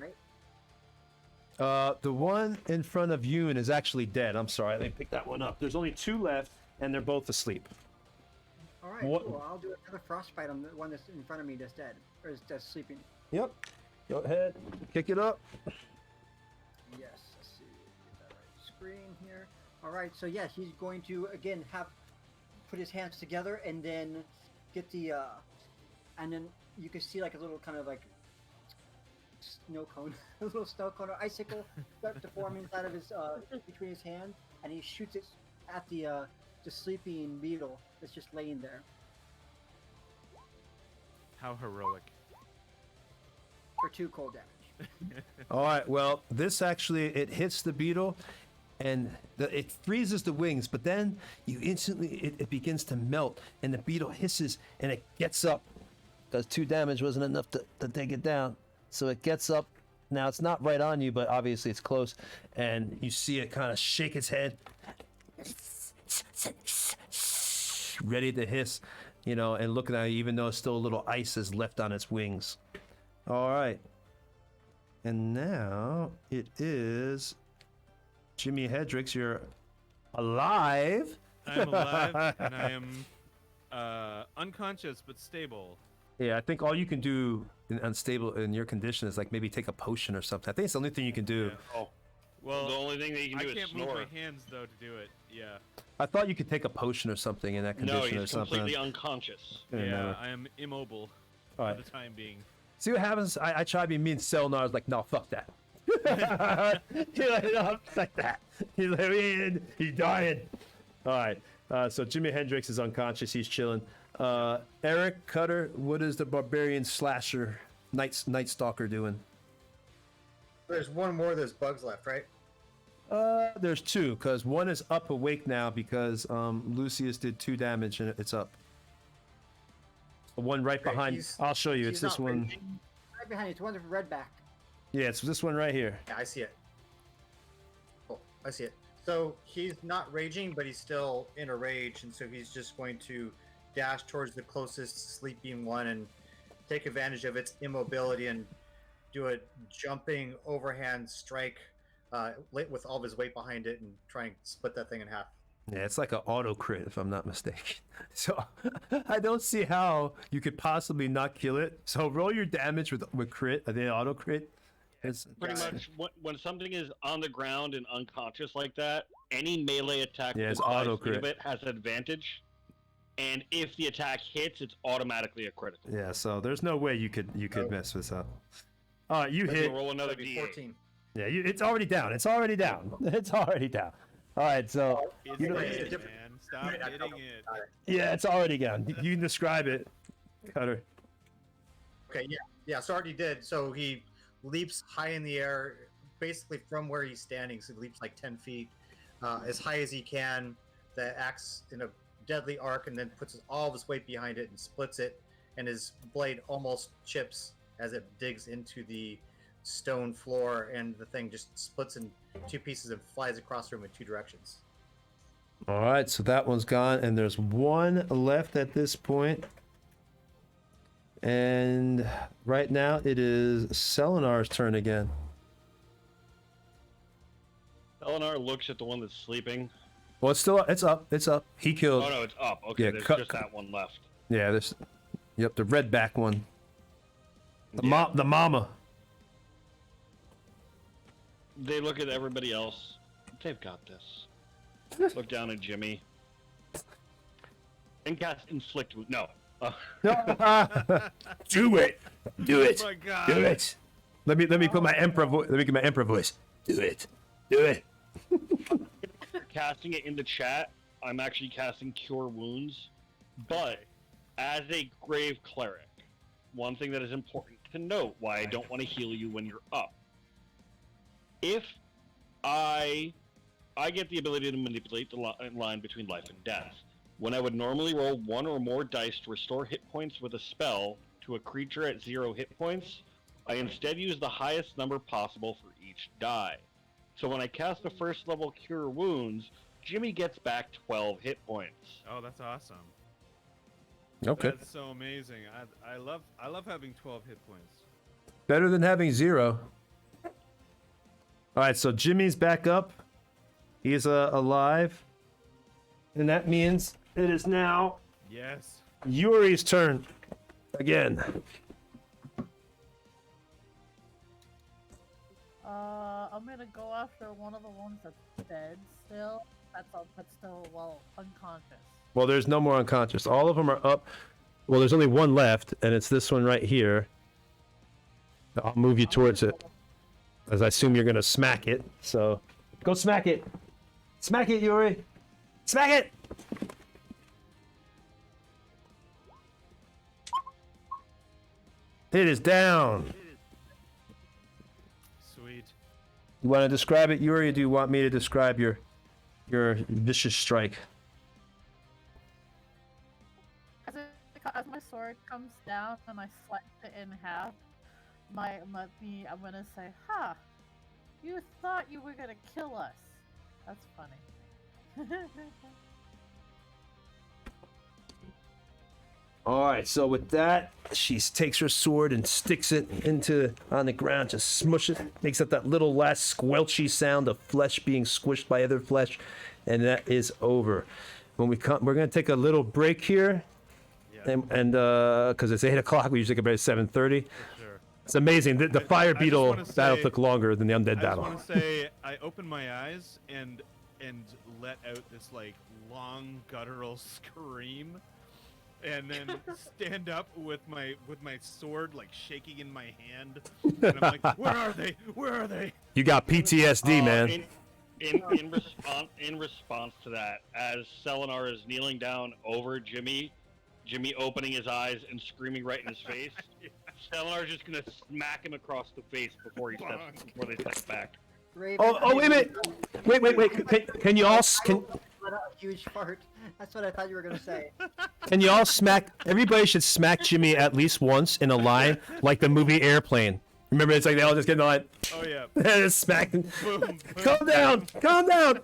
right? The one in front of Yoon is actually dead. I'm sorry, they picked that one up. There's only 2 left, and they're both asleep. All right, What- cool. I'll do another frostbite on the one that's in front of me that's dead or is just sleeping. Yep. Go ahead, kick it up. Yes. Let's see. Get that right screen here. All right. So yeah, he's going to again put his hands together and then get the and then you can see like a little kind of like snow cone, a little snow cone or icicle start to form inside of his between his hands, and he shoots it at the sleeping beetle that's just laying there. How heroic. For 2 cold damage. All right. Well, this actually it hits the beetle, and it freezes the wings. But then you instantly it begins to melt, and the beetle hisses, and it gets up. Does 2 damage wasn't enough to take it down, so it gets up. Now it's not right on you, but obviously it's close, and you see it kind of shake its head, ready to hiss, you know, and looking at you, even though still a little ice is left on its wings. All right. And now it is Jimmy Hendrix. You're alive. I'm alive and I am unconscious but stable. Yeah, I think all you can do in unstable in your condition is like maybe take a potion or something. I think it's the only thing you can do. Yeah. Oh, Well, the only thing that you can I do is can't move snore. my hands though to do it. Yeah. I thought you could take a potion or something in that No, condition or he's something. completely unconscious. Yeah, I am immobile All for right. the time being. See what happens? I try to be mean Selnar. I was like, no, fuck that. He's like, no, fuck that. He's like, he's dying. All right. So Jimi Hendrix is unconscious. He's chilling. Eric Cutter, what is the barbarian slasher Night Stalker doing? There's one more. There's bugs left, right? There's 2, because one is up awake now because Lucius did 2 damage and it's up. The one right Great, behind. he's- I'll show you. It's he's this not one. raging. Right behind you, it's one with red back. Yeah, it's this one right here. Yeah, I see it. Oh, I see it. So he's not raging, but he's still in a rage, and so he's just going to dash towards the closest sleeping one and take advantage of its immobility and do a jumping overhand strike with all of his weight behind it and try and split that thing in half. Yeah, it's like an auto crit if I'm not mistaken. So I don't see how you could possibly not kill it. So roll your damage with crit, the auto crit. It's Pretty Yeah. much, when something is on the ground and unconscious like that, any melee attack Yeah, it's with auto high speed of crit. it has advantage. And if the attack hits, it's automatically a critical. Yeah, so there's no way you could mess this up. All right, you So hit. roll another That'd be d8. 14. Yeah, it's already down. It's already down. It's already down. All right, so It's You know- dead, Different- man. Stop hitting it. yeah, it's already down. You can describe it, Cutter. Okay, yeah. So already did. So he leaps high in the air, basically from where he's standing. So he leaps like 10 feet, as high as he can. The axe in a deadly arc, and then puts all of his weight behind it and splits it. And his blade almost chips as it digs into the stone floor, and the thing just splits in 2 pieces and flies across the room in 2 directions. All right, so that one's gone, and there's one left at this point. And right now it is Selenar's turn again. Eleanor looks at the one that's sleeping. Well, it's still it's up. It's up. He killed. Oh no, it's up. Okay, Yeah, there's cut- just that one left. Yeah, there's. Yep, the red back one. The Yeah. the mama. They look at everybody else. They've got this. Look down at Jimmy. And cast inflict wounds. No. Do it. Do it. Oh my god. Do it. Let me put my emperor voice. Let me get my emperor voice. Do it. Do it. Casting it in the chat, I'm actually casting Cure Wounds, but as a Grave Cleric, one thing that is important to note why I don't want to heal you when you're up. If I get the ability to manipulate the line between life and death. When I would normally roll one or more dice to restore hit points with a spell to a creature at 0 hit points, I instead use the highest number possible for each die. So when I cast a first level Cure Wounds, Jimmy gets back 12 hit points. Oh, that's awesome. Okay. That's so amazing. I love having 12 hit points. Better than having 0. All right, so Jimmy's back up. He's alive. And that means it is now Yes. Yuri's turn. Again. I'm gonna go after one of the ones that's dead still. That's still, well, unconscious. Well, there's no more unconscious. All of them are up. Well, there's only one left, and it's this one right here. I'll move you towards it, as I assume you're gonna smack it. So, go smack it. Smack it, Yuri. Smack it. It is down. Sweet. You want to describe it, Yuri, or do you want me to describe your vicious strike? As my sword comes down and I slice it in half, I'm gonna say, "Ha! You thought you were gonna kill us." That's funny. All right, so with that, she takes her sword and sticks it on the ground, just smush it, makes up that little last squelchy sound of flesh being squished by other flesh, and that is over. When we come, we're gonna take a little break here, and because it's 8 o'clock, we usually take a break at 7:30. For sure. It's amazing. The fire just beetle wanna battle say- took longer than the undead I battle. just want to say I opened my eyes and let out this like long guttural scream, and then stand up with my sword like shaking in my hand, and I'm like, "Where are they? Where are they?" You got PTSD, man. In response to that, as Selenar is kneeling down over Jimmy opening his eyes and screaming right in his face, Selenar's just gonna smack him across the face before they step back. Raven, Oh, wait a minute. Wait. Can you all Let out a huge fart. That's what I thought you were gonna say. can you all smack? Everybody should smack Jimmy at least once in a line, like the movie Airplane. Remember, it's like they all just get in the line. Oh yeah. Just smacking. Boom, boom. Calm down.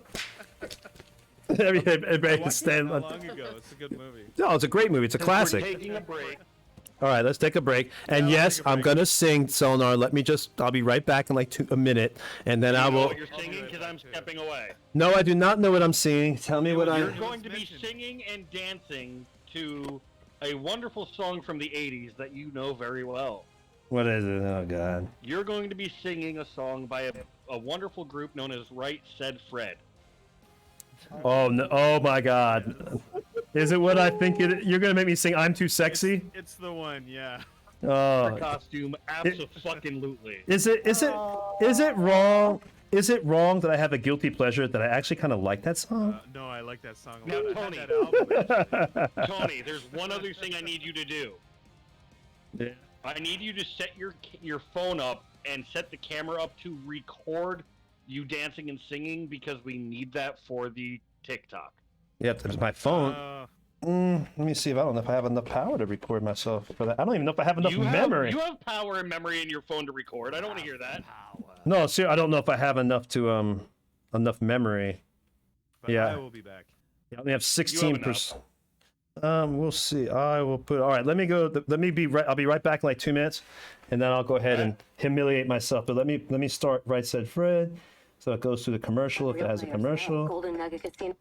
Everybody I can watched it stand. not long ago. It's a good movie. No, it's a great movie. It's a We're classic. taking a break. All right, let's take a break. And Yeah, yes, take a I'm break. gonna sing Selenar. I'll be right back in like a minute, and then I You know will. what you're singing because I'm stepping away. No, I do not know what I'm singing. Tell me what You're I. You're going to be mentioned. singing and dancing to a wonderful song from the 80s that you know very well. What is it? Oh God. You're going to be singing a song by a wonderful group known as Right Said Fred. Oh no! Oh my God. Is it what I think it? You're gonna make me sing "I'm Too Sexy"? It's the one, yeah. Oh. Costume, absolutely. Is it wrong? Is it wrong that I have a guilty pleasure that I actually kind of like that song? No, I like that song a Now, lot. I Tony. had that album, actually. Tony, there's one other thing I need you to do. Yeah. I need you to set your phone up and set the camera up to record you dancing and singing because we need that for the TikTok. Yep, there's my phone. Let me see. I don't know if I have enough power to record myself for that. I don't even know if I have enough memory. You have power and memory in your phone to record. I don't want to hear that. No, see, I don't know if I have enough to enough memory. But Yeah. I will be back. I only have 16%. We'll see. I will put. All right, let me go. Let me be right. I'll be right back in like 2 minutes, and then I'll go ahead and humiliate myself. But let me start. Right Said Fred. So it goes through the commercial if it has a commercial. Golden Nugget Casino.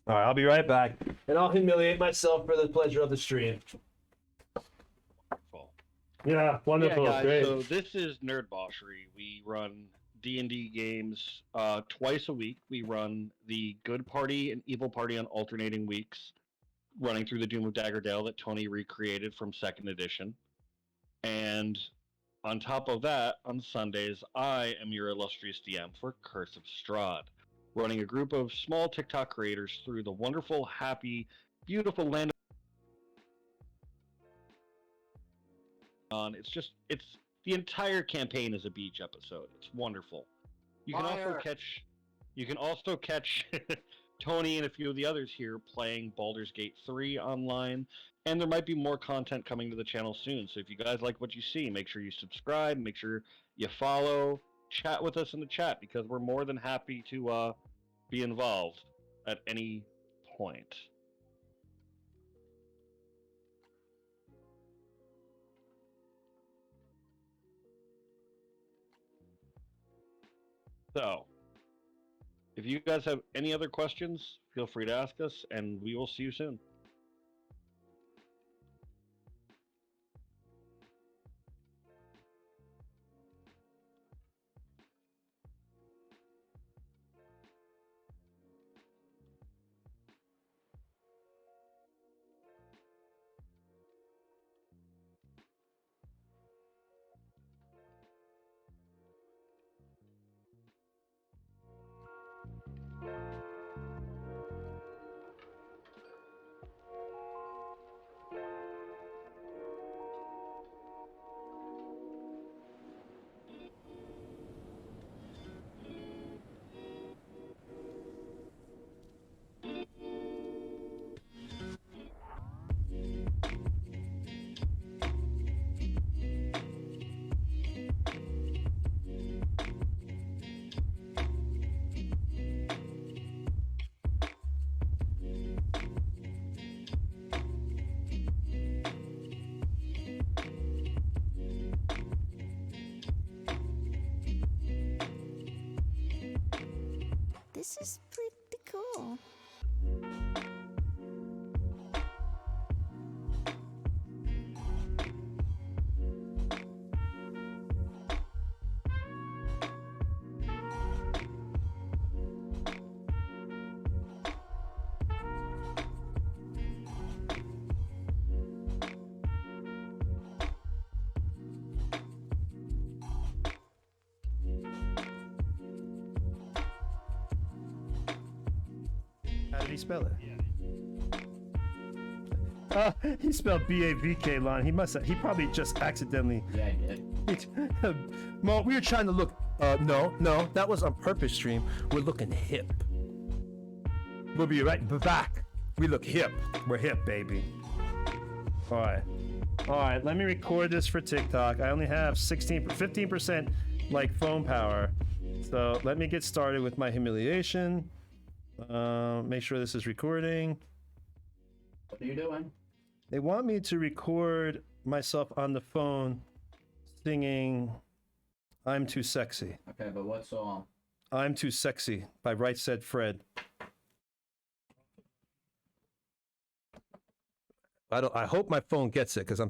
All right, I'll be right back, and I'll humiliate myself for the pleasure of the stream. Yeah, wonderful, Yeah, guys, great. so this is Nerdbauchery. We run D&D games twice a week. We run the Good Party and Evil Party on alternating weeks, running through the Doom of Daggerdale that Tony recreated from 2nd edition. And on top of that, on Sundays, I am your illustrious DM for Curse of Strahd, running a group of small TikTok creators through the wonderful, happy, beautiful land. It's the entire campaign is a beach episode. It's wonderful. You can also catch Tony and a few of the others here playing Baldur's Gate 3 online, and there might be more content coming to the channel soon. So if you guys like what you see, make sure you subscribe, make sure you follow, chat with us in the chat, because we're more than happy to be involved at any point. So, if you guys have any other questions, feel free to ask us, and we will see you soon. This is pretty cool. How did he spell it? He spelled B-A-V-K, Lon. He probably just accidentally. Yeah, I did. Well, we were trying to look. No, that was on purpose, stream. We're looking hip. We'll be right back. We look hip. We're hip, baby. All right. Let me record this for TikTok. I only have 15% like phone power. So let me get started with my humiliation. Make sure this is recording. What are you doing? They want me to record myself on the phone singing I'm Too Sexy. Okay, but what song? I'm Too Sexy by Right Said Fred. I hope my phone gets it, because I'm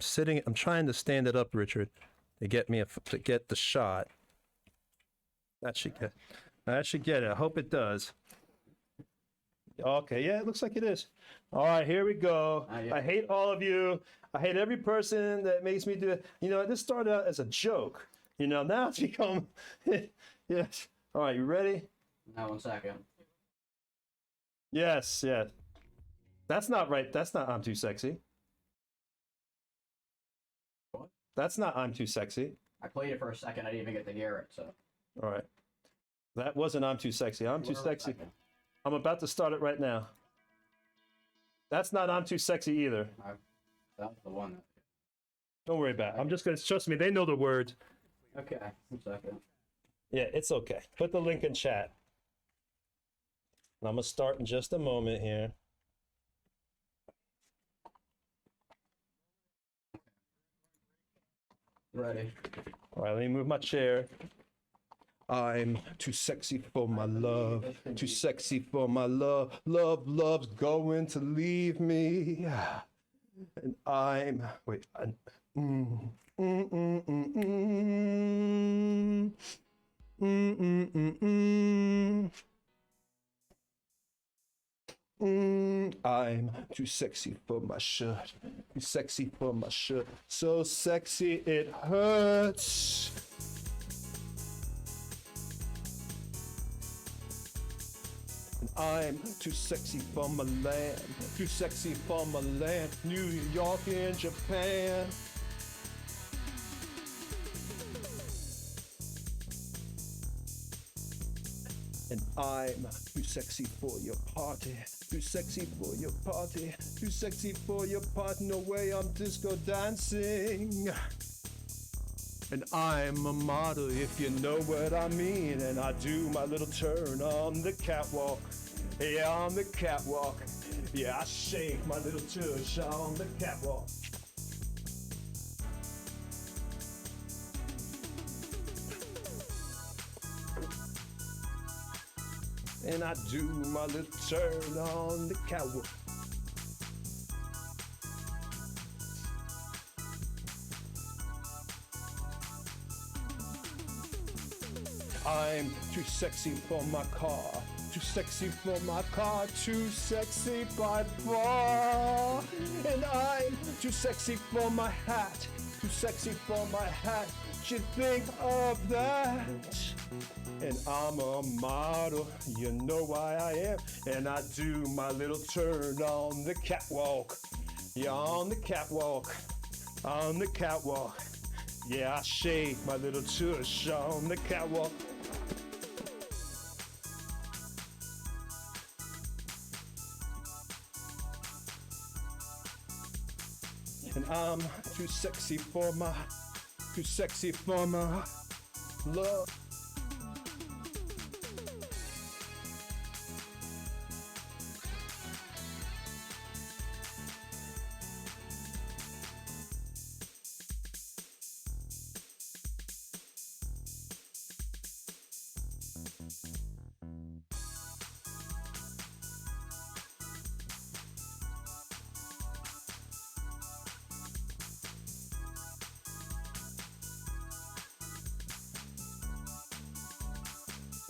trying to stand it up, Richard, to get the shot. That should get it. I hope it does. Okay, yeah, it looks like it is. All right, here we go. Yeah. I hate all of you. I hate every person that makes me do it. This started out as a joke. Now it's become... Yes. All right, you ready? Now, 1 second. Yes. That's not right. That's not I'm Too Sexy. What? That's not I'm Too Sexy. I played it for a second. I didn't even get to hear it, so... All right. That wasn't I'm Too Sexy. I'm Too Sexy. I'm about to start it right now. That's not I'm Too Sexy either. That's the one. Don't worry about it. I'm just going to... Trust me, they know the words. Okay, 1 second. Yeah, it's okay. Put the link in chat. And I'm going to start in just a moment here. Ready. All right, let me move my chair. I'm too sexy for my love, too sexy for my love. Love's going to leave me. And I'm, wait, too sexy for my shirt. Too sexy for my shirt. So sexy it hurts. I'm too sexy for my land. Too sexy for my land. New York and Japan. And I'm too sexy for your party. Too sexy for your party. Too sexy for your party. No way I'm disco dancing. And I'm a model, if you know what I mean. And I do my little turn on the catwalk. Yeah, on the catwalk. Yeah, I shake my little tush on the catwalk. And I do my little turn on the catwalk. I'm too sexy for my car. Too sexy for my car. Too sexy by far. And I'm too sexy for my hat. Too sexy for my hat. Should think of that. And I'm a model, you know why I am. And I do my little turn on the catwalk. Yeah, on the catwalk. On the catwalk. Yeah, I shake my little tush on the catwalk. And I'm too sexy for my love.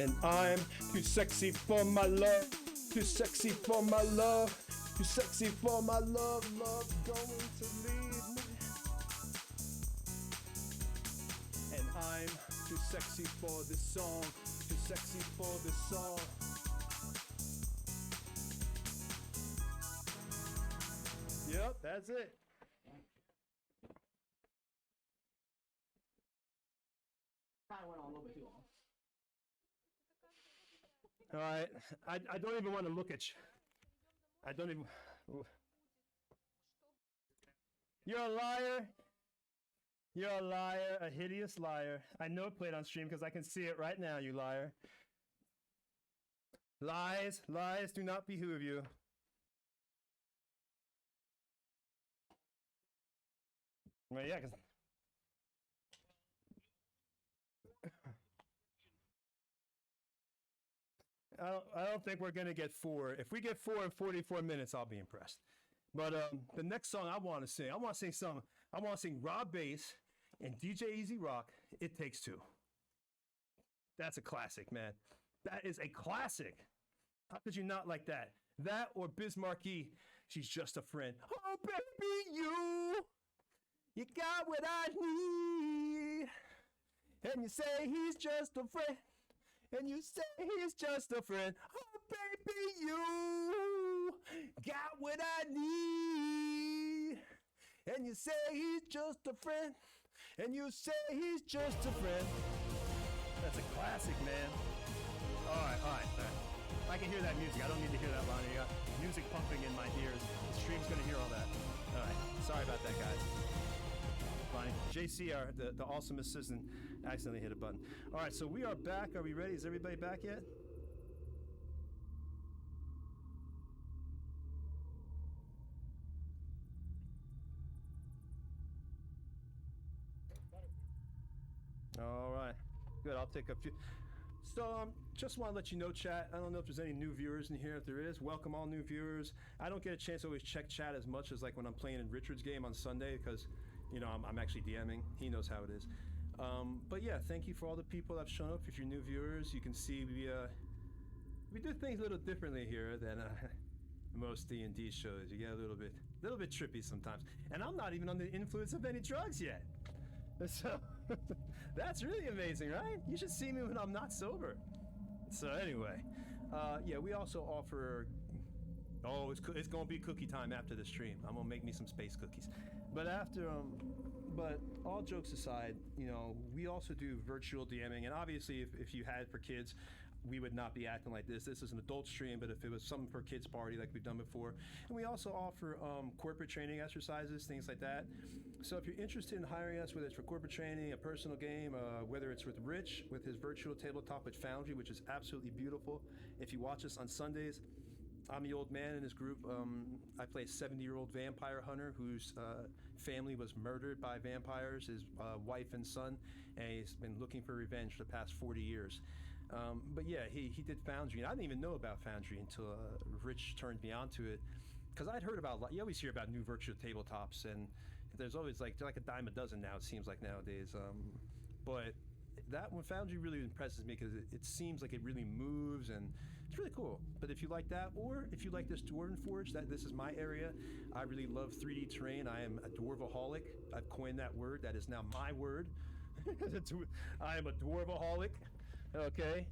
And I'm too sexy for my love, too sexy for my love, too sexy for my love, love going to leave me. And I'm too sexy for this song, too sexy for this song. Yep, that's it. Probably went on a little bit too long. All right, I don't even want to look at you. I don't even. You're a liar. You're a liar, a hideous liar. I know it played on stream because I can see it right now, you liar. Lies, lies do not behoove you. Well, yeah, because I don't think we're gonna get 4. If we get 4 in 44 minutes, I'll be impressed. But the next song I want to sing Rob Bass and DJ Easy Rock. It Takes Two. That's a classic, man. That is a classic. How could you not like that? That or Biz Markie, She's Just a Friend. Oh baby, you got what I need, and you say he's just a friend. And you say he's just a friend. Oh, baby, you got what I need. And you say he's just a friend. And you say he's just a friend. That's a classic, man. All right. I can hear that music. I don't need to hear that, Lonnie. You got music pumping in my ears. The stream's going to hear all that. All right. Sorry about that, guys. Lonnie. JC, the awesome assistant, accidentally hit a button. All right, so we are back. Are we ready? Is everybody back yet? All right, good. I'll take a few. So, just want to let you know, chat. I don't know if there's any new viewers in here. If there is, welcome all new viewers. I don't get a chance to always check chat as much as like when I'm playing in Richard's game on Sunday because, you know, I'm actually DMing. He knows how it is. But yeah, thank you for all the people that have shown up. If you're new viewers, you can see we do things a little differently here than most D&D shows. You get a little bit trippy sometimes. And I'm not even under the influence of any drugs yet. So that's really amazing, right? You should see me when I'm not sober. So anyway, yeah, we also offer. Oh, it's gonna be cookie time after the stream. I'm gonna make me some space cookies. But but all jokes aside, you know, we also do virtual DMing, and obviously, if you had it for kids, we would not be acting like this. This is an adult stream, but if it was something for kids party like we've done before, and we also offer corporate training exercises, things like that. So if you're interested in hiring us, whether it's for corporate training, a personal game, whether it's with Rich with his virtual tabletop with Foundry, which is absolutely beautiful. If you watch us on Sundays, I'm the old man in this group. I play a 70-year-old vampire hunter whose family was murdered by vampires, his wife and son, and he's been looking for revenge for the past 40 years. But yeah, he did Foundry, and I didn't even know about Foundry until Rich turned me onto it, because I'd heard about, you always hear about new virtual tabletops, and there's always they're like a dime a dozen now, it seems like nowadays. But that one, Foundry, really impresses me because it seems like it really moves, and it's really cool. But if you like that, or if you like this Dwarven Forge, this is my area. I really love 3D terrain. I am a dwarvaholic. I've coined that word. That is now my word. I am a dwarvaholic. Okay.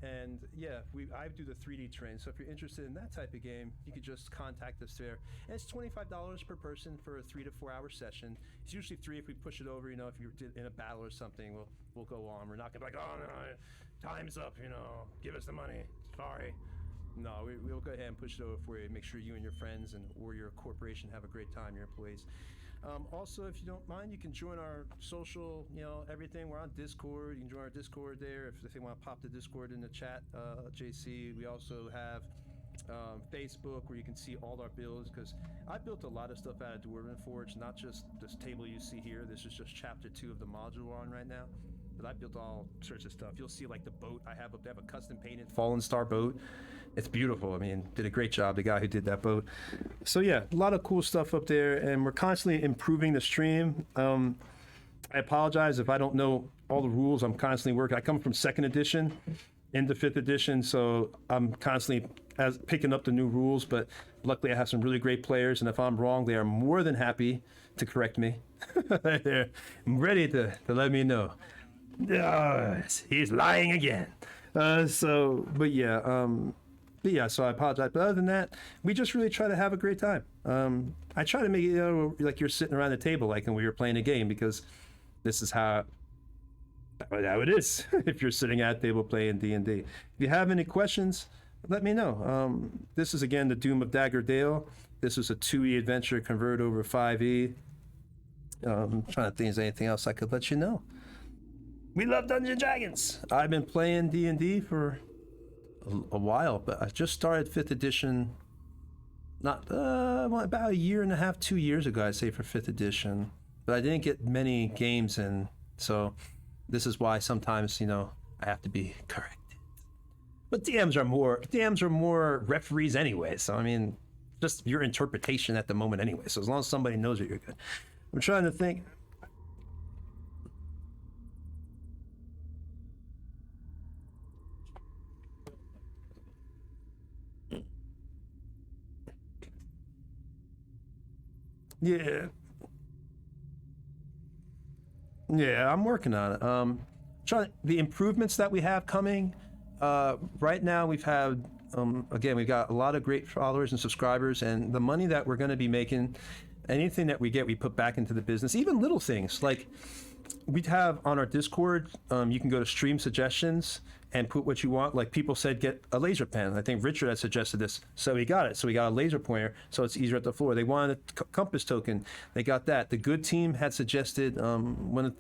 And yeah, I do the 3D terrain. So if you're interested in that type of game, you could just contact us there. And it's $25 per person for a 3 to 4 hour session. It's usually 3 if we push it over. You know, if you're in a battle or something, we'll go on. We're not gonna be like, oh no, time's up. You know, give us the money. Sorry. No, we'll go ahead and push it over for you. Make sure you and your friends or your corporation have a great time. Your employees. Also, if you don't mind, you can join our social, everything. We're on Discord. You can join our Discord there if they want to pop the Discord in the chat, JC. We also have Facebook where you can see all our builds, because I built a lot of stuff out of Dwarven Forge, not just this table you see here. This is just chapter 2 of the module we're on right now. But I built all sorts of stuff. You'll see like the boat I have up there. I have a custom painted Fallen Star boat. It's beautiful. I mean, did a great job, the guy who did that boat. So yeah, a lot of cool stuff up there, and we're constantly improving the stream. I apologize if I don't know all the rules. I'm constantly working. I come from 2nd edition into 5th edition, so I'm constantly picking up the new rules, but luckily I have some really great players, and if I'm wrong, they are more than happy to correct me. They're ready to let me know. He's lying again. So I apologize. But other than that, we just really try to have a great time. I try to make it like you're sitting around the table like when we were playing a game, because this is how it is if you're sitting at a table playing D&D. If you have any questions, let me know. This is, again, the Doom of Dagger Dale. This is a 2E adventure converted over 5E. I'm trying to think if there's anything else I could let you know. We love Dungeons and Dragons. I've been playing D&D for a while, but I just started 5th edition about a year and a half, 2 years ago, I'd say, for 5th edition. But I didn't get many games in, so this is why sometimes, I have to be corrected. But DMs are more referees anyway, so I mean, just your interpretation at the moment anyway. So as long as somebody knows it, you're good. I'm trying to think. Yeah, I'm working on it. The improvements that we have coming. Right now, we've got a lot of great followers and subscribers, and the money that we're going to be making, anything that we get, we put back into the business. Even little things like we have on our Discord. You can go to stream suggestions and put what you want. Like people said, get a laser pen. I think Richard had suggested this, so we got it. So we got a laser pointer, so it's easier at the floor. They wanted a compass token. They got that. The Good Team had suggested, one of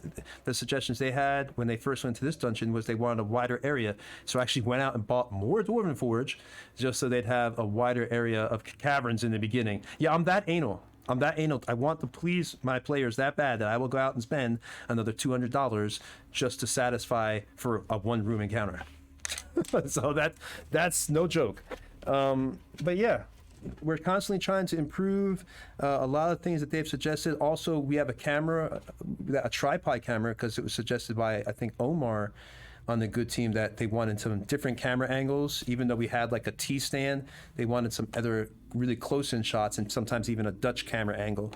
the suggestions they had when they first went to this dungeon was they wanted a wider area. So I actually went out and bought more Dwarven Forge just so they'd have a wider area of caverns in the beginning. Yeah, I'm that anal. I want to please my players that bad that I will go out and spend another $200 just to satisfy for a one-room encounter. So that's no joke. But yeah, we're constantly trying to improve a lot of things that they've suggested. Also, we have a camera, a tripod camera, because it was suggested by, I think, Omar. on the good team that they wanted some different camera angles. Even though we had like a T stand, they wanted some other really close in shots and sometimes even a Dutch camera angle,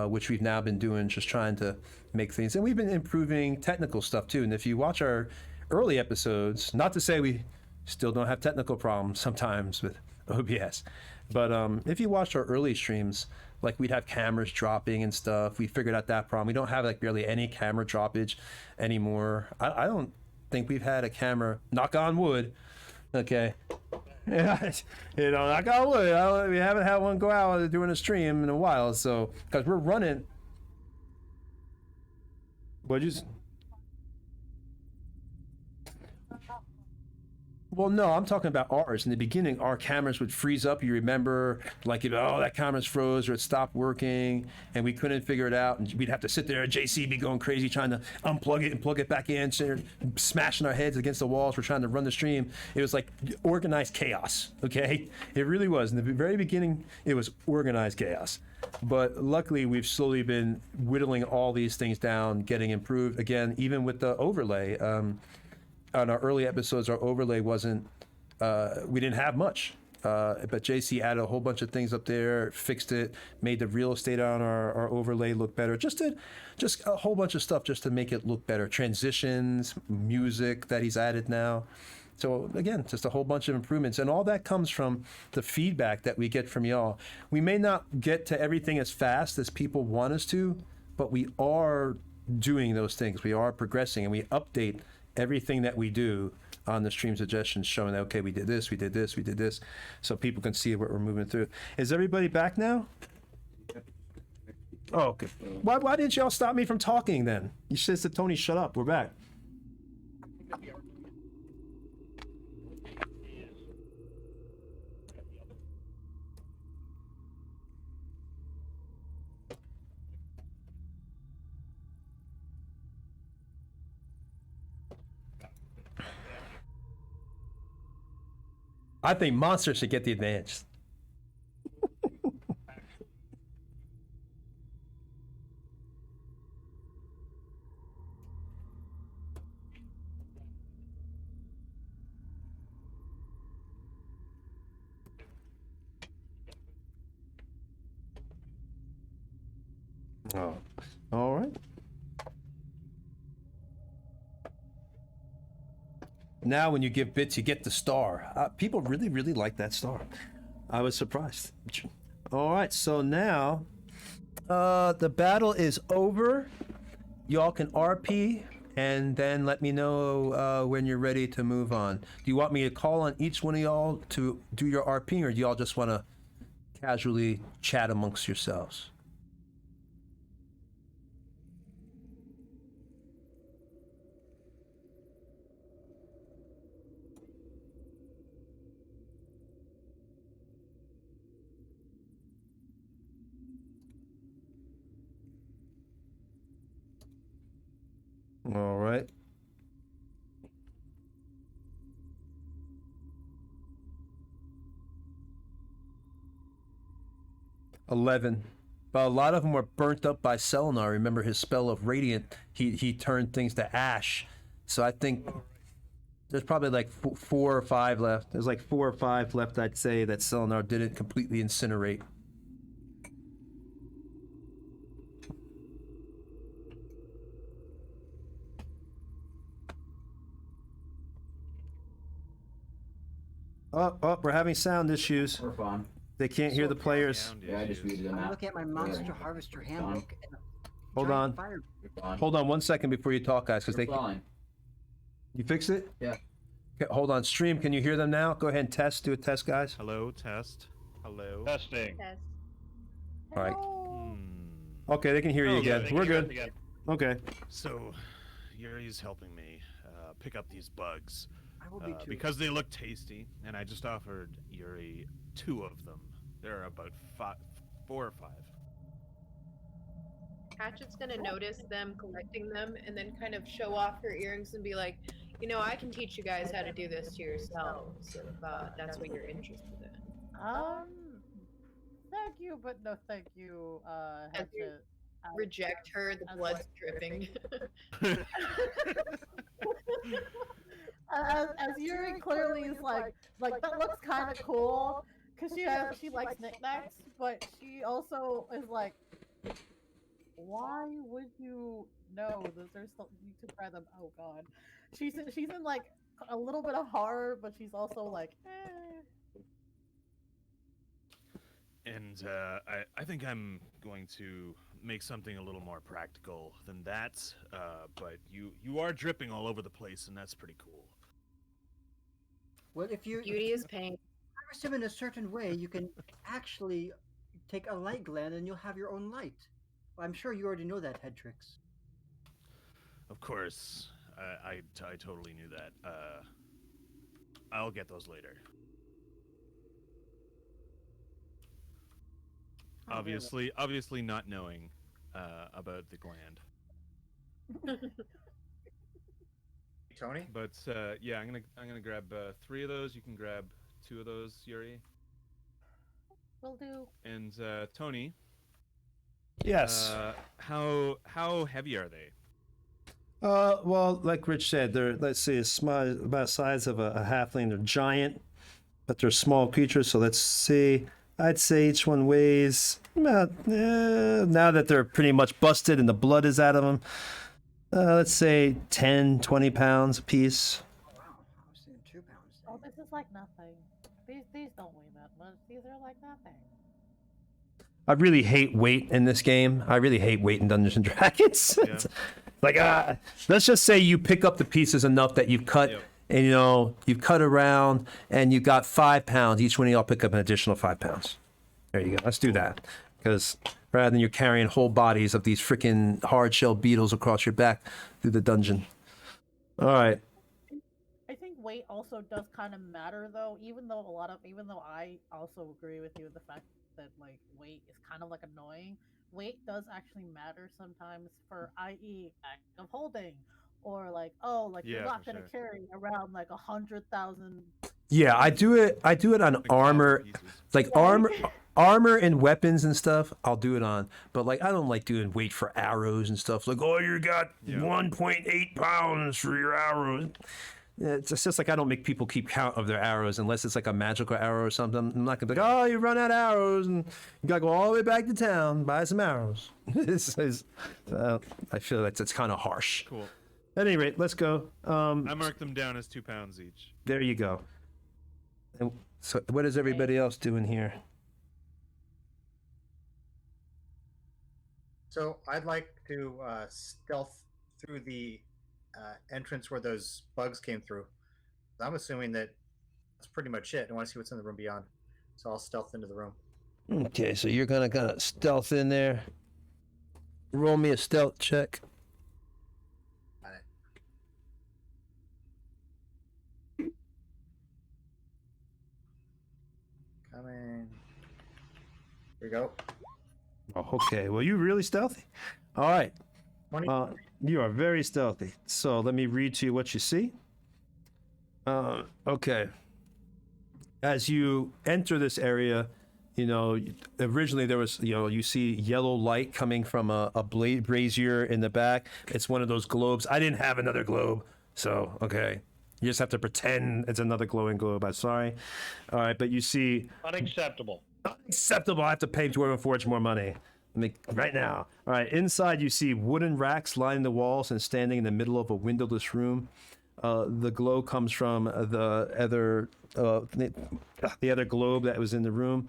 which we've now been doing, just trying to make things. And we've been improving technical stuff too. And if you watch our early episodes, not to say we still don't have technical problems sometimes with OBS, but if you watch our early streams, like we'd have cameras dropping and stuff. We figured out that problem. We don't have like barely any camera droppage anymore. I don't think we've had a camera, knock on wood, okay, yeah, you know, knock on wood, we haven't had one go out doing a stream in a while, so, because we're running, what'd you Well, no, I'm talking about ours. In the beginning, our cameras would freeze up. You remember, like, oh, that camera's froze or it stopped working, and we couldn't figure it out. And we'd have to sit there, JC be going crazy trying to unplug it and plug it back in, smashing our heads against the walls. We're trying to run the stream. It was like organized chaos, okay? It really was. In the very beginning, it was organized chaos. But luckily, we've slowly been whittling all these things down, getting improved. Again, even with the overlay. On our early episodes, our overlay wasn't, we didn't have much, but JC added a whole bunch of things up there, fixed it, made the real estate on our overlay look better, just a whole bunch of stuff just to make it look better. Transitions, music that he's added now. So again, just a whole bunch of improvements, and all that comes from the feedback that we get from y'all. We may not get to everything as fast as people want us to, but we are doing those things. We are progressing, and we update everything that we do on the stream suggestions, showing that, okay, we did this, we did this, we did this, so people can see what we're moving through. Is everybody back now? Oh, okay. Why didn't y'all stop me from talking then? You said to Tony, shut up, we're back. I think Monster should get the advantage. Oh, all right. Now when you give bits, you get the star. People really, really like that star. I was surprised. All right, so now the battle is over. Y'all can RP and then let me know when you're ready to move on. Do you want me to call on each one of y'all to do your RP, or do y'all just want to casually chat amongst yourselves? All right. $11. But a lot of them were burnt up by Selenar. Remember his spell of Radiant? He turned things to ash. So I think there's probably like 4 or 5 left. There's like 4 or 5 left, I'd say, that Selenar didn't completely incinerate. Oh, we're having sound issues. We're fine. They can't hear the players. Yeah, I just muted them I'm out. looking at my Monster Harvester handbook. And Hold giant on. fire- You're fine. Hold on 1 second before you talk, guys, because You're they... fine. You fix it? Yeah. Okay, hold on. Stream, can you hear them now? Go ahead and test. Do a test, guys. Hello, test. Hello. Testing. Test. All right. Hello. Okay, they can hear you Oh, again. yeah, We're good. Okay. So, Yuri's helping me pick up these bugs I will be too. because they look tasty, and I just offered Yuri 2 of them. There are about 4 or 5. Hatchet's gonna notice them collecting them and then kind of show off her earrings and be like, you know, I can teach you guys how to do this to yourselves if that's what you're interested in. Thank you, but no thank you, As you Hatchet. Reject her, the I was blood's like- dripping. as Yuri clearly is like that looks kind of cool because she likes knickknacks, but she also is like, why would you know that there's something you could try them? Oh God, she's in like a little bit of horror, but she's also like, And I think I'm going to make something a little more practical than that. But you are dripping all over the place, and that's pretty cool. Well, if you Beauty is pain. harvest him in a certain way, you can actually take a light gland and you'll have your own light. I'm sure you already know that, Headtrix. Of course, I totally knew that. I'll get those later. Oh, very well. Obviously not knowing about the gland. Tony? But yeah, I'm gonna grab 3 of those. You can grab 2 of those, Yuri. will do. And Tony. Yes. How heavy are they? Well, like Rich said, they're, let's see, about the size of a halfling. They're giant, but they're small creatures. So let's see. I'd say each one weighs about, now that they're pretty much busted and the blood is out of them, let's say 10, 20 pounds a piece. Oh, wow. I was thinking 2 pounds. Oh, this is like nothing. These don't weigh that much. These are like nothing. I really hate weight in this game. I really hate weight in Dungeons and Dragons. Yeah. Like, let's just say you pick up the pieces enough that you've cut, Yep. and you've cut around, and you got 5 pounds. Each one of y'all pick up an additional 5 pounds. There you go. Let's do that, because rather than you're carrying whole bodies of these freaking hard-shell beetles across your back through the dungeon. All right. I think weight also does kind of matter though, even though I also agree with you with the fact that like weight is kind of like annoying. Weight does actually matter sometimes for, i.e., act of holding, or like, oh, like you're Yeah, not for gonna sure. carry around like 100,000. Yeah, I do it on Like armor, 1,000 pieces. like armor and weapons and stuff. I'll do it on, but like I don't like doing weight for arrows and stuff. Like, oh, you got 1.8 pounds for your arrows. Yeah, it's just like I don't make people keep count of their arrows unless it's like a magical arrow or something. I'm not gonna be like, oh, you run out of arrows and you gotta go all the way back to town buy some arrows. I feel like it's kind of harsh. Cool. At any rate, let's go. I marked them down as 2 pounds each. There you go. And so, what is everybody else doing here? So I'd like to stealth through the entrance where those bugs came through. I'm assuming that that's pretty much it. I want to see what's in the room beyond. So I'll stealth into the room. Okay, so you're gonna kind of stealth in there. Roll me a stealth check. Got it. Coming. Here we go. Oh, okay. Well, you really stealthy. All right. 20. You are very stealthy. So let me read to you what you see. Okay. As you enter this area, originally there was, you see yellow light coming from a blade brazier in the back. It's one of those globes. I didn't have another globe, so okay. You just have to pretend it's another glowing globe. I'm sorry. All right, but you see. Unacceptable. Unacceptable. I have to pay Dwarven Forge more money. Right now. All right, inside you see wooden racks lining the walls and standing in the middle of a windowless room. The glow comes from the other globe that was in the room,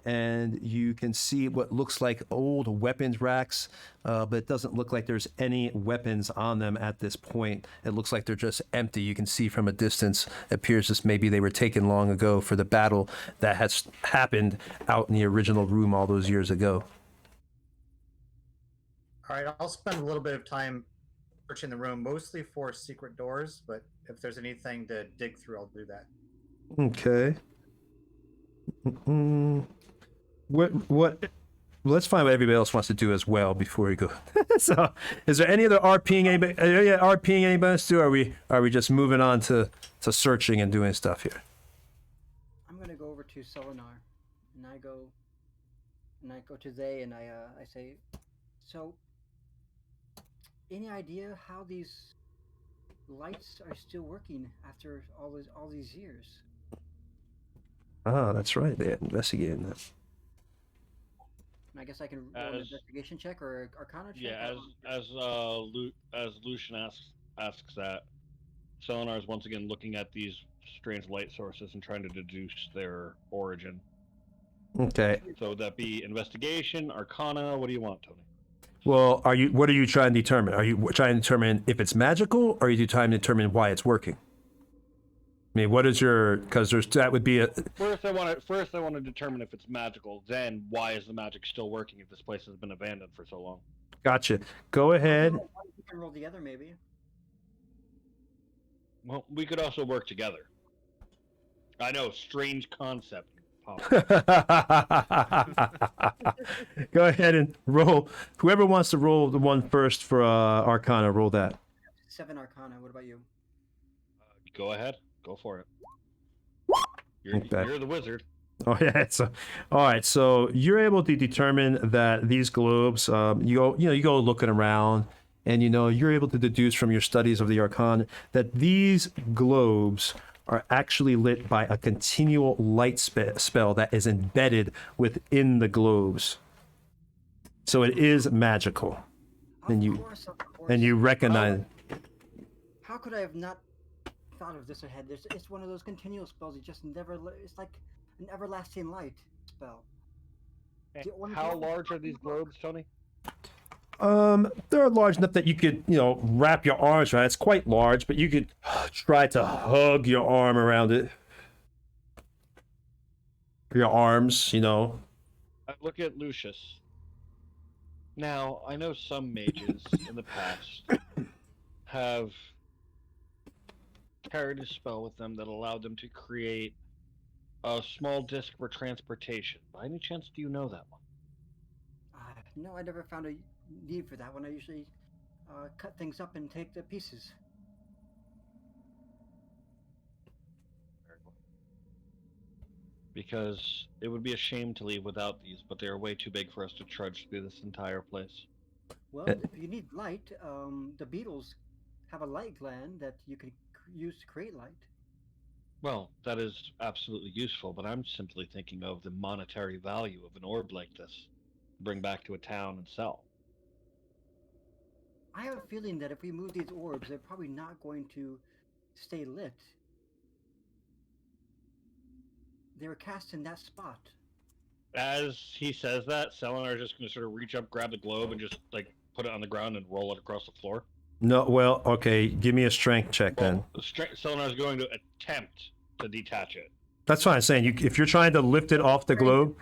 and you can see what looks like old weapons racks, but it doesn't look like there's any weapons on them at this point. It looks like they're just empty. You can see from a distance, it appears as maybe they were taken long ago for the battle that has happened out in the original room all those years ago. All right, I'll spend a little bit of time searching the room, mostly for secret doors, but if there's anything to dig through, I'll do that. Okay. What? Let's find what everybody else wants to do as well before we go. So, is there any other RPing anybody? RPing anybody else do? Or are we just moving on to searching and doing stuff here? I'm gonna go over to Selenar, and I go to they, and I say, so, any idea how these lights are still working after all these years. Ah, that's right. They had investigated that. I guess I can roll an As- investigation check or Arcana check. Yeah, as Lucian asks that, Selenar is once again looking at these strange light sources and trying to deduce their origin. Okay. So would that be investigation, Arcana? What do you want, Tony? Well, what are you trying to determine? Are you trying to determine if it's magical, or are you trying to determine why it's working? I mean, what is your? Because that would be a. First, I want to determine if it's magical. Then, why is the magic still working if this place has been abandoned for so long? Gotcha. Go ahead. We can roll together, maybe. Well, we could also work together. I know, strange concept. Go ahead and roll. Whoever wants to roll the one first for Arcana, roll that. 7 Arcana. What about you? Go ahead. Go for it. Okay. You're the wizard. Oh yeah. So, all right. So you're able to determine that these globes. You go looking around, and you're able to deduce from your studies of the Arcana that these globes are actually lit by a continual light spell that is embedded within the globes. So it is magical, and Of course. you recognize. How could I have not thought of this ahead? It's one of those continual spells. It just never. It's like an everlasting light spell. How large are these globes, Tony? They're large enough that you could, wrap your arms around. It's quite large, but you could try to hug your arm around it. Your arms, I look at Lucius. Now, I know some mages in the past have carried a spell with them that allowed them to create a small disc for transportation. By any chance, do you know that one? No, I never found a need for that one. I usually cut things up and take the pieces. Because it would be a shame to leave without these, but they are way too big for us to trudge through this entire place. Well, if you need light, the beetles have a light gland that you could use to create light. Well, that is absolutely useful, but I'm simply thinking of the monetary value of an orb like this. Bring back to a town and sell. I have a feeling that if we move these orbs, they're probably not going to stay lit. They were cast in that spot. As he says that, Selenar is just going to sort of reach up, grab the globe, and just put it on the ground and roll it across the floor. No, well, okay. Give me a strength check then. Selenar is going to attempt to detach it. That's fine. I'm saying if you're trying to lift it off the globe,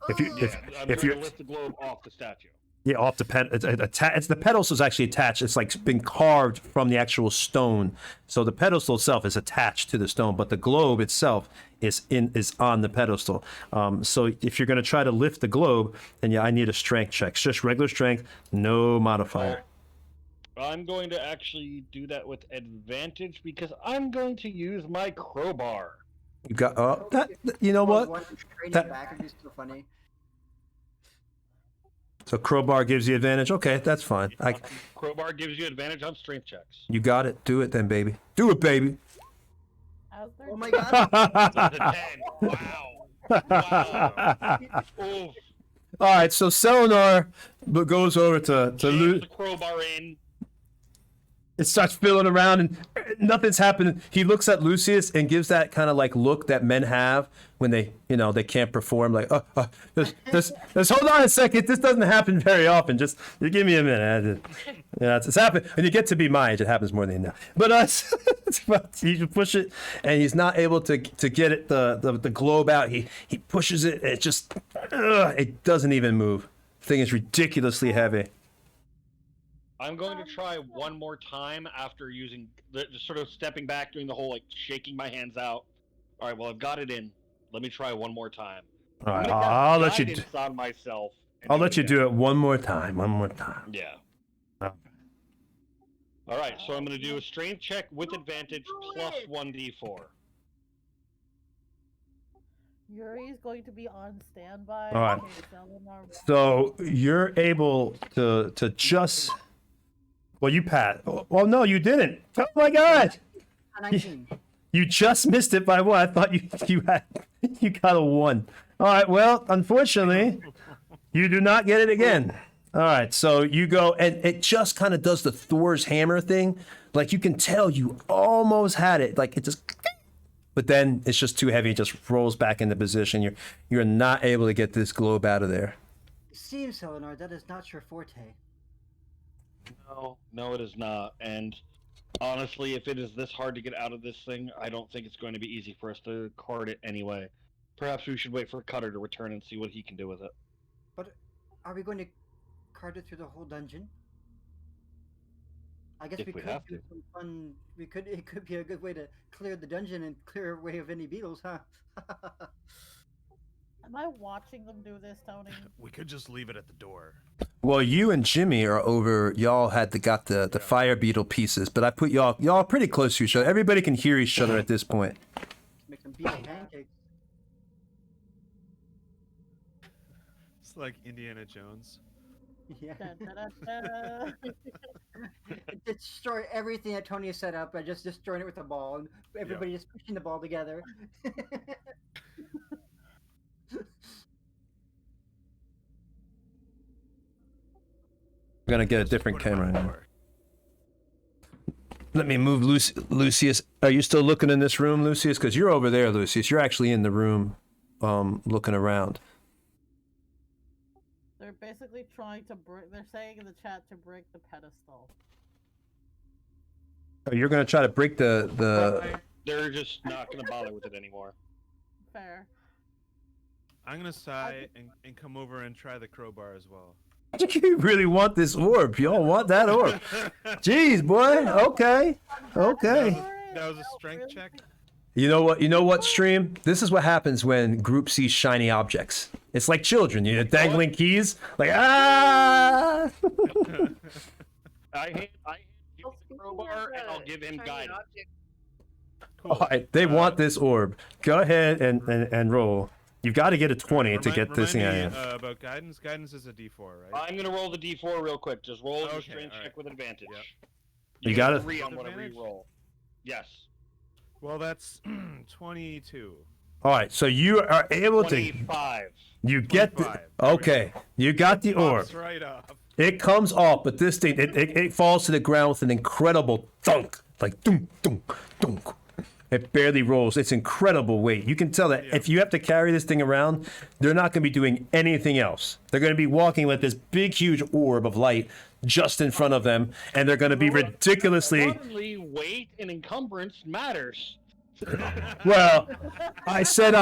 I'm going to lift the globe off the statue. Yeah, off the it's the pedestal is actually attached. It's like been carved from the actual stone. So the pedestal itself is attached to the stone, but the globe itself is on the pedestal. So if you're going to try to lift the globe, then I need a strength check. It's just regular strength, no modifier. I'm going to actually do that with advantage because I'm going to use my crowbar. You got that? You know what? Back would be so funny. So crowbar gives you advantage. Okay, that's fine. Crowbar gives you advantage on strength checks. You got it. Do it then, baby. Do it, baby. Oh my god. That's a 10. Wow. Oof. All right, so Selenar goes over to the crowbar in. It starts feeling around and nothing's happening. He looks at Lucius and gives that kind of like look that men have when they can't perform. Like, just hold on a second. This doesn't happen very often. Just give me a minute. Yeah, it's happened. When you get to be my age, it happens more than you know. But you push it, and he's not able to get it the globe out. He pushes it, and it just it doesn't even move. The thing is ridiculously heavy. I'm going to try one more time after using just sort of stepping back, doing the whole shaking my hands out. All right, well I've got it in. Let me try one more time. All right, I'll let you. On myself. I'll let you do it one more time. One more time. Yeah. All right, so I'm going to do a strength check with advantage plus 1d4. Yuri's going to be on standby. All right. So you're able to just Well, you pat. Oh no, you didn't. Oh my God. A 19. You just missed it by one. I thought you got a 1. All right. Well, unfortunately, you do not get it again. All right. So you go, and it just kind of does the Thor's hammer thing. Like you can tell you almost had it. Like it just, but then it's just too heavy. It just rolls back into position. You're not able to get this globe out of there. It seems, Eleanor, that is not your forte. No, it is not. And honestly, if it is this hard to get out of this thing, I don't think it's going to be easy for us to card it anyway. Perhaps we should wait for Cutter to return and see what he can do with it. But are we going to card it through the whole dungeon? I guess If we we could have do to. some fun. It could be a good way to clear the dungeon and clear away of any beetles, huh? Am I watching them do this, Tony? We could just leave it at the door. Well, you and Jimmy are over. Y'all got the fire beetle pieces, but I put y'all pretty close to each other. Everybody can hear each other at this point. Make some beetle pancakes. It's like Indiana Jones. Yeah. Da-da-da-da. Destroy everything that Tony has set up by just destroying it with a ball, and everybody just pushing the ball together. I'm gonna get a different Put it on camera the now. door. Let me move Lucius. Are you still looking in this room, Lucius? Because you're over there, Lucius. You're actually in the room, looking around. They're basically trying to break. They're saying in the chat to break the pedestal. Oh, you're gonna try to break the. They're just not going to bother with it anymore. Fair. I'm gonna sigh and come over and try the crowbar as well. You really want this orb? Y'all want that orb? Jeez, boy. Okay. Okay. That was a strength check. You know what? You know what, stream? This is what happens when group sees shiny objects. It's like children. You're dangling keys. Like, ah! I hand Jimmy the crowbar, and I'll give him guidance. All right, they want this orb. Go ahead and roll. You've got to get a 20 to get this thing out Remind of me, here. about guidance. Guidance is a D4, right? I'm going to roll the d4 real quick. Just roll the Okay, strength all check right. with advantage. Yep. You got get it? 3 on whatever Advantage? you roll. Yes. Well, that's 22. All right, so you are able to. 25. You get the. 25. There we Okay, you got the orb. Pops right up. It comes off, but this thing, it falls to the ground with an incredible thunk. Like, dunk, dunk, dunk. It barely rolls. It's incredible weight. You can tell that if you have to carry this thing around, they're not going to be doing anything else. They're going to be walking with this big, huge orb of light just in front of them, and they're going to be ridiculously. Suddenly, weight and encumbrance matters. Well, I said,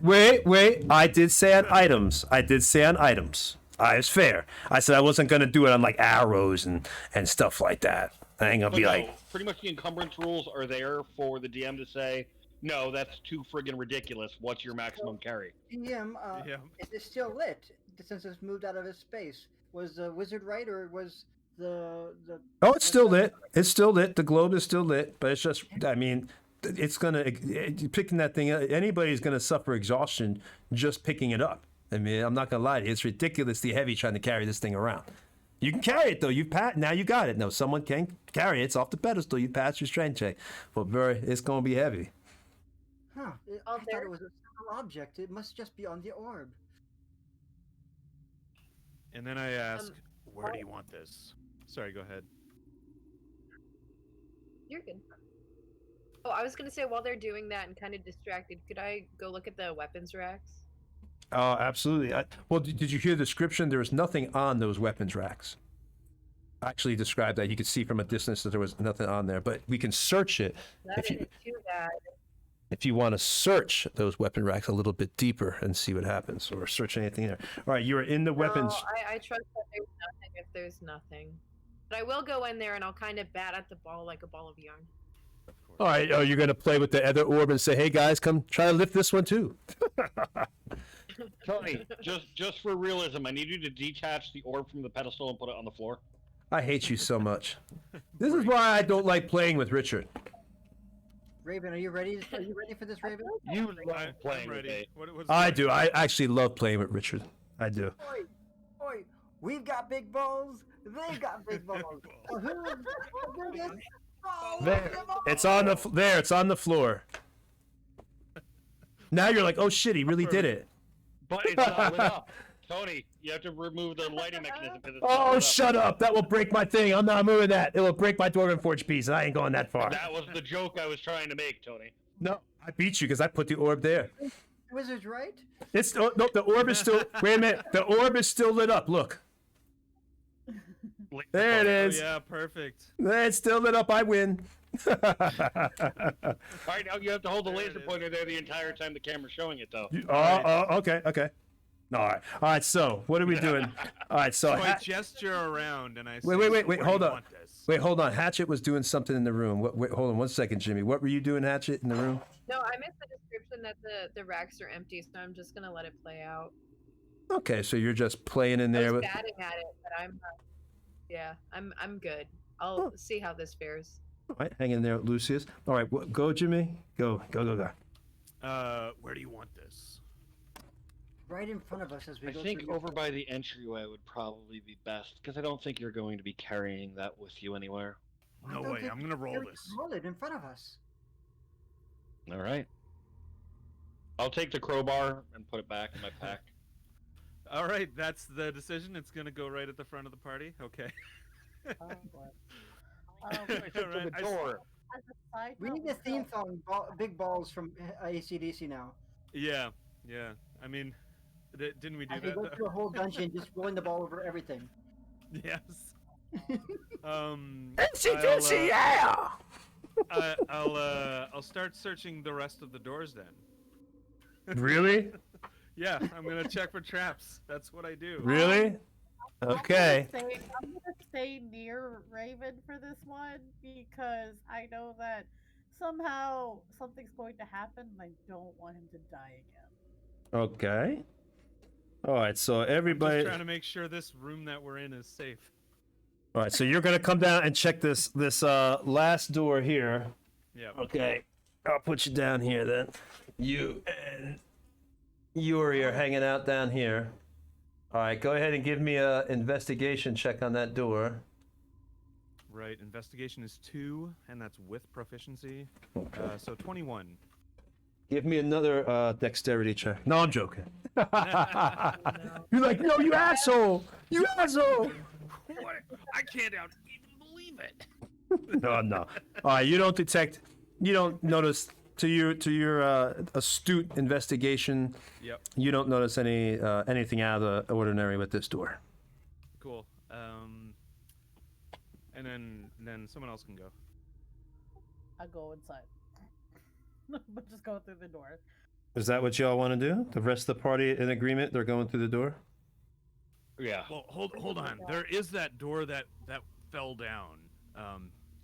wait. I did say on items. I was fair. I said I wasn't going to do it on like arrows and stuff like that. I ain't going to be No, like. pretty much the encumbrance rules are there for the DM to say, no, that's too friggin' ridiculous. What's your maximum carry? DM, Yeah. is it still lit since it's moved out of its space? Was the wizard right, or was the? Oh, it's still lit. It's still lit. The globe is still lit, but it's just, I mean, it's gonna picking that thing up. Anybody's gonna suffer exhaustion just picking it up. I mean, I'm not gonna lie to you. It's ridiculously heavy trying to carry this thing around. You can carry it though. Now you got it. No, someone can carry it. It's off the pedestal. You passed your strength check, but it's gonna be heavy. Huh? I thought it was a single object. It must just be on the orb. And then I ask, where do you want this? Sorry, go ahead. You're good. Oh, I was gonna say while they're doing that and kind of distracted, could I go look at the weapons racks? Oh, absolutely. Well, did you hear the description? There was nothing on those weapons racks. I actually described that. You could see from a distance that there was nothing on there, but we can search it That if you isn't too bad. if you want to search those weapon racks a little bit deeper and see what happens, or search anything there. All right, you are in the weapons. No, I trust that there's nothing if there's nothing. But I will go in there and I'll kind of bat at the ball like a ball of yarn. All right, are you going to play with the other orb and say, "Hey guys, come try to lift this one too"? Tony, just for realism, I need you to detach the orb from the pedestal and put it on the floor. I hate you so much. This is why I don't like playing with Richard. Raven, are you ready? Are you ready for this, Raven? You love I'm playing with ready. it. What's I the- do. I actually love playing with Richard. I do. Oi, We've got big balls. They've got big balls. So who's the biggest? Oh, There. It's on the there. It's on the floor. Now you're like, oh shit, he really did it. But it's not lit up. Tony, you have to remove the lighting mechanism because it's not Oh, lit up. shut up. That will break my thing. I'm not moving that. It will break my Dwarven Forge piece. I ain't going that far. That was the joke I was trying to make, Tony. No, I beat you because I put the orb there. Wizard's right. It's oh, no, the orb is still. Wait a minute. The orb is still lit up. Look. There it is. Oh, yeah, perfect. It's still lit up. I win. All right, now you have to hold the There laser it is. pointer there the entire time the camera's showing it, though. Okay. No, all right. So what are we doing? All right. So So I gesture around and I say, wait. "Where do Hold you on. want this?" Wait, hold on. Hatchet was doing something in the room. Wait, hold on 1 second, Jimmy. What were you doing, Hatchet, in the room? No, I missed the description that the racks are empty, so I'm just gonna let it play out. Okay, so you're just playing in I there was with. batting at it, but I'm good. I'll see how this fares. All right, hang in there, Lucius. All right, go, Jimmy. Go. Where do you want this? Right in front of us as we I go think through over by the entryway would probably be best, because I don't think you're going to be carrying that with you anywhere. No way. I'm gonna roll this. Roll it in front of us. All right. I'll take the crowbar and put it back in my pack. All right, that's the decision. It's gonna go right at the front of the party. Okay. Oh, boy. I took to Alright, the door. As a side We note, need a theme song, Big Balls from AC/DC now. Yeah. I mean, didn't we do As we that? go though? through a whole dungeon, just rolling the ball over everything. Yes. NCDC, yeah! I'll start searching the rest of the doors then. Really? Yeah, I'm gonna check for traps. That's what I do. Really? Okay. I'm gonna stay near Raven for this one because I know that somehow something's going to happen and I don't want him to die again. Okay. All right, so Just everybody. trying to make sure this room that we're in is safe. All right, so you're gonna come down and check this last door here. Yeah. Okay, I'll put you down here then. You and Yuri are hanging out down here. All right, go ahead and give me a investigation check on that door. Right. Investigation is 2, and that's with proficiency. So 21. Give me another dexterity check. No, I'm joking. You're like, no, you asshole! You asshole! What? I can't even believe it. No. All right, you don't notice to your astute investigation. Yep. You don't notice anything out of the ordinary with this door. Cool. And then someone else can go. I go inside. But just go through the door. Is that what y'all want to do? The rest of the party in agreement? They're going through the door. Yeah. Well, hold on. There is that door that fell down.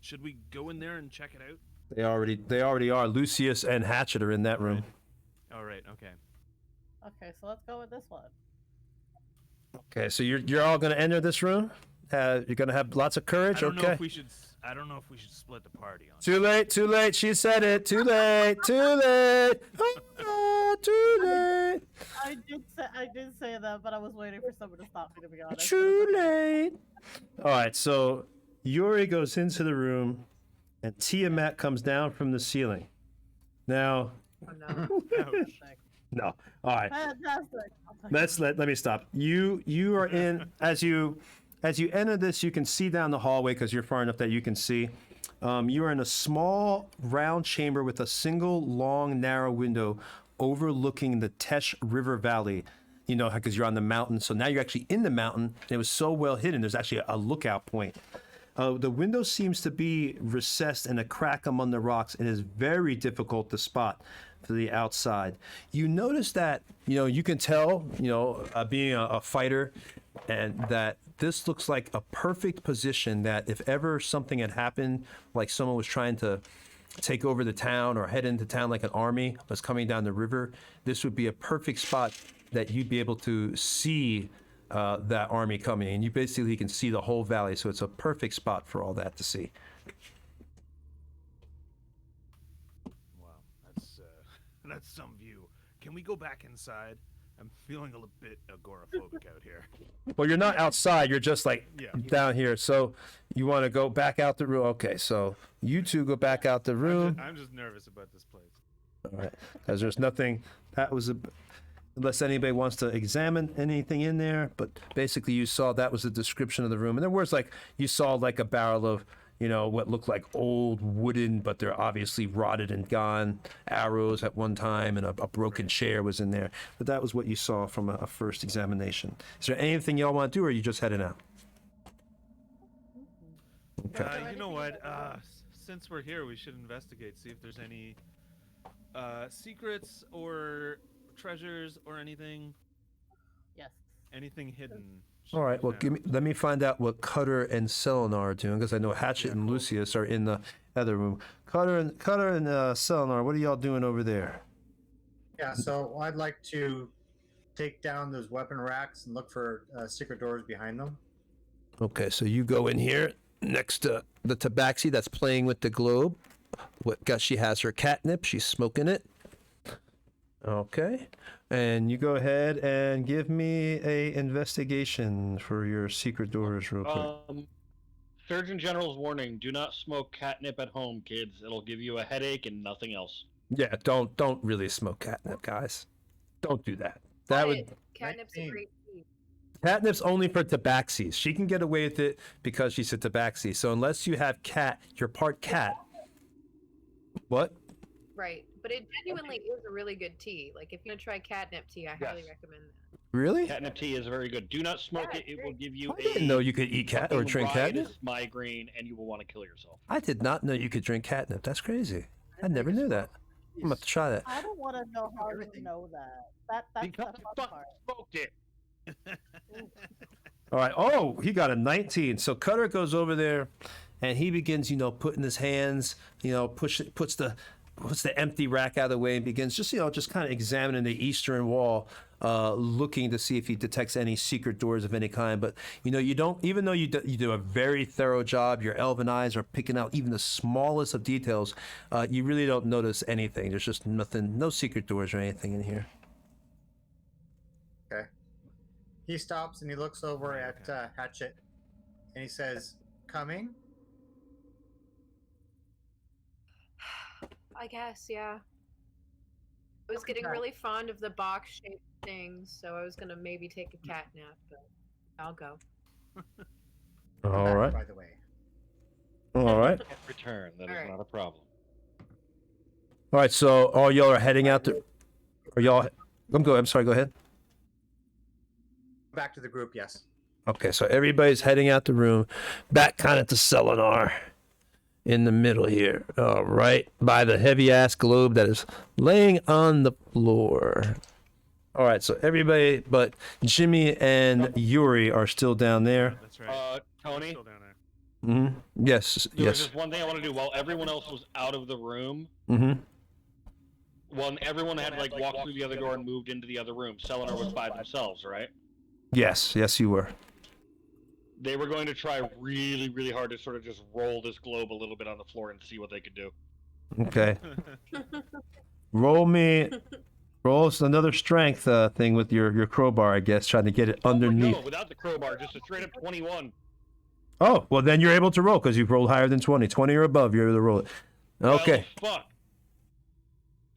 Should we go in there and check it out? They already are. Lucius and Hatchet are in that room. All right. Okay. Okay, so let's go with this one. Okay, so you're all gonna enter this room. You're gonna have lots of courage. I don't know Okay. if we should. I don't know if we should split the party on. Too late. She said it. Too late. Oh, too late. I did say that, but I was waiting for someone to stop me, to be honest. Too late. All right, so Yuri goes into the room, and Tiamat comes down from the ceiling. Now, Oh no. Ouch. no. All right, Fantastic. let me stop. You are in as you enter this. You can see down the hallway because you're far enough that you can see. You are in a small round chamber with a single long narrow window overlooking the Tesh River Valley. You know, because you're on the mountain. So now you're actually in the mountain. And it was so well hidden. There's actually a lookout point. The window seems to be recessed in a crack among the rocks and is very difficult to spot for the outside. You notice that, you can tell, being a fighter, and that this looks like a perfect position that if ever something had happened, like someone was trying to take over the town or head into town like an army was coming down the river, this would be a perfect spot that you'd be able to see that army coming, and you basically can see the whole valley, so it's a perfect spot for all that to see. Wow, that's some view. Can we go back inside? I'm feeling a little bit agoraphobic out here. Well, you're not outside. You're just like Yeah. down here. So you want to go back out the room. Okay, so you two go back out the room. I'm just nervous about this place. All right, because there's nothing. That was unless anybody wants to examine anything in there. But basically, you saw that was the description of the room, and there was like you saw like a barrel of what looked like old wooden, but they're obviously rotted and gone arrows at one time, and a broken chair was in there. But that was what you saw from a first examination. Is there anything y'all want to do, or are you just heading out? Okay. You know what? Since we're here, we should investigate, see if there's any secrets or treasures or anything. Yes. Anything hidden. All right. Well, let me find out what Cutter and Selenar are doing, because I know Hatchet and Lucius are in the other room. Cutter and Selenar, what are y'all doing over there? Yeah, so I'd like to take down those weapon racks and look for secret doors behind them. Okay, so you go in here next to the tabaxi that's playing with the globe. She has her catnip. She's smoking it. Okay. And you go ahead and give me a investigation for your secret doors real quick. Surgeon General's warning, do not smoke catnip at home, kids. It'll give you a headache and nothing else. Yeah, don't really smoke catnip, guys. Don't do that. That would Catnip's a great tea. Catnip's only for tabaxis. She can get away with it because she's a tabaxi. So unless you have you're part cat. What? Right. But it genuinely is a really good tea. Like, if you're going to try catnip tea, I highly recommend that. Really? Catnip tea is very good. Do not smoke it. It will give you I didn't know you could eat cat or drink catnip. Migraine, and you will want to kill yourself. I did not know you could drink catnip. That's crazy. I never knew that. I'm going to try that. I don't want to know how you know that. That's Because the you fun fucking part. smoked it. All right. Oh, he got a 19. So Cutter goes over there, and he begins, putting his hands, puts the empty rack out of the way and begins just kind of examining the eastern wall, looking to see if he detects any secret doors of any kind. But you don't, even though you do a very thorough job, your elven eyes are picking out even the smallest of details. You really don't notice anything. There's just nothing, no secret doors or anything in here. Okay. He stops and he looks over at Hatchet, and he says, "Coming?" I guess, yeah. I was getting really fond of the box-shaped things, so I was gonna maybe take a cat nap, but I'll go. All right. By the way. All right. Return. That is All right. not a problem. All right. So all y'all are heading out to. Are y'all? I'm sorry. Go ahead. Back to the group, yes. Okay. So everybody's heading out the room, back kind of to Selenar. In the middle here, right by the heavy-ass globe that is laying on the floor. All right, so everybody but Jimmy and Yuri are still down there. That's right. Tony? Still down there. Mm-hmm. Yes, There was yes. just one thing I want to do while everyone else was out of the room. Mm-hmm. When everyone had walked through the other door and moved into the other room, Selenar was by themselves, right? Yes, you were. They were going to try really, really hard to sort of just roll this globe a little bit on the floor and see what they could do. Okay. Roll another strength thing with your crowbar, I guess, trying to get it underneath. No, without the crowbar, just a straight up 21. Oh, well then you're able to roll because you've rolled higher than 20. 20 or above, you're able to roll it. Okay. Well, fuck.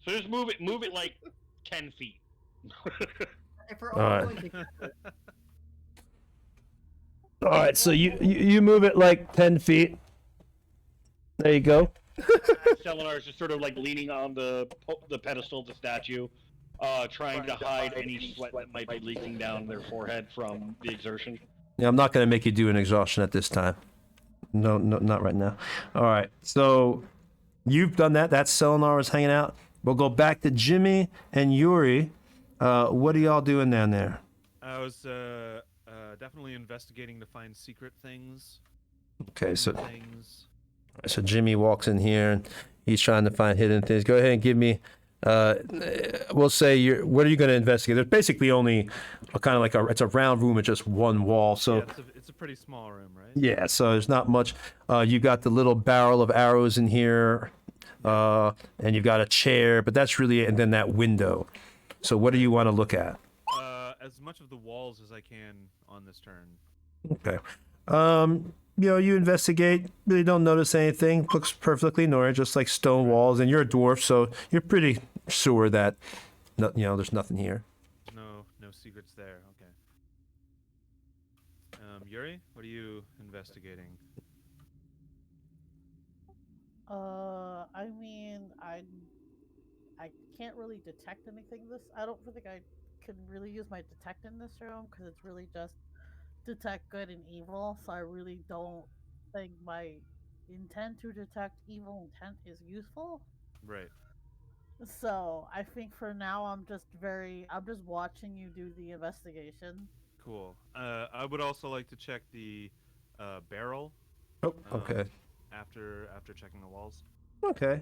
So just move it like 10 feet. If we're All right. going to All right, so you move it like 10 feet. There you go. Selenar is just sort of leaning on the pedestal of the statue, trying to hide any sweat that might be leaking down their forehead from the exertion. Yeah, I'm not going to make you do an exhaustion at this time. No, not right now. All right, so you've done that. That's Selenar is hanging out. We'll go back to Jimmy and Yuri. What are y'all doing down there? I was definitely investigating to find secret things. Okay, so Things. Jimmy walks in here and he's trying to find hidden things. Go ahead and give me. We'll say what are you going to investigate? There's basically only it's a round room with just one wall. So Yeah, it's a pretty small room, right? yeah, so there's not much. You got the little barrel of arrows in here, and you've got a chair, but that's really it. And then that window. So what do you want to look at? as much of the walls as I can on this turn. Okay. You investigate, really don't notice anything. Looks perfectly normal, just like stone walls, and you're a dwarf, so you're pretty sure that, there's nothing here. No secrets there. Okay. Yuri, what are you investigating? I mean, I can't really detect anything I don't think I can really use my detect in this room because it's really just detect good and evil. So I really don't think my intent to detect evil intent is useful. Right. So I think for now I'm just watching you do the investigation. Cool. I would also like to check the barrel. Oh, okay. After checking the walls. Okay.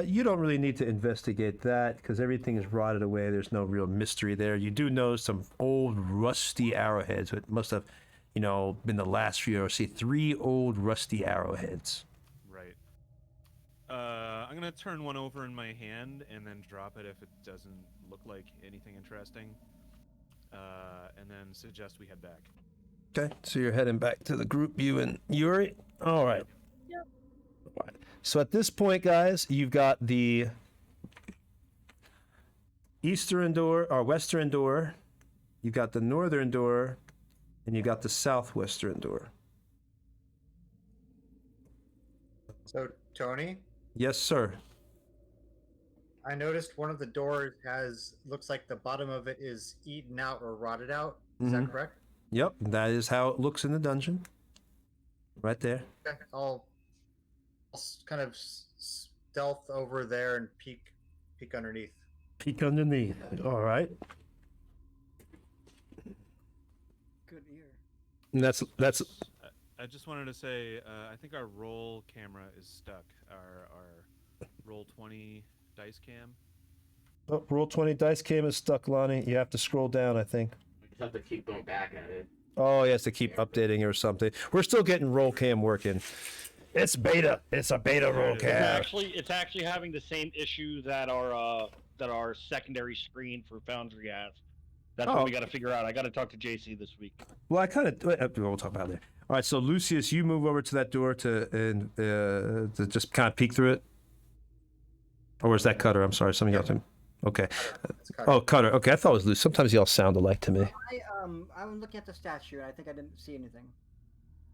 You don't really need to investigate that because everything is rotted away. There's no real mystery there. You do know some old rusty arrowheads. It must have, been the last few years. See, 3 old rusty arrowheads. Right. I'm gonna turn one over in my hand and then drop it if it doesn't look like anything interesting. And then suggest we head back. Okay, so you're heading back to the group, you and Yuri. All right. Yep. All right. So at this point, guys, you've got the eastern door or western door, you've got the northern door, and you got the southwestern door. So, Tony, Yes, sir. I noticed one of the doors looks like the bottom of it is eaten out or rotted out. Is that correct? Yep, that is how it looks in the dungeon. Right there. Okay, I'll kind of stealth over there and peek underneath. Peek underneath. All right. Good ear. And that's. I just wanted to say, I think our roll camera is stuck. Our roll 20 dice cam. Oh, roll 20 dice cam is stuck, Lonnie. You have to scroll down, I think. You just have to keep going back at it. Oh, he has to keep updating or something. We're still getting roll cam working. It's beta. It's a beta roll cam. It's actually having the same issue that our secondary screen for Foundry has. That's what we got to figure out. I got to talk to JC this week. Well, I kind of. We'll talk about it later. All right, so Lucius, you move over to that door to just kind of peek through it. Or was that Cutter? I'm sorry, some of y'all. Okay. Oh, Cutter. Okay, I thought it was Lucius. Sometimes y'all sound alike to me. I'm looking at the statue and I think I didn't see anything.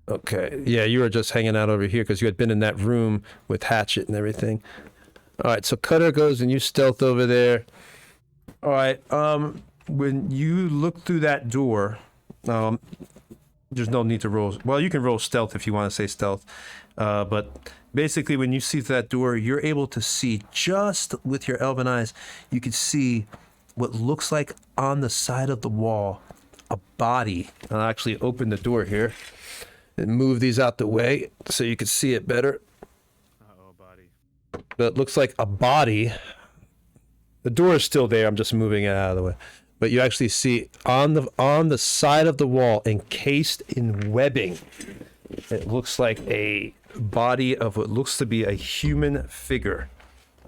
Okay. Yeah, you were just hanging out over here because you had been in that room with Hatchet and everything. All right, so Cutter goes and you stealth over there. All right. When you look through that door, there's no need to roll. Well, you can roll stealth if you want to say stealth. But basically, when you see that door, you're able to see just with your elven eyes, you can see what looks like on the side of the wall a body. I'll actually open the door here and move these out the way so you can see it better. Uh-oh, body. But it looks like a body. The door is still there. I'm just moving it out of the way. But you actually see on the side of the wall, encased in webbing, it looks like a body of what looks to be a human figure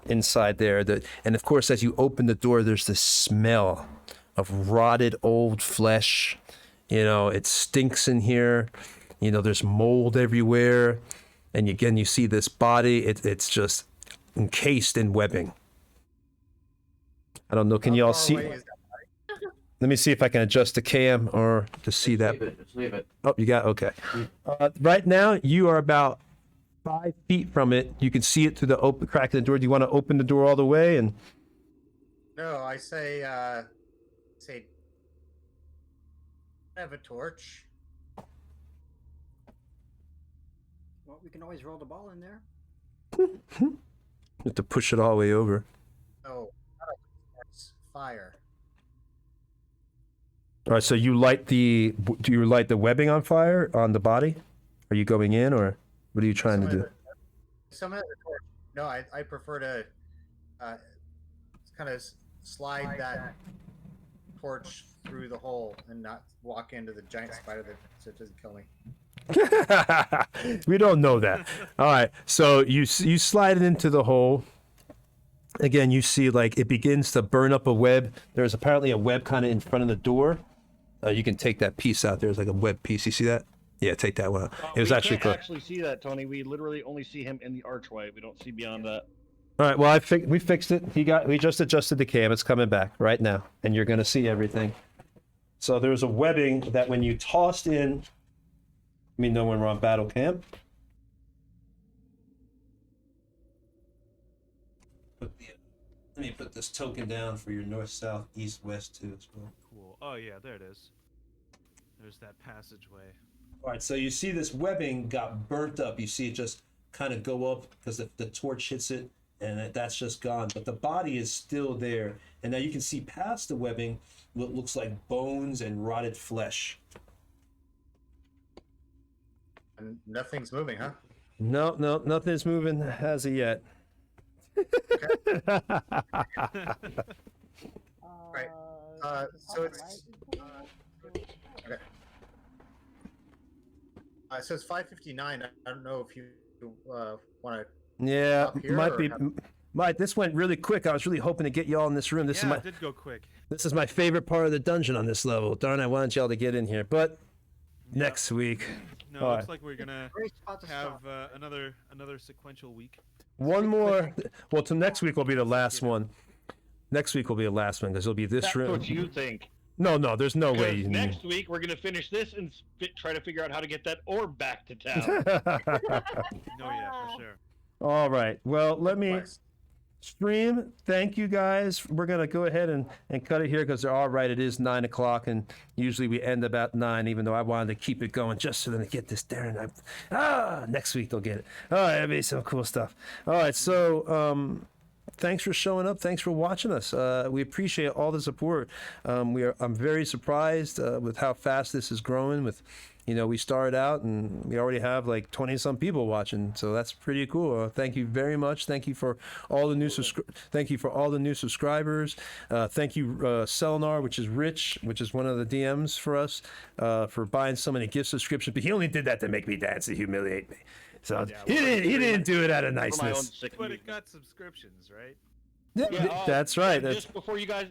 inside there. And of course, as you open the door, there's this smell of rotted old flesh. It stinks in here. There's mold everywhere. And again, you see this body. It's just encased in webbing. I don't know. Can you all see? Let me see if I can adjust the cam or to see that. Just leave it. Oh, you got okay. Right now, you are about 5 feet from it. You can see it through the open crack in the door. Do you want to open the door all the way? And No, I say I have a torch. Well, we can always roll the ball in there. you have to push it all the way over. No, not a torch, fire. All right. So do you light the webbing on fire on the body? Are you going in, or what are you trying to do? Some of the torch. No, I prefer to kind of slide that torch through the hole and not walk into the giant spider so it doesn't kill me. We don't know that. All right, so you slide it into the hole, Again, you see like it begins to burn up a web. There's apparently a web kind of in front of the door. You can take that piece out. There's like a web piece. You see that? Yeah, take that one out. It was we actually can't cool. actually see that, Tony. We literally only see him in the archway. We don't see beyond that. All right, well, we fixed it. We just adjusted the cam. It's coming back right now, and you're gonna see everything. So there's a webbing that when you tossed in, let me know when we're on battle camp. Let me put this token down for your north, south, east, west too as well. Cool. Oh yeah, there it is. There's that passageway. All right, so you see this webbing got burnt up. You see it just kind of go up because the torch hits it, and that's just gone. But the body is still there, and now you can see past the webbing what looks like bones and rotted flesh. And nothing's moving, huh? No, nothing's moving as of yet. Right. So it's okay. So it's 5:59. I don't know if you want to. Yeah, Up here, might or be. have- Might. This went really quick. I was really hoping to get y'all in this room. This Yeah, is it did go quick. this is my favorite part of the dungeon on this level. Darn, I wanted y'all to get in here, but next week. No, All looks right. like we're gonna Great spot to have stop. another sequential week. One more. Well, till next week will be the last one. Next week will be the last one because it'll be this That's room. what you think. No, there's no way. Because You next week we're gonna finish this and try to figure out how to get that orb back to town. No, yeah, for sure. All right. Well, let me Twice. stream. Thank you guys. We're gonna go ahead and cut it here because they're all right. It is 9 o'clock, and usually we end about 9. Even though I wanted to keep it going just so they get this there, and next week they'll get it. All right, that'll be some cool stuff. All right, so thanks for showing up. Thanks for watching us. We appreciate all the support. I'm very surprised with how fast this is growing. We started out and we already have like 20 some people watching, so that's pretty cool. Thank you very much. Thank you for all the new subscribers. Thank you, Selenar, which is Rich, which is one of the DMs for us, for buying so many gift subscriptions. But he only did that to make me dance, to humiliate me. So Yeah, he didn't do it out of For my own niceness. sick But it amusement. got subscriptions, right? Yeah, that's right. and That's just before you guys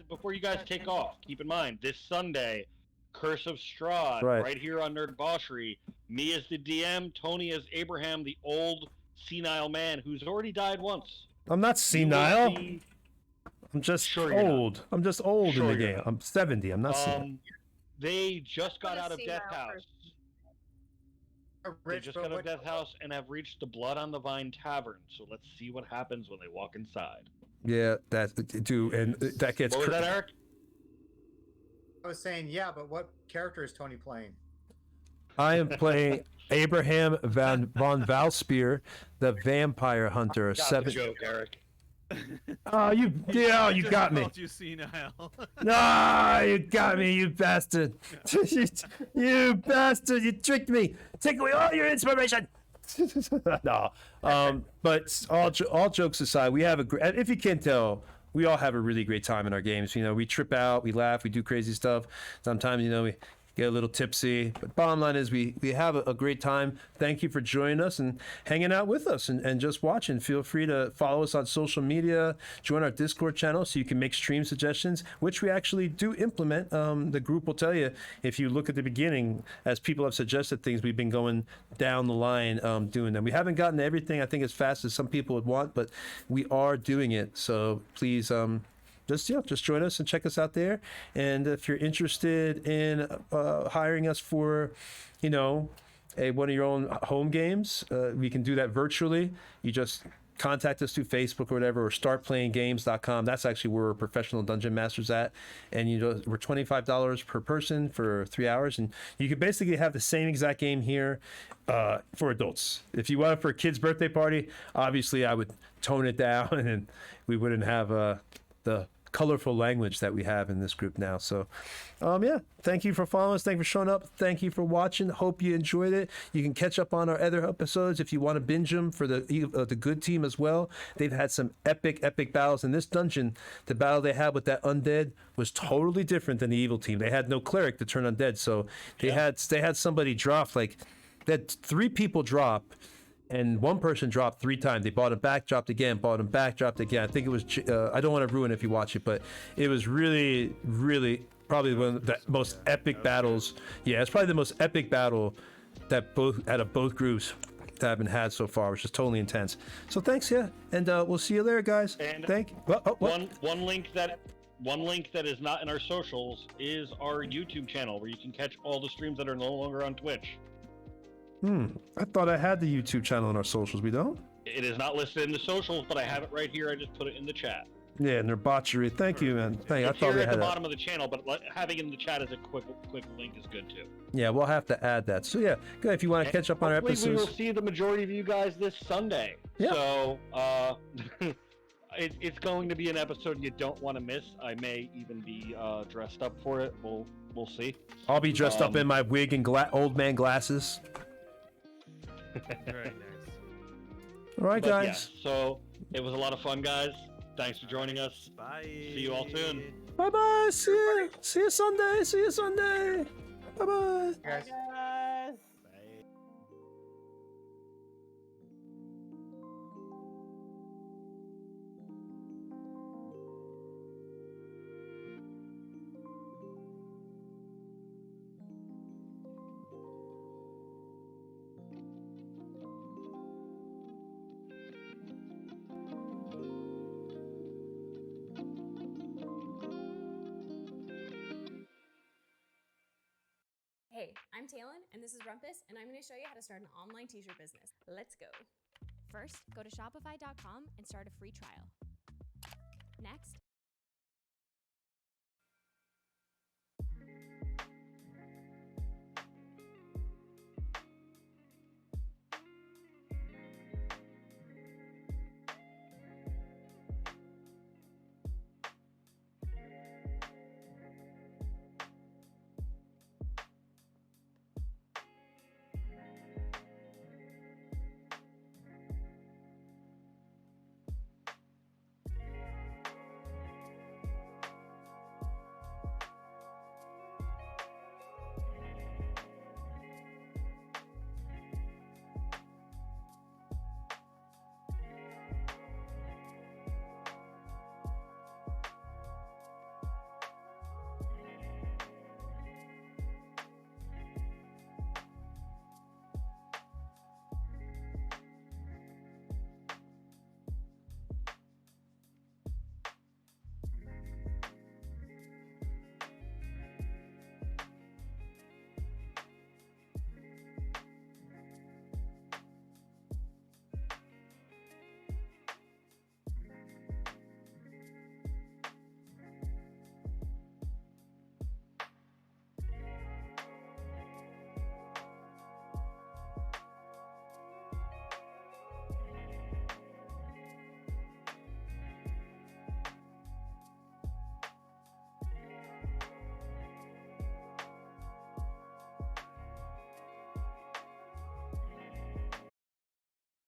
take off, keep in mind this Sunday, Curse of Strahd, Right. right here on Nerdbauchery. Me as the DM, Tony as Abraham, the old senile man who's already died once. I'm not You will senile. see- I'm just Sure you're not. old. I'm just old Sure in the you're game. not. I'm 70. I'm not senile. They just got What a out of Death senile House. person. They Rich, just but got out of what- Death House and have reached the Blood on the Vine Tavern. So let's see what happens when they walk inside. Yeah, that do, and that gets. What was that, Eric? I was saying, yeah, but what character is Tony playing? I am playing Abraham von Valspear, the vampire hunter. Got the Seven. joke, Eric. Oh, you Just got me. called you senile. Ah, you got me, you bastard. You bastard, you tricked me. Take away all your inspiration. No, but all jokes aside, we have if you can't tell, we all have a really great time in our games. We trip out, we laugh, we do crazy stuff. Sometimes, we get a little tipsy, but bottom line is we have a great time. Thank you for joining us and hanging out with us and just watching. Feel free to follow us on social media, join our Discord channel so you can make stream suggestions, which we actually do implement. The group will tell you, if you look at the beginning, as people have suggested things, we've been going down the line doing them. We haven't gotten to everything, I think, as fast as some people would want, but we are doing it. So please just join us and check us out there. And if you're interested in hiring us for, one of your own home games, we can do that virtually. You just contact us through Facebook or whatever, or startplayinggames.com. That's actually where we're professional dungeon masters at. And we're $25 per person for 3 hours, and you could basically have the same exact game here for adults. If you want it for a kid's birthday party, obviously I would tone it down and we wouldn't have the colorful language that we have in this group now. So thank you for following us. Thank you for showing up. Thank you for watching. Hope you enjoyed it. You can catch up on our other episodes if you want to binge them for the good team as well. They've had some epic battles in this dungeon. The battle they had with that undead was totally different than the evil team. They had no cleric to turn undead, so they had somebody drop, like they had 3 people drop, and one person dropped 3 times. They bought him back, dropped again, bought him back, dropped again. I think it was, I don't want to ruin it if you watch it, but it was really, really probably one of the most epic battles. Yeah, it's probably the most epic battle that out of both groups that have been had so far, which is totally intense. So thanks, yeah, and we'll see you later, guys. And what? One link that is not in our socials is our YouTube channel, where you can catch all the streams that are no longer on Twitch. I thought I had the YouTube channel on our socials. We don't? It is not listed in the socials, but I have it right here. I just put it in the chat. Yeah, Nerdbauchery. Thank you, man. I It's thought here we at had the that. bottom of the channel, but having it in the chat as a quick link is good too. Yeah, we'll have to add that. So yeah, good. If you want to catch up on our Hopefully we will episodes. see the majority of you guys this Sunday. Yeah. So it's going to be an episode you don't want to miss. I may even be dressed up for it. We'll see. I'll be dressed up in my wig and old man glasses. Very nice. All right, But guys. yeah, so it was a lot of fun, guys. Thanks for joining us. Bye. See you all soon. Bye bye. See you. See you Sunday. See you Sunday. Bye bye. Guys. Guys. Hey, I'm Talon, and this is Rumpus, and I'm going to show you how to start an online t-shirt business. Let's go. First, go to Shopify.com and start a free trial. Next,